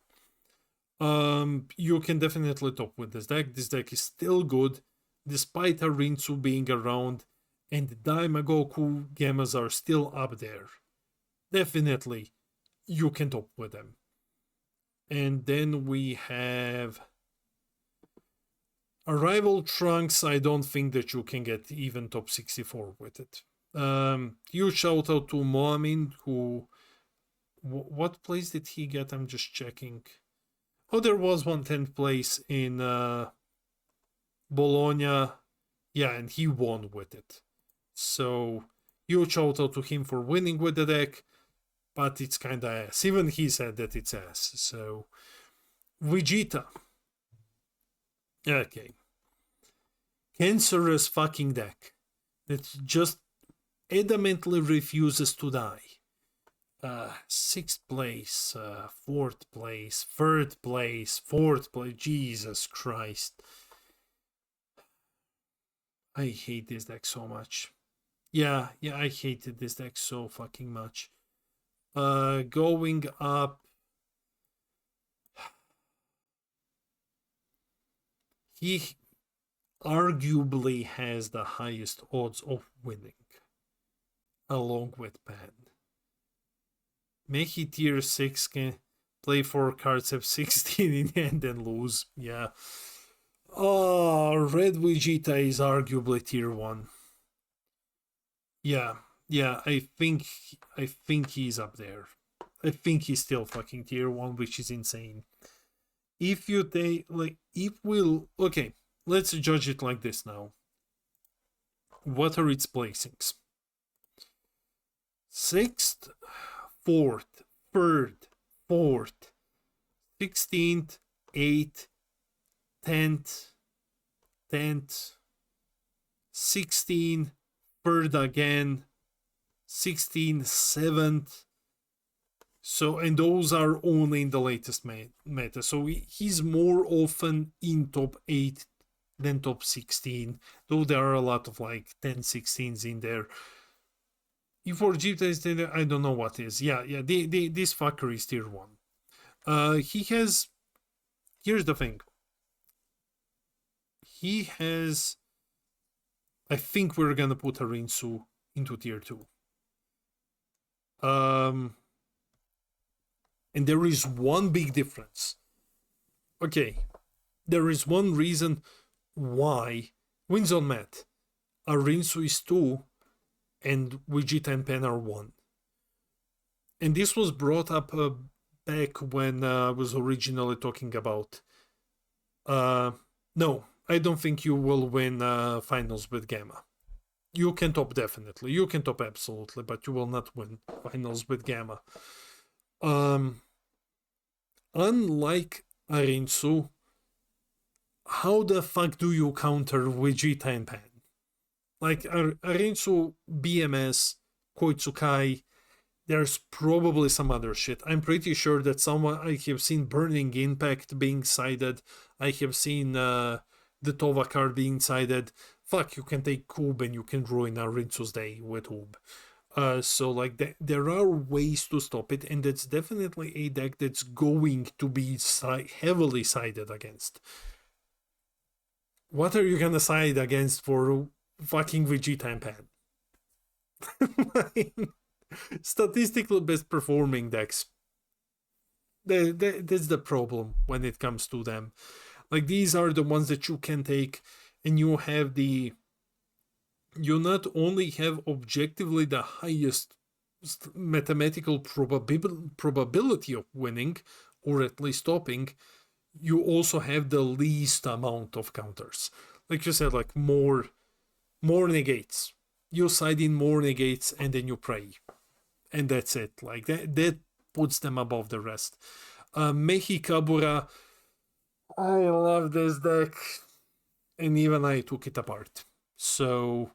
S1: You can definitely top with this deck. This deck is still good, despite Arinsu being around, and Daimagoku Gammas are still up there. Definitely, you can top with them. And then we have Arrival Trunks. I don't think that you can get even top 64 with it. Huge shout out to Moamin, who... What place did he get? I'm just checking. Oh, there was 110th place in Bologna. Yeah, and he won with it. So, huge shout out to him for winning with the deck. But it's kinda ass. Even he said that it's ass. So, Vegeta. Okay. Cancerous fucking deck that just adamantly refuses to die. 6th place, 4th place, 3rd place, 4th place. Jesus Christ. I hate this deck so much. Yeah, I hated this deck so fucking much. Going up. He arguably has the highest odds of winning, along with Pan. Make it tier 6, can play 4 cards, have 16 in hand and lose. Yeah. Oh, Red Vegeta is arguably tier 1. Yeah, I think he's up there. I think he's still fucking tier 1, which is insane. If you take, like, okay, let's judge it like this now. What are its placings? 6th, 4th, 3rd, 4th, 16th, 8th, 10th, 16, 3rd again, 16, 7th. So, and those are only in the latest meta. So he's more often in top 8 than top 16, though there are a lot of like 10, 16s in there. E4G is, I don't know what is. Yeah, this fucker is tier 1. He has, here's the thing. He has, I think we're gonna put Arinsu into tier 2. And there is one big difference. Okay, there is one reason why wins on mat. Arinsu is 2 and Vegeta and Pen are 1. And this was brought up back when I was originally talking about... no, I don't think you will win finals with Gamma. You can top definitely. You can top absolutely, but you will not win finals with Gamma. Unlike Arinsu, how the fuck do you counter Vegeta and Pan? Like Arinsu, BMS, Koitsukai, there's probably some other shit. I'm pretty sure that I have seen Burning Impact being sided. I have seen the Tova card being sided. Fuck, you can take Koob and you can ruin Arinsu's day with Koob. So like there are ways to stop it, and that's definitely a deck that's going to be heavily sided against. What are you gonna side against for fucking Vegeta and Pan? Statistically best performing decks. That's the problem when it comes to them. Like, these are the ones that you can take, and you not only have objectively the highest mathematical probability of winning, or at least stopping, you also have the least amount of counters. Like you said, like more negates. You side in more negates and then you pray. And that's it. Like that puts them above the rest. Mehi Kabura, I love this deck. And even I took it apart. So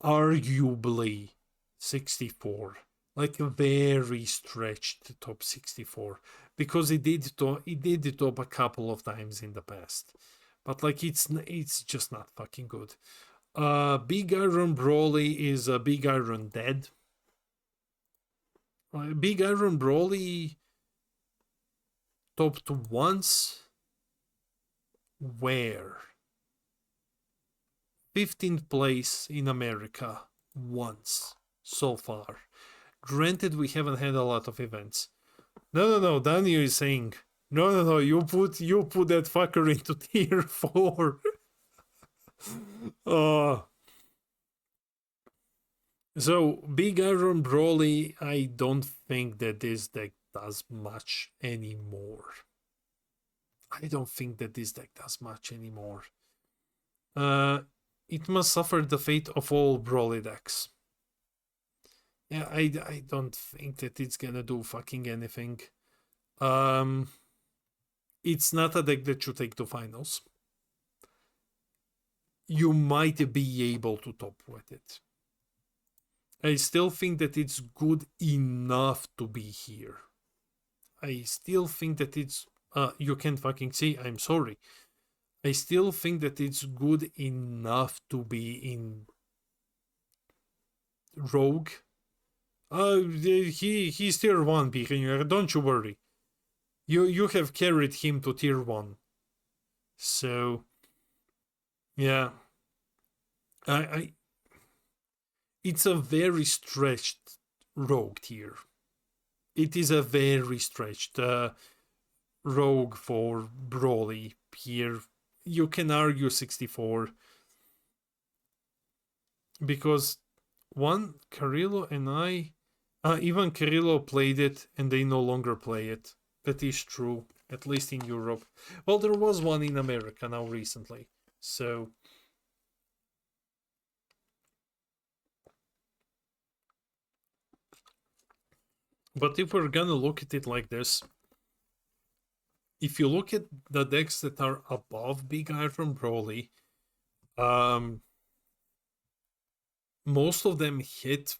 S1: arguably 64. Like a very stretched top 64. Because it did the top a couple of times in the past. But like it's just not fucking good. Big Iron Broly is a Big Iron dead. Big Iron Broly topped once. Where? 15th place in America once so far. Granted, we haven't had a lot of events. No. Daniel is saying, no. You put that fucker into tier 4. So Big Iron Broly, I don't think that this deck does much anymore. It must suffer the fate of all Broly decks. Yeah, I don't think that it's gonna do fucking anything. It's not a deck that you take to finals. You might be able to top with it. I still think that it's good enough to be here. I still think that it's... you can't fucking see, I'm sorry. I still think that it's good enough to be in Rogue. He's tier 1, Beacon, don't you worry. You have carried him to tier 1. So, yeah. It's a very stretched Rogue tier. It is a very stretched Rogue for Broly here. You can argue 64. Because one, Carrillo and I... even Carrillo played it and they no longer play it. That is true, at least in Europe. Well, there was one in America now recently. So... But if we're gonna look at it like this, if you look at the decks that are above Big Iron Broly, most of them hit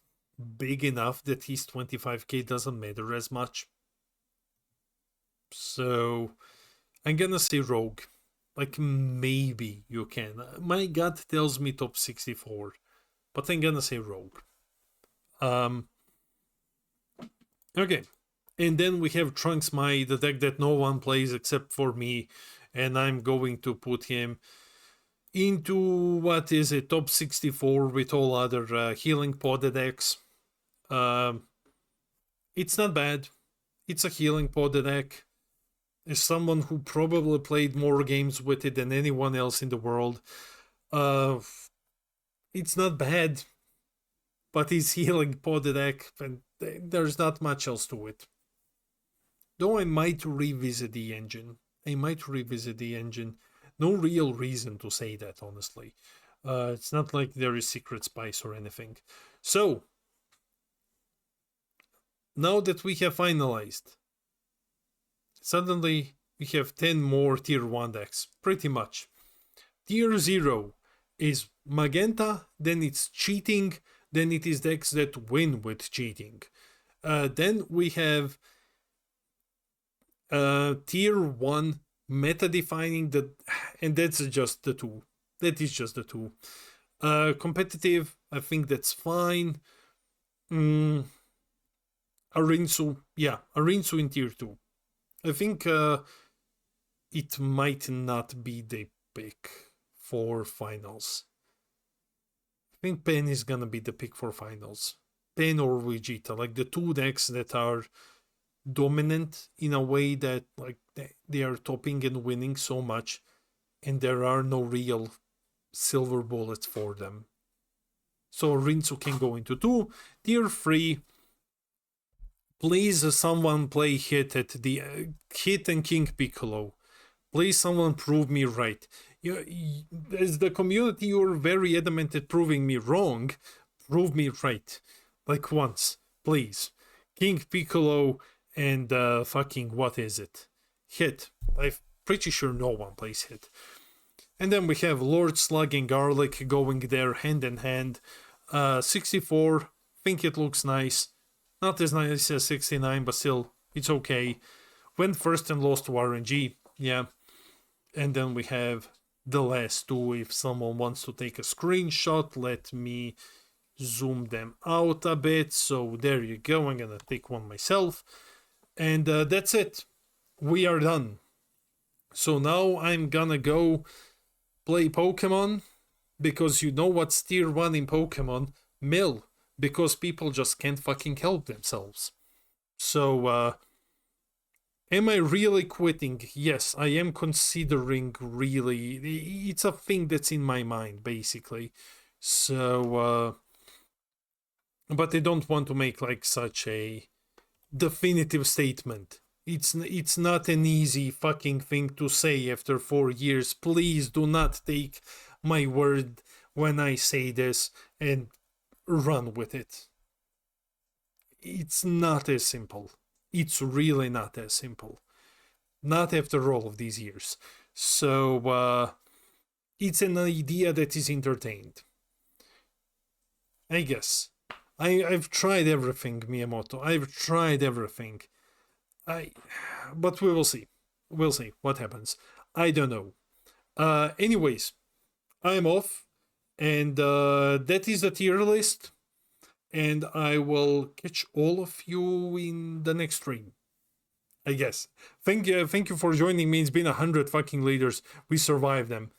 S1: big enough that his 25k doesn't matter as much. So I'm gonna say Rogue. Like, maybe you can. My gut tells me top 64, but I'm gonna say Rogue. Okay. And then we have Trunks Mai, the deck that no one plays except for me, and I'm going to put him into, what is it, top 64 with all other healing pod decks. It's not bad. It's a healing pod deck. As someone who probably played more games with it than anyone else in the world, it's not bad, but it's healing pod deck, and there's not much else to it. Though I might revisit the engine. No real reason to say that, honestly. It's not like there is secret spice or anything. So, now that we have finalized, suddenly we have 10 more tier 1 decks, pretty much. Tier 0 is Magenta, then it's cheating, then it is decks that win with cheating. Then we have tier 1 meta defining, and that's just the two. That is just the two. Competitive, I think that's fine. Arinsu in tier 2. I think it might not be the pick for finals. I think Pen is gonna be the pick for finals. Pen or Vegeta, like the two decks that are dominant in a way that like they are topping and winning so much, and there are no real silver bullets for them. So Rinsu can go into 2. Tier 3, please someone play Hit at the Hit and King Piccolo. Please someone prove me right. As the community, you're very adamant at proving me wrong. Prove me right. Like once, please. King Piccolo and fucking, what is it? Hit. I'm pretty sure no one plays Hit. And then we have Lord Slug and Garlic going there hand in hand. 64, think it looks nice. Not as nice as 69, but still, it's okay. Went first and lost to RNG, yeah. And then we have the last two. If someone wants to take a screenshot, let me zoom them out a bit. So there you go, I'm gonna take one myself. And that's it. We are done. So now I'm gonna go play Pokemon, because you know what's tier 1 in Pokemon? Mill, because people just can't fucking help themselves. So, am I really quitting? Yes, I am considering really. It's a thing that's in my mind, basically. So, but I don't want to make like such a definitive statement. It's not an easy fucking thing to say after 4 years. Please do not take my word when I say this and run with it. It's not as simple. It's really not as simple. Not after all of these years. So, it's an idea that is entertained. I guess. I've tried everything, Miyamoto. I've tried everything. But we will see. We'll see what happens. I don't know. Anyways, I'm off, and that is the tier list. And I will catch all of you in the next stream, I guess. Thank you for joining me. It's been 100 fucking leaders. We survived them.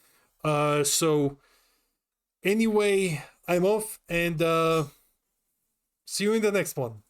S1: So anyway, I'm off, and see you in the next one.